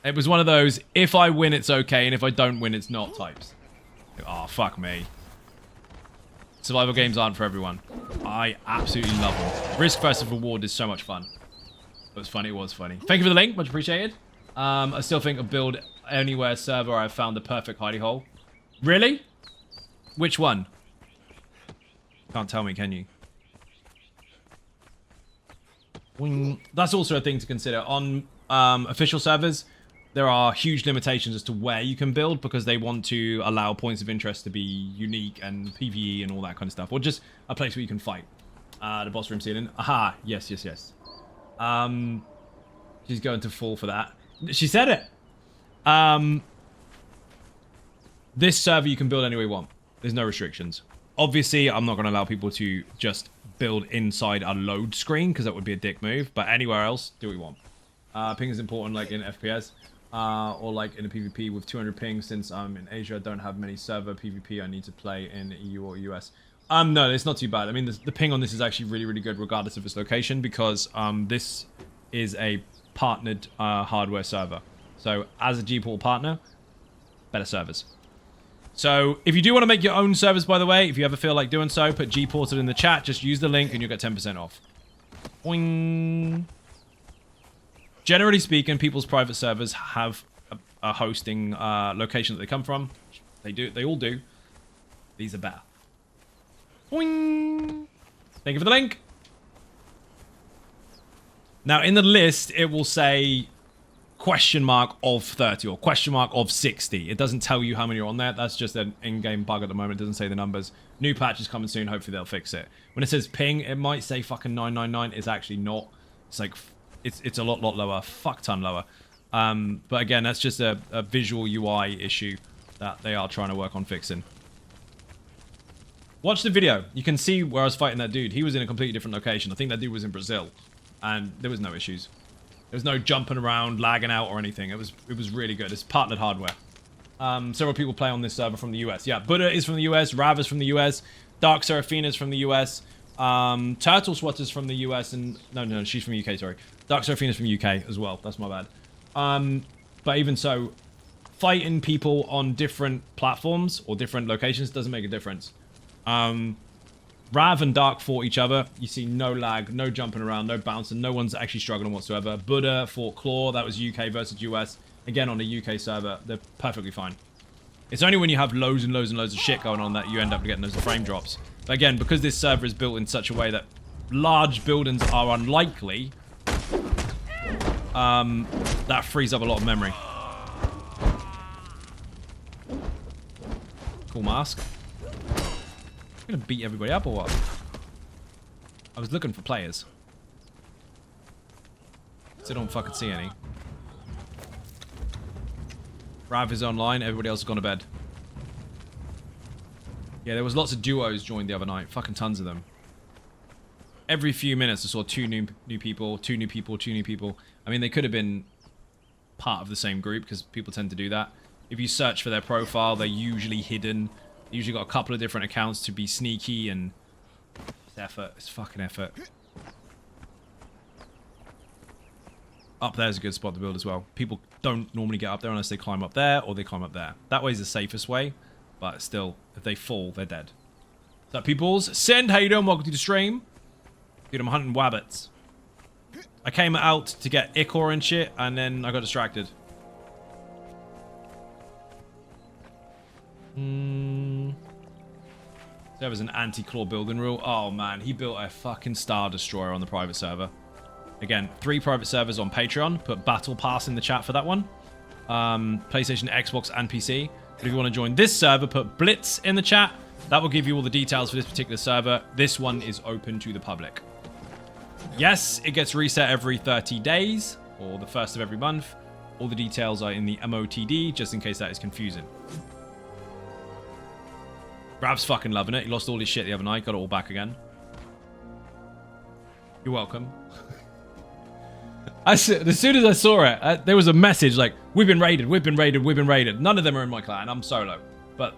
It was one of those, if I win, it's okay, and if I don't win, it's not types. Oh, fuck me. Survival games aren't for everyone. I absolutely love them. Risk versus reward is so much fun. It was funny. It was funny. Thank you for the link. Much appreciated. I still think a build anywhere server I've found the perfect hidey hole. Really? Which one? Can't tell me, can you? That's also a thing to consider. On official servers, there are huge limitations as to where you can build because they want to allow points of interest to be unique and PvE and all that kind of stuff. Or just a place where you can fight. The boss room ceiling. Aha. Yes, yes, yes. She's going to fall for that. She said it. This server you can build any way you want. There's no restrictions. Obviously, I'm not going to allow people to just build inside a load screen because that would be a dick move. But anywhere else, do what you want. Ping is important, like in FPS. Or like in a PvP with 200 ping. Since I'm in Asia, I don't have many server PvP I need to play in EU or US. No, it's not too bad. I mean, the ping on this is actually really, really good regardless of its location because this is a partnered hardware server. So as a Gport partner, better servers. So if you do want to make your own servers, by the way, if you ever feel like doing so, put Gported in the chat. Just use the link and you'll get 10% off. Boing. Generally speaking, people's private servers have a hosting location that they come from. They do. They all do. These are better. Boing. Thank you for the link. Now, in the list, it will say question mark of 30 or question mark of 60. It doesn't tell you how many are on there. That's just an in-game bug at the moment. It doesn't say the numbers. New patch is coming soon. Hopefully, they'll fix it. When it says ping, it might say fucking 999. It's actually not. It's like... It's a lot lower. Fuck ton lower. But again, that's just a visual UI issue that they are trying to work on fixing. Watch the video. You can see where I was fighting that dude. He was in a completely different location. I think that dude was in Brazil. And there was no issues. There was no jumping around, lagging out or anything. It was really good. It's partnered hardware. Several people play on this server from the US. Yeah, Buddha is from the US. Rav is from the US. Dark Seraphina is from the US. Turtle Swatter's from the US. And no, she's from the UK, sorry. Dark Seraphina's from UK as well. That's my bad. But even so, fighting people on different platforms or different locations doesn't make a difference. Rav and Dark fought each other. You see no lag, no jumping around, no bouncing. No one's actually struggling whatsoever. Buddha fought Claw. That was UK versus US. Again, on a UK server. They're perfectly fine. It's only when you have loads and loads and loads of shit going on that you end up getting those frame drops. But again, because this server is built in such a way that large buildings are unlikely, that frees up a lot of memory. Cool mask. I'm gonna beat everybody up or what? I was looking for players. Still don't fucking see any. Rav is online, everybody else has gone to bed. Yeah, there was lots of duos joined the other night. Fucking tons of them. Every few minutes I saw two new people, two new people, two new people. I mean, they could have been part of the same group because people tend to do that. If you search for their profile, they're usually hidden. They usually got a couple of different accounts to be sneaky and... It's effort. It's fucking effort. Up there's a good spot to build as well. People don't normally get up there unless they climb up there or they climb up there. That way is the safest way, but still, if they fall, they're dead. What's up, peoples? Send, how you doing? Welcome to the stream. Dude, I'm hunting wabbits. I came out to get ichor and shit, and then I got distracted. There was an anti-claw building rule. Oh, man. He built a fucking Star Destroyer on the private server. Again, 3 private servers on Patreon. Put Battle Pass in the chat for that one. PlayStation, Xbox, and PC. But if you want to join this server, put Blitz in the chat. That will give you all the details for this particular server. This one is open to the public. Yes, it gets reset every 30 days, or the first of every month. All the details are in the MOTD, just in case that is confusing. Rav's fucking loving it. He lost all his shit the other night, got it all back again. You're welcome. As soon as I saw it, there was a message like, we've been raided, we've been raided, we've been raided. None of them are in my clan. I'm solo. But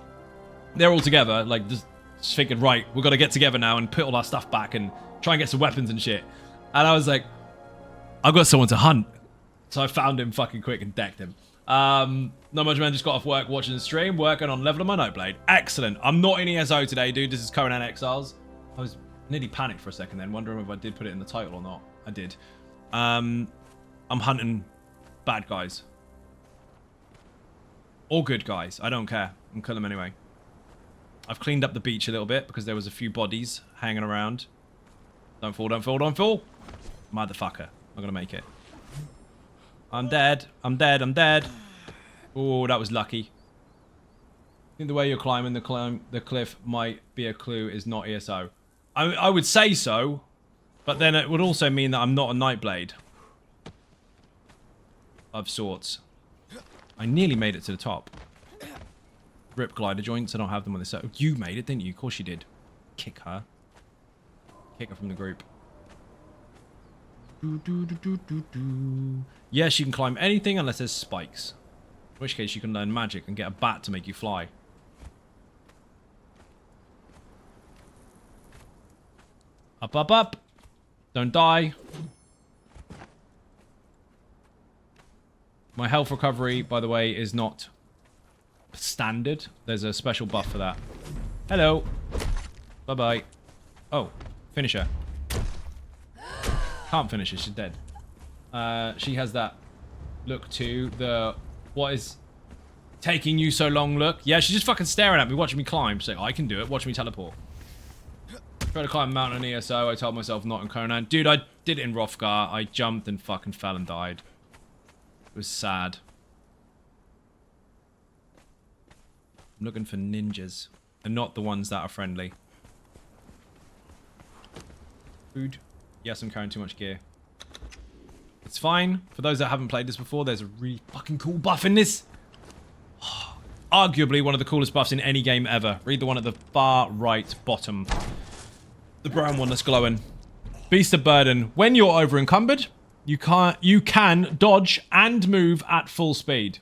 they're all together, like, just thinking, right, we've got to get together now and put all our stuff back and try and get some weapons and shit. And I was like, I've got someone to hunt. So I found him fucking quick and decked him. Not much, man. Just got off work watching the stream, working on leveling my Nightblade. Excellent. I'm not in ESO today, dude. This is Conan Exiles. I was nearly panicked for a second then, wondering if I did put it in the title or not. I did. I'm hunting bad guys. Or good guys. I don't care. I'm killing them anyway. I've cleaned up the beach a little bit because there was a few bodies hanging around. Don't fall, don't fall, don't fall. Motherfucker. I'm gonna make it. I'm dead. I'm dead. I'm dead. Oh, that was lucky. I think the way you're climbing the cliff might be a clue is not ESO. I would say so, but then it would also mean that I'm not a Nightblade. Of sorts. I nearly made it to the top. Rip glider joints. I don't have them on this set. You made it, didn't you? Of course you did. Kick her. Kick her from the group. Yes, you can climb anything unless there's spikes. In which case you can learn magic and get a bat to make you fly. Up, up, up. Don't die. My health recovery, by the way, is not standard. There's a special buff for that. Hello. Bye-bye. Oh, finish her. Can't finish her, she's dead. She has that look too. The, what is taking you so long look? Yeah, she's just fucking staring at me, watching me climb. She's like, I can do it, watch me teleport. Tried to climb a mountain in ESO, I told myself not in Conan. Dude, I did it in Hrothgar. I jumped and fucking fell and died. It was sad. I'm looking for ninjas. And not the ones that are friendly. Food. Yes, I'm carrying too much gear. It's fine. For those that haven't played this before, there's a really fucking cool buff in this. Arguably one of the coolest buffs in any game ever. Read the one at the far right bottom. The brown one that's glowing. Beast of Burden. When you're over encumbered, you can dodge and move at full speed.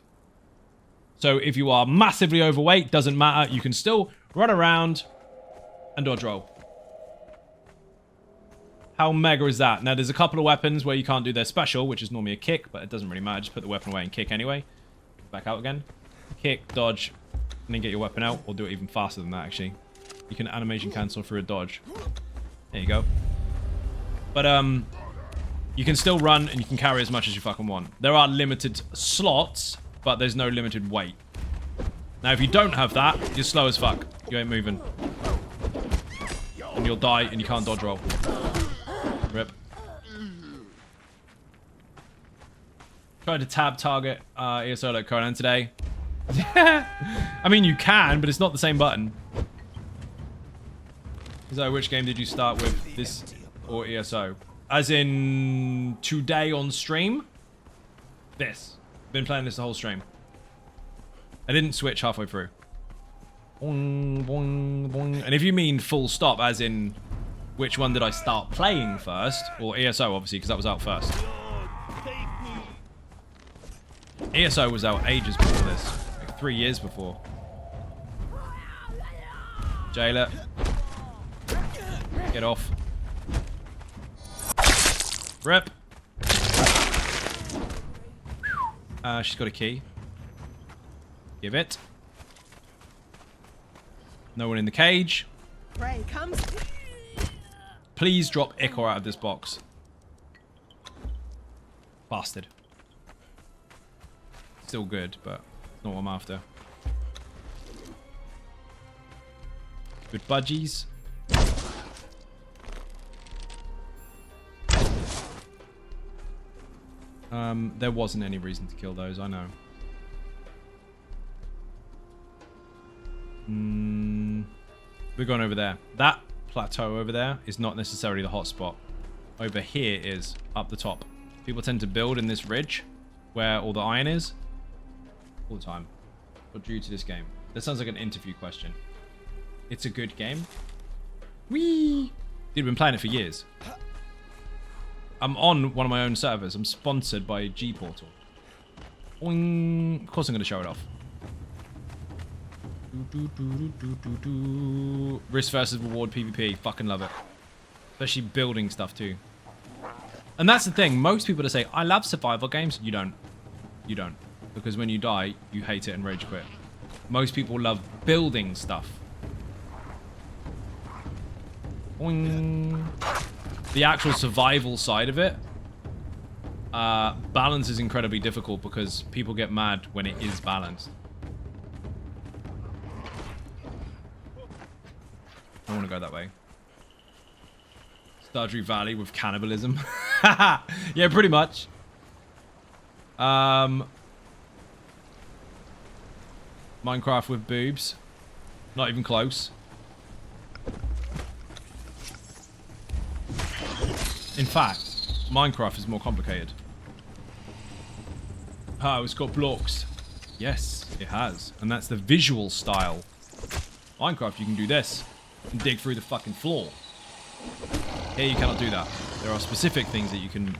So if you are massively overweight, doesn't matter. You can still run around and dodge roll. How mega is that? Now, there's a couple of weapons where you can't do their special, which is normally a kick, but it doesn't really matter. Just put the weapon away and kick anyway. Back out again. Kick, dodge, and then get your weapon out, or do it even faster than that, actually. You can animation cancel for a dodge. There you go. But, you can still run, and you can carry as much as you fucking want. There are limited slots, but there's no limited weight. Now, if you don't have that, you're slow as fuck. You ain't moving. And you'll die, and you can't dodge roll. Rip. Tried to tab target ESO like Conan today. I mean, you can, but it's not the same button. So, which game did you start with? This or ESO? As in, today on stream? This. Been playing this the whole stream. I didn't switch halfway through. Boing, boing, boing. And if you mean full stop, as in, which one did I start playing first? Or ESO, obviously, because that was out first. ESO was out ages before this. Like 3 years before. Jailer. Get off. Rip. She's got a key. Give it. No one in the cage. Prey comes. Please drop Ichor out of this box. Bastard. Still good, but not what I'm after. Good budgies. There wasn't any reason to kill those, I know. We're going over there. That plateau over there is not necessarily the hot spot. Over here is up the top. People tend to build in this ridge where all the iron is. All the time. What drew you to this game? That sounds like an interview question. It's a good game. Whee! Dude, I've been playing it for years. I'm on one of my own servers. I'm sponsored by G-Portal. Boing. Of course I'm going to show it off. Risk versus reward PvP. Fucking love it. Especially building stuff too. And that's the thing. Most people that say, I love survival games, you don't. You don't. Because when you die, you hate it and rage quit. Most people love building stuff. Boing. The actual survival side of it, balance is incredibly difficult because people get mad when it is balanced. I want to go that way. Stardew Valley with cannibalism. Yeah, pretty much. Minecraft with boobs. Not even close. In fact, Minecraft is more complicated. Oh, it's got blocks. Yes, it has. And that's the visual style. Minecraft, you can do this. And dig through the fucking floor. Here you cannot do that. There are specific things that you can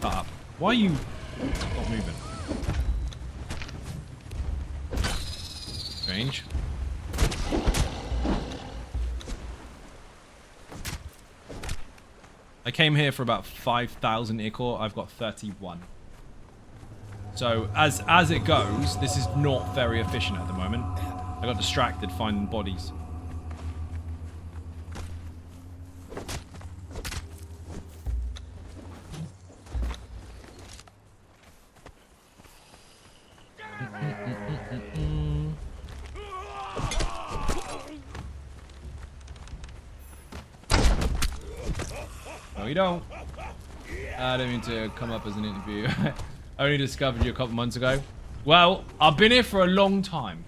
cut up. Why are you not moving? Strange. I came here for about 5,000 ichor. I've got 31. So as it goes, this is not very efficient at the moment. I got distracted finding bodies. No, you don't. I don't mean to come up as an interview. I only discovered you a couple months ago. Well, I've been here for a long time.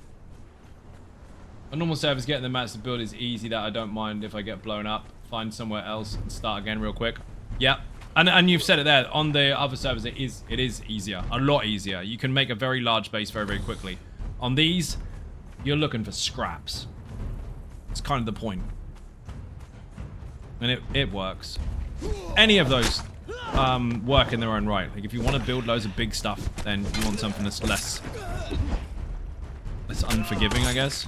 A normal server's getting the mats to build is easy, that I don't mind if I get blown up. Find somewhere else and start again real quick. Yeah. And you've said it there. On the other servers, it is easier. A lot easier. You can make a very large base very, very quickly. On these, you're looking for scraps. It's kind of the point. And it works. Any of those work in their own right. Like if you want to build loads of big stuff, then you want something that's less unforgiving, I guess.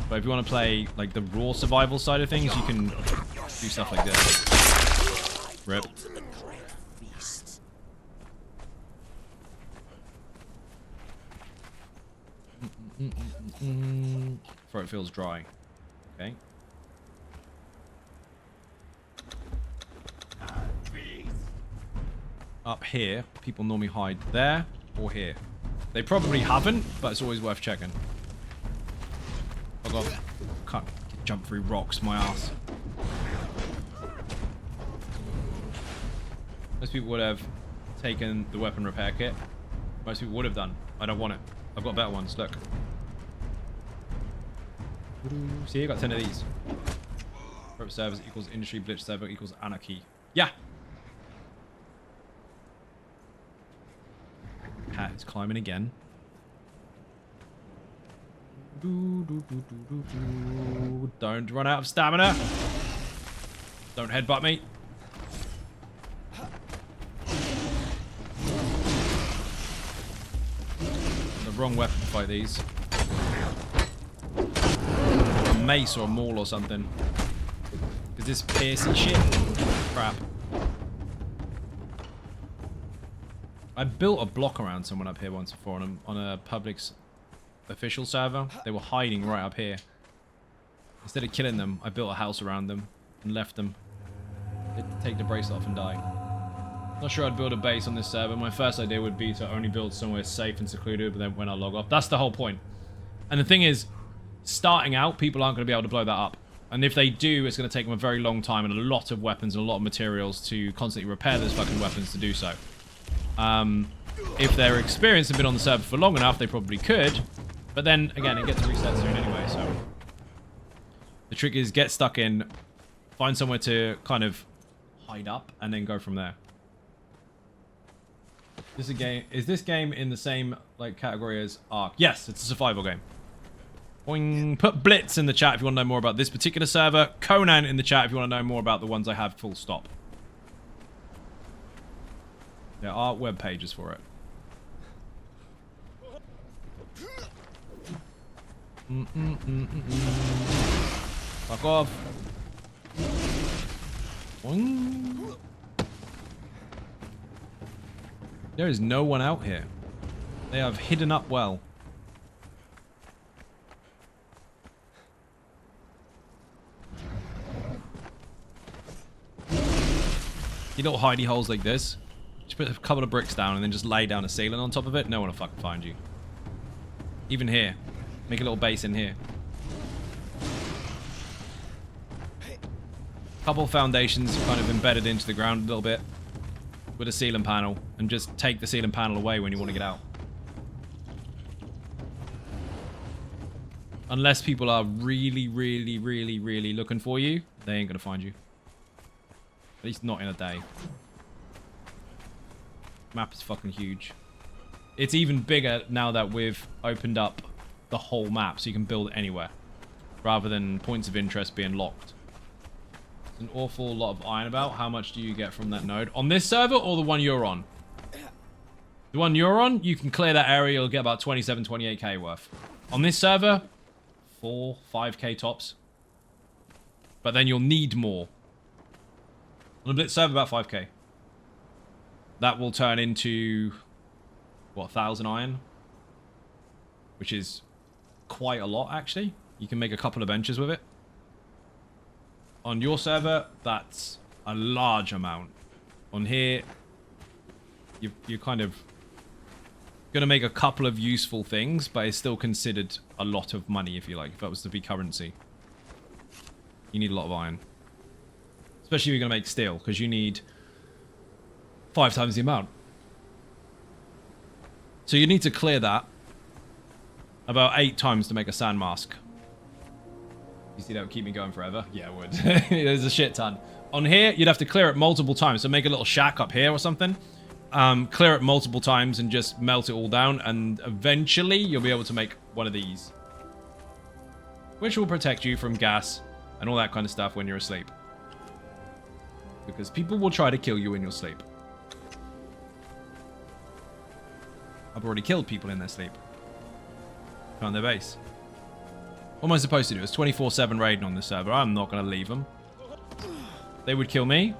But if you want to play like the raw survival side of things, you can do stuff like this. Rip. Throat feels dry. Okay. Up here, people normally hide there or here. They probably haven't, but it's always worth checking. Oh god, can't jump through rocks, my ass. Most people would have taken the weapon repair kit. Most people would have done. I don't want it. I've got better ones, look. See, I got 10 of these. Rope servers equals industry, blitz server equals anarchy. Yeah! Cat is climbing again. Don't run out of stamina. Don't headbutt me. The wrong weapon to fight these. A mace or a maul or something. Is this piercing shit? Crap. I built a block around someone up here once before on a public's official server. They were hiding right up here. Instead of killing them, I built a house around them and left them. They'd take the bracelet off and die. Not sure I'd build a base on this server. My first idea would be to only build somewhere safe and secluded, but then when I log off, that's the whole point. And the thing is, starting out, people aren't going to be able to blow that up. And if they do, it's going to take them a very long time and a lot of weapons and a lot of materials to constantly repair those fucking weapons to do so. If they're experienced and been on the server for long enough, they probably could. But then, again, it gets reset soon anyway, so... The trick is get stuck in, find somewhere to kind of hide up, and then go from there. Is this game in the same like category as Ark? Yes, it's a survival game. Boing. Put Blitz in the chat if you want to know more about this particular server. Conan in the chat if you want to know more about the ones I have, full stop. There are web pages for it. Fuck off. Boing. There is no one out here. They have hidden up well. You little hidey holes like this. Just put a couple of bricks down and then just lay down a ceiling on top of it. No one will fucking find you. Even here. Make a little base in here. Couple of foundations kind of embedded into the ground a little bit with a ceiling panel, and just take the ceiling panel away when you want to get out. Unless people are really, really, really, really looking for you, they ain't gonna find you. At least not in a day. Map is fucking huge. It's even bigger now that we've opened up the whole map, so you can build anywhere, rather than points of interest being locked. An awful lot of iron about. How much do you get from that node? On this server or the one you're on? The one you're on, you can clear that area, you'll get about 27, 28k worth. On this server, 4, 5k tops. But then you'll need more. On a Blitz server, about 5k. That will turn into, what, 1,000 iron? Which is quite a lot, actually. You can make a couple of benches with it. On your server, that's a large amount. On here, you're kind of going to make a couple of useful things, but it's still considered a lot of money, if you like, if that was to be currency. You need a lot of iron. Especially if you're going to make steel, because you need 5 times the amount. So you need to clear that about 8 times to make a sand mask. You see that would keep me going forever? Yeah, it would. There's a shit ton. On here, you'd have to clear it multiple times. So make a little shack up here or something. Clear it multiple times and just melt it all down. And eventually, you'll be able to make one of these. Which will protect you from gas and all that kind of stuff when you're asleep. Because people will try to kill you in your sleep. I've already killed people in their sleep. Found their base. What am I supposed to do? It's 24/7 raiding on this server. I'm not going to leave them. They would kill me.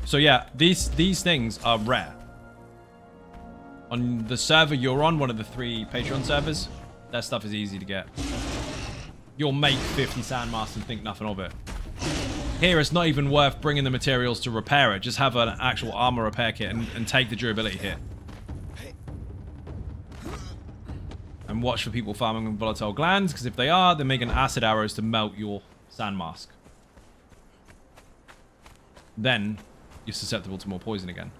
So yeah, these things are rare. On the server you're on, one of the 3 Patreon servers, that stuff is easy to get. You'll make 50 sand masks and think nothing of it. Here, it's not even worth bringing the materials to repair it. Just have an actual armor repair kit and take the durability hit. And watch for people farming volatile glands, because if they are, they're making acid arrows to melt your sand mask. Then, you're susceptible to more poison again.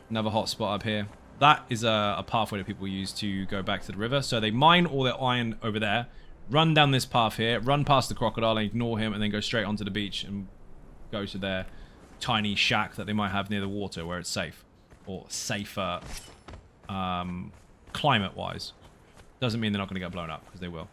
Another hot spot up here. That is a pathway that people use to go back to the river. So they mine all their iron over there, run down this path here, run past the crocodile and ignore him, and then go straight onto the beach and go to their tiny shack that they might have near the water where it's safe. Or safer... climate-wise. Doesn't mean they're not going to get blown up, because they will.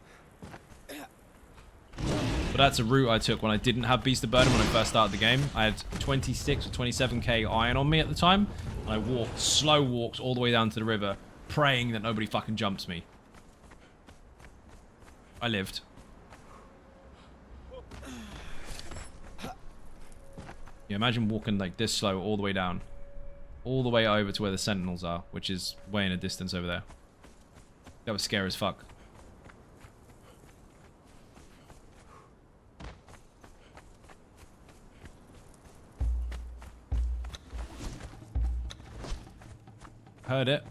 But that's a route I took when I didn't have Beast of Burden when I first started the game. I had 26 or 27k iron on me at the time, and I walked, slow walks all the way down to the river, praying that nobody fucking jumps me. I lived. Yeah, imagine walking like this slow all the way down. All the way over to where the sentinels are, which is way in a distance over there. That was scary as fuck. Heard it.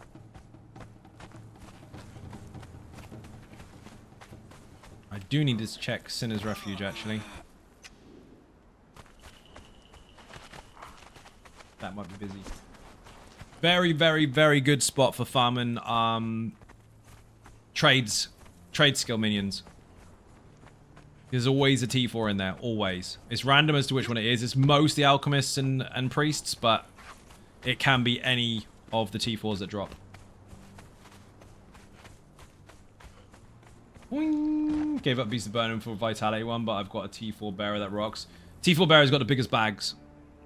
I do need to check Sinner's Refuge, actually. That might be busy. Very, very, very good spot for farming trade skill minions. There's always a T4 in there, always. It's random as to which one it is. It's mostly alchemists and priests, but it can be any of the T4s that drop. Boing. Gave up Beast of Burden for a Vitality one, but I've got a T4 Bearer that rocks. T4 Bearer's got the biggest bags.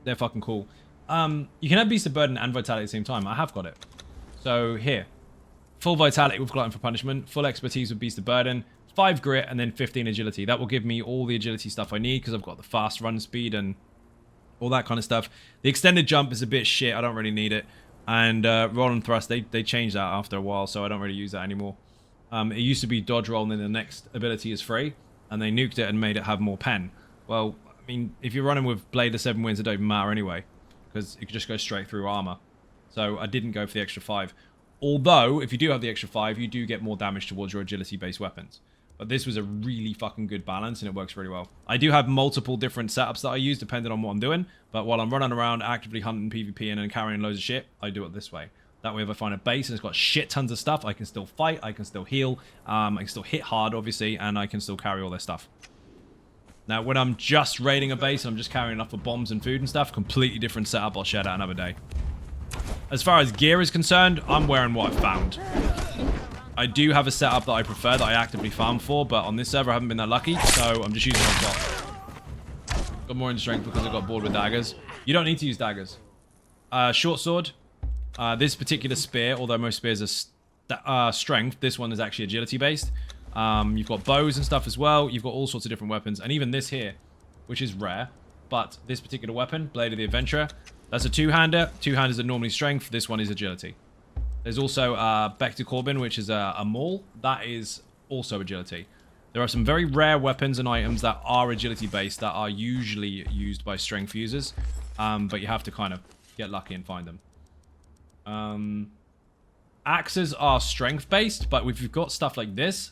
They're fucking cool. You can have Beast of Burden and Vitality at the same time. I have got it. So here. Full Vitality with Glutton for Punishment. Full Expertise with Beast of Burden. 5 Grit and then 15 Agility. That will give me all the Agility stuff I need because I've got the fast run speed and all that kind of stuff. The Extended Jump is a bit shit. I don't really need it. And Roll and Thrust, they changed that after a while, so I don't really use that anymore. It used to be Dodge Roll and then the next ability is free. And they nuked it and made it have more pen. Well, I mean, if you're running with Blade of 7 Winds, it don't even matter anyway. Because it could just go straight through armor. So I didn't go for the extra 5. Although, if you do have the extra 5, you do get more damage towards your agility-based weapons. But this was a really fucking good balance, and it works really well. I do have multiple different setups that I use, depending on what I'm doing. But while I'm running around actively hunting PvP and carrying loads of shit, I do it this way. That way, if I find a base and it's got shit tons of stuff, I can still fight, I can still heal, I can still hit hard, obviously, and I can still carry all their stuff. Now, when I'm just raiding a base and I'm just carrying enough for bombs and food and stuff, completely different setup. I'll share that another day. As far as gear is concerned, I'm wearing what I found. I do have a setup that I prefer, that I actively farm for, but on this server I haven't been that lucky, so I'm just using what I've got. Got more in strength because I got bored with daggers. You don't need to use daggers. Short sword. This particular spear, although most spears are strength, this one is actually agility based. You've got bows and stuff as well. You've got all sorts of different weapons, and even this here, which is rare, but this particular weapon, Blade of the Adventurer, that's a two-hander. Two-handers are normally strength. This one is agility. There's also Bector Corbin, which is a maul. That is also agility. There are some very rare weapons and items that are agility-based that are usually used by strength users, but you have to kind of get lucky and find them. Axes are strength-based, but if you've got stuff like this,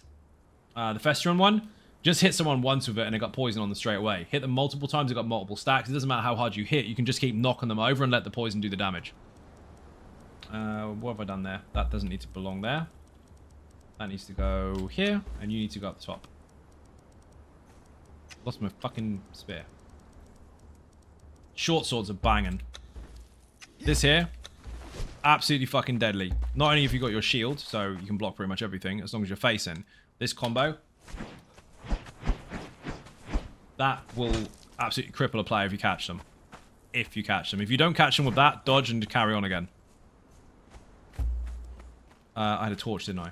the Festron one, just hit someone once with it and it got poison on them straight away. Hit them multiple times, it got multiple stacks. It doesn't matter how hard you hit, you can just keep knocking them over and let the poison do the damage. What have I done there? That doesn't need to belong there. That needs to go here, and you need to go up the top. Lost my fucking spear. Short swords are banging. This here, absolutely fucking deadly. Not only have you got your shield, so you can block pretty much everything, as long as you're facing. This combo, that will absolutely cripple a player if you catch them. If you catch them. If you don't catch them with that, dodge and carry on again. I had a torch, didn't I?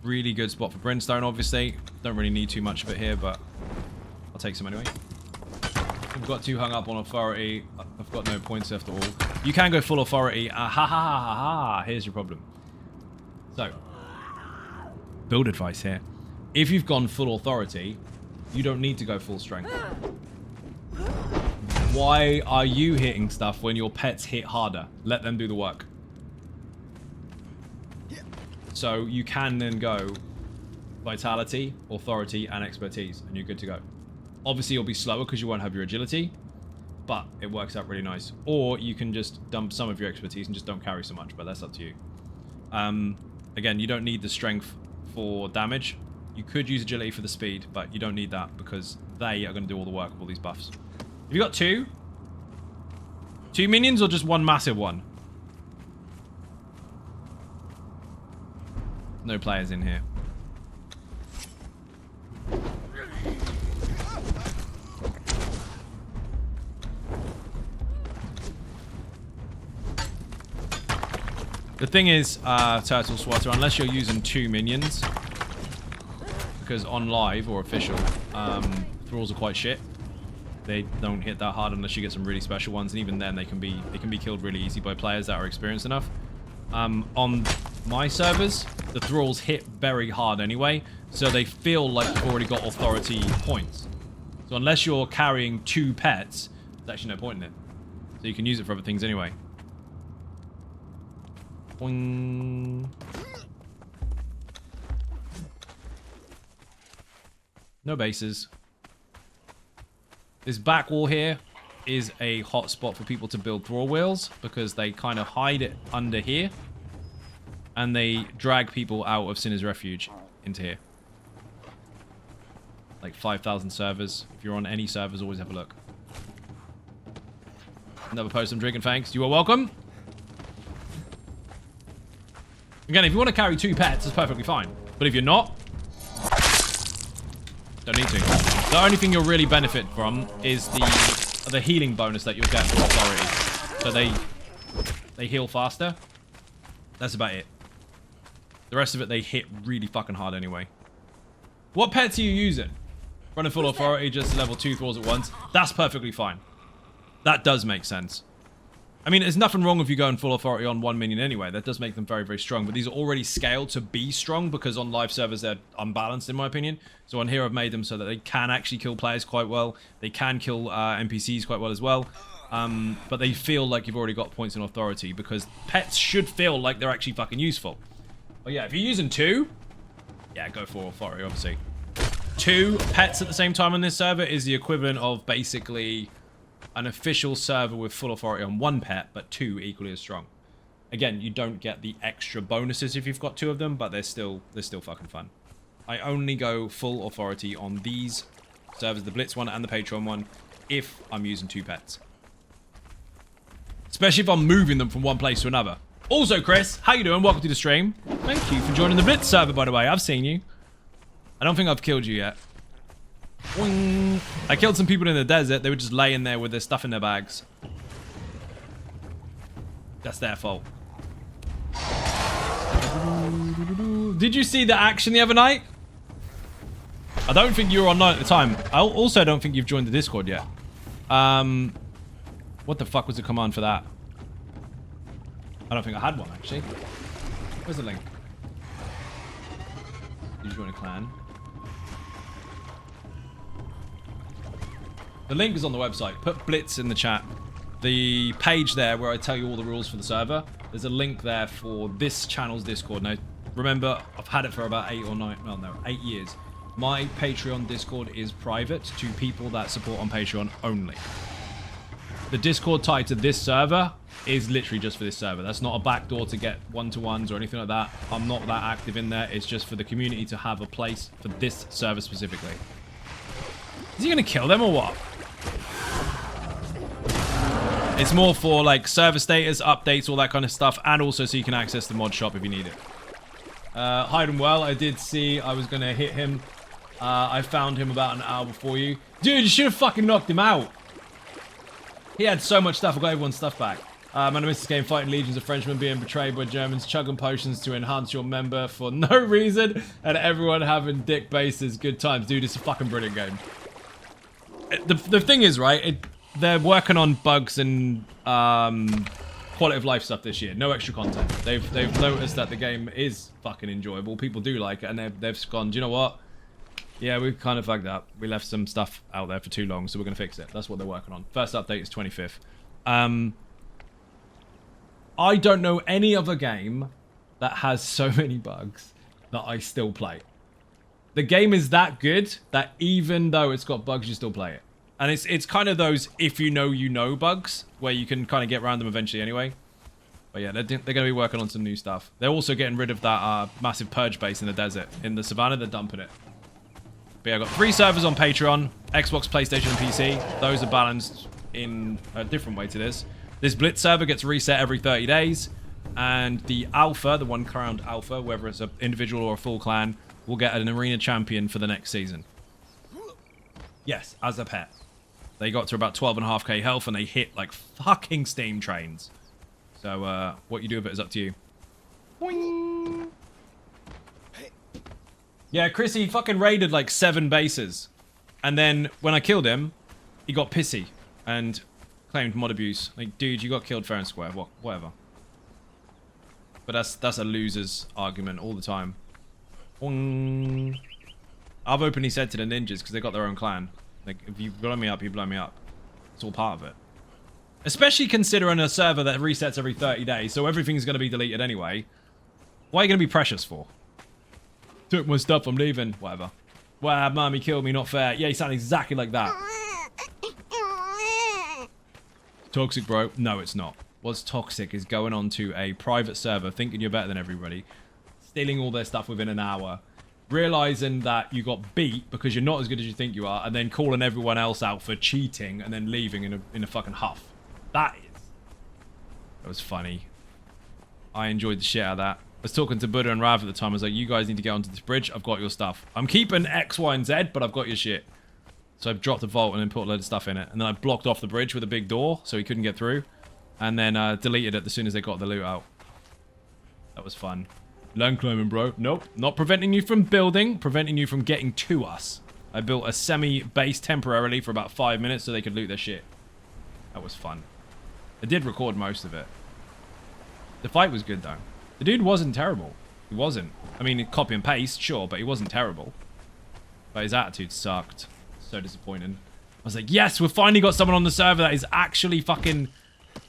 Really good spot for brimstone, obviously. Don't really need too much of it here, but I'll take some anyway. I've got too hung up on authority. I've got no points left at all. You can go full authority. Ha ha ha ha ha. Here's your problem. So, build advice here. If you've gone full authority, you don't need to go full strength. Why are you hitting stuff when your pets hit harder? Let them do the work. So you can then go vitality, authority, and expertise, and you're good to go. Obviously, you'll be slower because you won't have your agility, but it works out really nice. Or you can just dump some of your expertise and just don't carry so much, but that's up to you. Again, you don't need the strength for damage. You could use agility for the speed, but you don't need that because they are going to do all the work of all these buffs. Have you got two? Two minions or just one massive one? No players in here. The thing is, Turtle Swatter, unless you're using two minions, because on live or official, thralls are quite shit. They don't hit that hard unless you get some really special ones, and even then they can be killed really easy by players that are experienced enough. On my servers, the thralls hit very hard anyway, so they feel like you've already got authority points. So unless you're carrying two pets, there's actually no point in it. So you can use it for other things anyway. Boing. No bases. This back wall here is a hot spot for people to build thrall wheels because they kind of hide it under here and they drag people out of Sinner's Refuge into here. Like 5,000 servers. If you're on any servers, always have a look. Another post I'm drinking, thanks. You are welcome. Again, if you want to carry 2 pets, it's perfectly fine. But if you're not, don't need to. The only thing you'll really benefit from is the healing bonus that you'll get from authority. So they heal faster. That's about it. The rest of it, they hit really fucking hard anyway. What pets are you using? Running full authority, just level 2 thralls at once. That's perfectly fine. That does make sense. I mean, there's nothing wrong with you going full authority on 1 minion anyway. That does make them very, very strong. But these are already scaled to be strong because on live servers, they're unbalanced, in my opinion. So on here, I've made them so that they can actually kill players quite well. They can kill NPCs quite well as well. But they feel like you've already got points in authority because pets should feel like they're actually fucking useful. But yeah, if you're using 2, yeah, go for authority, obviously. 2 pets at the same time on this server is the equivalent of basically an official server with full authority on 1 pet, but 2 equally as strong. Again, you don't get the extra bonuses if you've got 2 of them, but they're still fucking fun. I only go full authority on these servers, the Blitz one and the Patreon one, if I'm using 2 pets. Especially if I'm moving them from one place to another. Also, Chris, how you doing? Welcome to the stream. Thank you for joining the Blitz server, by the way. I've seen you. I don't think I've killed you yet. Boing. I killed some people in the desert. They were just laying there with their stuff in their bags. That's their fault. Did you see the action the other night? I don't think you were online at the time. I also don't think you've joined the Discord yet. What the fuck was the command for that? I don't think I had one, actually. Where's the link? Did you join a clan? The link is on the website. Put Blitz in the chat. The page there where I tell you all the rules for the server, there's a link there for this channel's Discord. Now, remember, I've had it for about 8 or 9, well, no, 8 years. My Patreon Discord is private to people that support on Patreon only. The Discord tied to this server is literally just for this server. That's not a backdoor to get one-to-ones or anything like that. I'm not that active in there. It's just for the community to have a place for this server specifically. Is he going to kill them or what? It's more for like server status, updates, all that kind of stuff, and also so you can access the mod shop if you need it. Hide him well. I did see I was going to hit him. I found him about an hour before you. Dude, you should have fucking knocked him out. He had so much stuff. I got everyone's stuff back. Man, I missed this game fighting legions of Frenchmen being betrayed by Germans, chugging potions to enhance your member for no reason, and everyone having dick bases. Good times. Dude, it's a fucking brilliant game. The thing is, right, they're working on bugs and quality of life stuff this year. No extra content. They've noticed that the game is fucking enjoyable. People do like it, and they've gone, do you know what? Yeah, we've kind of fucked up. We left some stuff out there for too long, so we're going to fix it. That's what they're working on. First update is 25th. I don't know any other game that has so many bugs that I still play. The game is that good that even though it's got bugs, you still play it. And it's kind of those if you know bugs where you can kind of get around them eventually anyway. But yeah, they're going to be working on some new stuff. They're also getting rid of that massive purge base in the desert. In the savannah, they're dumping it. But yeah, I've got 3 servers on Patreon, Xbox, PlayStation, and PC. Those are balanced in a different way to this. This Blitz server gets reset every 30 days. And the Alpha, the one crowned Alpha, whether it's an individual or a full clan, will get an arena champion for the next season. Yes, as a pet. They got to about 12.5k health and they hit like fucking steam trains. So what you do with it is up to you. Boing. Yeah, Chrissy fucking raided like 7 bases. And then when I killed him, he got pissy and claimed mod abuse. Like, dude, you got killed fair and square. Whatever. But that's a loser's argument all the time. Boing. I've openly said to the ninjas, because they got their own clan, like, if you blow me up, you blow me up. It's all part of it. Especially considering a server that resets every 30 days, so everything's going to be deleted anyway. What are you going to be precious for? Took my stuff, I'm leaving. Whatever. Wow, mommy killed me, not fair. Yeah, you sound exactly like that. Toxic, bro. No, it's not. What's toxic is going on to a private server, thinking you're better than everybody, stealing all their stuff within an hour, realizing that you got beat because you're not as good as you think you are, and then calling everyone else out for cheating and then leaving in a fucking huff. That was funny. I enjoyed the shit out of that. was talking to Buddha and Rav at the time. I was like, you guys need to get onto this bridge. I've got your stuff. I'm keeping X, Y, and Z, but I've got your shit. So I've dropped a vault and then put a load of stuff in it. And then I blocked off the bridge with a big door so he couldn't get through. And then deleted it as soon as they got the loot out. That was fun. Land climbing, bro. Nope. Not preventing you from building. Preventing you from getting to us. I built a semi-base temporarily for about 5 minutes so they could loot their shit. That was fun. I did record most of it. The fight was good, though. The dude wasn't terrible. He wasn't. I mean, copy and paste, sure, but he wasn't terrible. But his attitude sucked. So disappointing. I was like, yes, we've finally got someone on the server that is actually fucking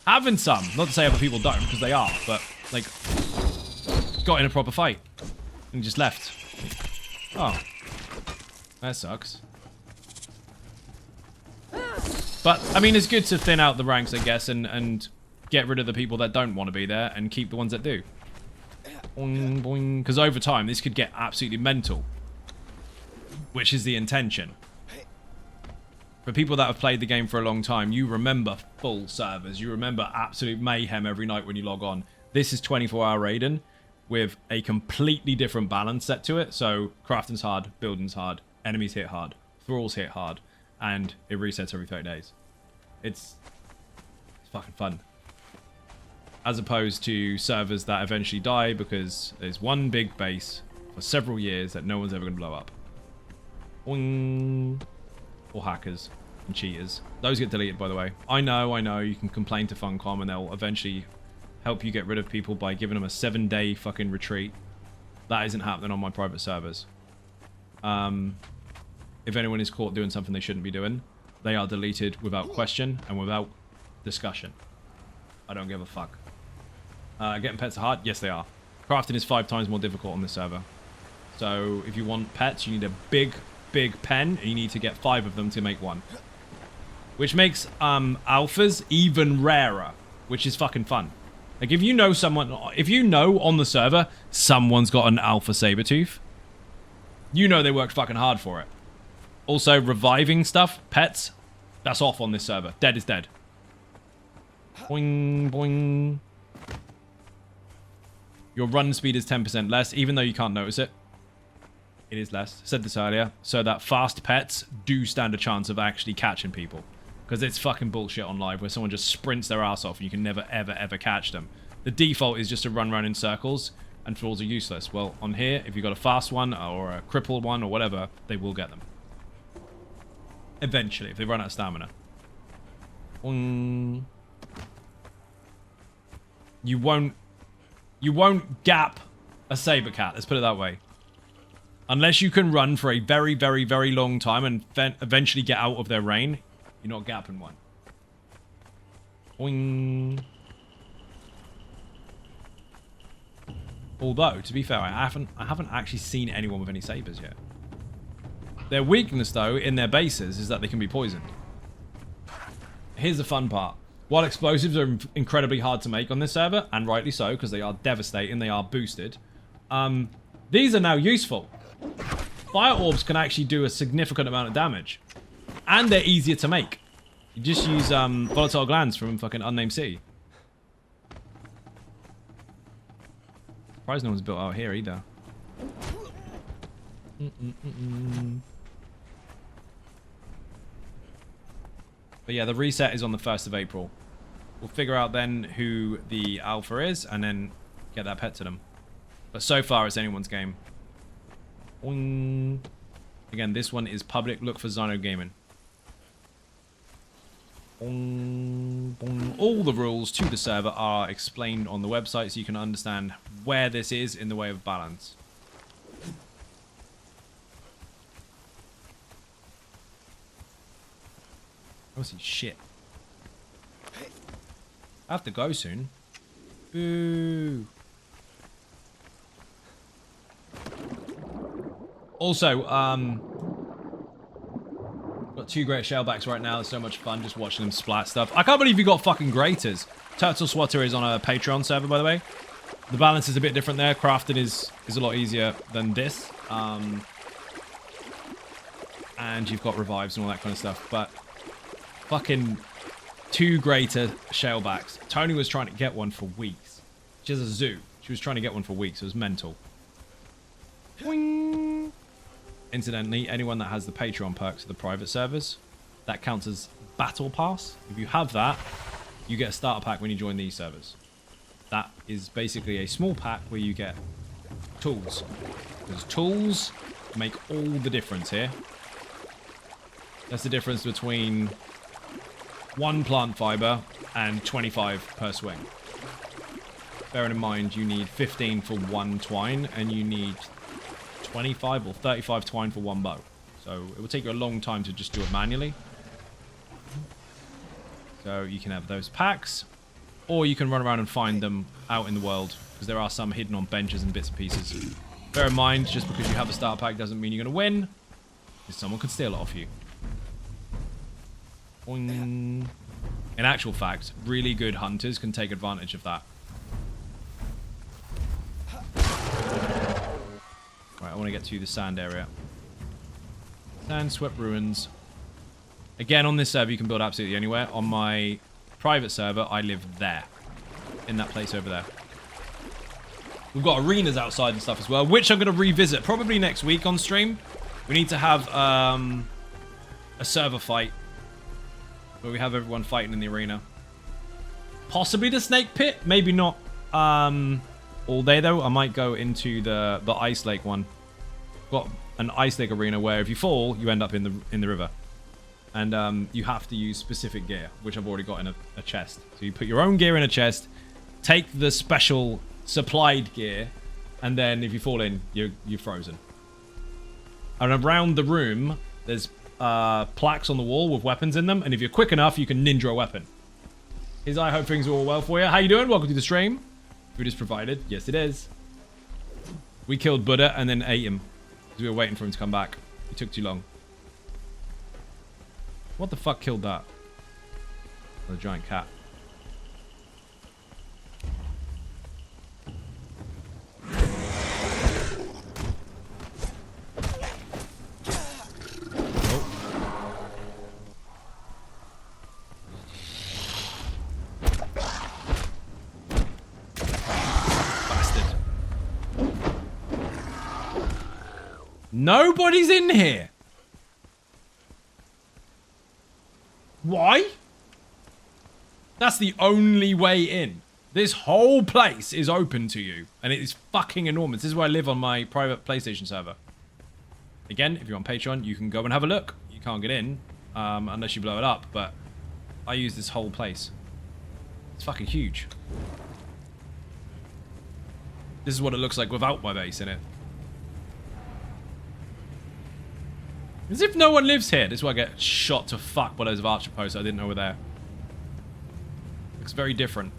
having some. Not to say other people don't, because they are, but, like, got in a proper fight. And just left. Oh. That sucks. But, I mean, it's good to thin out the ranks, I guess, and get rid of the people that don't want to be there and keep the ones that do. Boing, boing. Because over time, this could get absolutely mental. Which is the intention. For people that have played the game for a long time, you remember full servers. You remember absolute mayhem every night when you log on. This is 24-hour raiding with a completely different balance set to it. So, crafting's hard, building's hard, enemies hit hard, thralls hit hard, and it resets every 30 days. It's fucking fun. As opposed to servers that eventually die because there's one big base for several years that no one's ever going to blow up. Boing. Or hackers and cheaters. Those get deleted, by the way. I know, you can complain to Funcom and they'll eventually help you get rid of people by giving them a 7-day fucking retreat. That isn't happening on my private servers. If anyone is caught doing something they shouldn't be doing, they are deleted without question and without discussion. I don't give a fuck. Getting pets are hard? Yes, they are. Crafting is 5 times more difficult on this server. So if you want pets, you need a big pen, and you need to get 5 of them to make one. Which makes alphas even rarer, which is fucking fun. Like, if you know someone, if you know on the server someone's got an alpha sabertooth, you know they worked fucking hard for it. Also, reviving stuff, pets, that's off on this server. Dead is dead. Boing, boing. Your run speed is 10% less, even though you can't notice it. It is less. I said this earlier. So that fast pets do stand a chance of actually catching people. Because it's fucking bullshit on live where someone just sprints their ass off and you can never, ever, ever catch them. The default is just to run around in circles and thralls are useless. Well, on here, if you've got a fast one or a crippled one or whatever, they will get them. Eventually, if they run out of stamina. You won't gap a saber cat. Let's put it that way. Unless you can run for a very, very, very long time and eventually get out of their reign, you're not gapping one. Boing. Although, to be fair, I haven't actually seen anyone with any sabers yet. Their weakness, though, in their bases is that they can be poisoned. Here's the fun part. While explosives are incredibly hard to make on this server, and rightly so, because they are devastating, they are boosted, these are now useful. Fire orbs can actually do a significant amount of damage. And they're easier to make. You just use volatile glands from fucking Unnamed City. Surprised no one's built out here either. But yeah, the reset is on the 1st of April. We'll figure out then who the alpha is and then get that pet to them. But so far, it's anyone's game. Boing. Again, this one is public. Look for Xynode Gaming. Boing, boing. All the rules to the server are explained on the website so you can understand where this is in the way of balance. Oh, see shit. I have to go soon. Boo. Also, got 2 great shellbacks right now. It's so much fun just watching them splat stuff. I can't believe you got fucking graters. Turtle Swatter is on a Patreon server, by the way. The balance is a bit different there. Crafting is a lot easier than this. And you've got revives and all that kind of stuff. But fucking 2 greater shellbacks. Tony was trying to get one for weeks. Which is a zoo. She was trying to get one for weeks. It was mental. Boing. Incidentally, anyone that has the Patreon perks of the private servers, that counts as Battle Pass. If you have that, you get a starter pack when you join these servers. That is basically a small pack where you get tools. Because tools make all the difference here. That's the difference between 1 plant fiber and 25 per swing. Bearing in mind you need 15 for 1 twine and you need 25 or 35 twine for 1 bow. So it will take you a long time to just do it manually. So you can have those packs, or you can run around and find them out in the world, because there are some hidden on benches and bits and pieces. Bear in mind, just because you have a starter pack doesn't mean you're going to win, because someone could steal it off you. Boing. In actual fact, really good hunters can take advantage of that. Right, I want to get to the sand area. Sand swept ruins. Again, on this server, you can build absolutely anywhere. On my private server, I live there. In that place over there. We've got arenas outside and stuff as well, which I'm going to revisit probably next week on stream. We need to have a server fight where we have everyone fighting in the arena. Possibly the snake pit. Maybe not all day, though. I might go into the ice lake one. Got an ice lake arena where if you fall, you end up in the river. And you have to use specific gear, which I've already got in a chest. So you put your own gear in a chest, take the special supplied gear, and then if you fall in, you're frozen. And around the room, there's plaques on the wall with weapons in them, and if you're quick enough, you can ninja a weapon. I hope things are all well for you. How you doing? Welcome to the stream. Food is provided. Yes, it is. We killed Buddha and then ate him, because we were waiting for him to come back. It took too long. What the fuck killed that? Oh, the giant cat. Oh. Bastard. Nobody's in here. Why? That's the only way in. This whole place is open to you. And it is fucking enormous. This is where I live on my private PlayStation server. Again, if you're on Patreon, you can go and have a look. You can't get in unless you blow it up. But I use this whole place. It's fucking huge. This is what it looks like without my base in it. As if no one lives here. This is where I get shot to fuck by loads of archer posts I didn't know were there. Looks very different.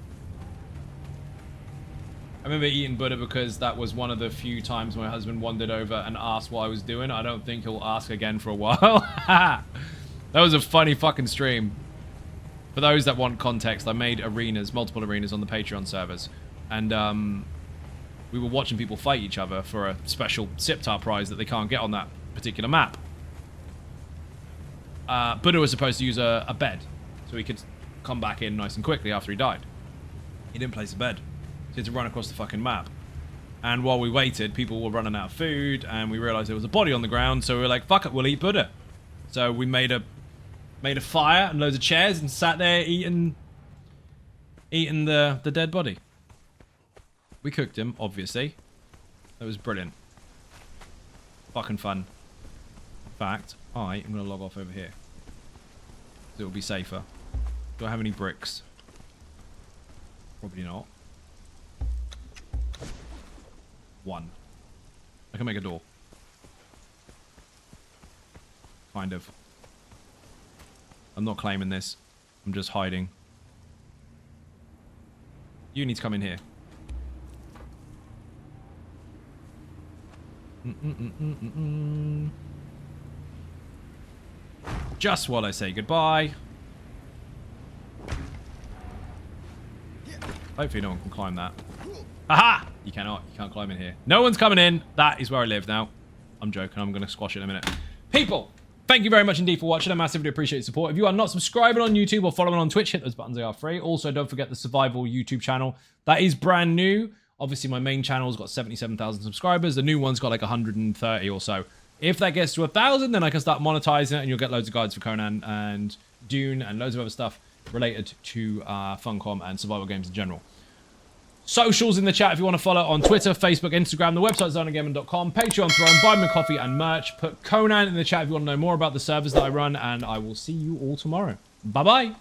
I remember eating Buddha because that was one of the few times my husband wandered over and asked what I was doing. I don't think he'll ask again for a while. That was a funny fucking stream. For those that want context, I made arenas, multiple arenas on the Patreon servers. And we were watching people fight each other for a special Siptar prize that they can't get on that particular map. Buddha was supposed to use a bed, so he could come back in nice and quickly after he died. He didn't place a bed, so he had to run across the fucking map. And while we waited, people were running out of food, and we realized there was a body on the ground, so we were like, fuck it, we'll eat Buddha. So we made a fire and loads of chairs and sat there eating the dead body. We cooked him, obviously. That was brilliant. Fucking fun. In fact, I am going to log off over here. It will be safer. Do I have any bricks? Probably not. 1. I can make a door. Kind of. I'm not claiming this. I'm just hiding. You need to come in here. Just while I say goodbye. Hopefully no one can climb that. Aha! You cannot. You can't climb in here. No one's coming in. That is where I live now. I'm joking. I'm going to squash it in a minute. People, thank you very much indeed for watching. I massively appreciate your support. If you are not subscribing on YouTube or following on Twitch, hit those buttons. They are free. Also, don't forget the Survival YouTube channel. That is brand new. Obviously, my main channel's got 77,000 subscribers. The new one's got like 130 or so. If that gets to 1,000, then I can start monetizing it, and you'll get loads of guides for Conan and Dune and loads of other stuff related to Funcom and survival games in general. Socials in the chat if you want to follow on Twitter, Facebook, Instagram. The website's zonagamer.com. Patreon, Throne, buy me coffee and merch. Put Conan in the chat if you want to know more about the servers that I run, and I will see you all tomorrow. Bye-bye.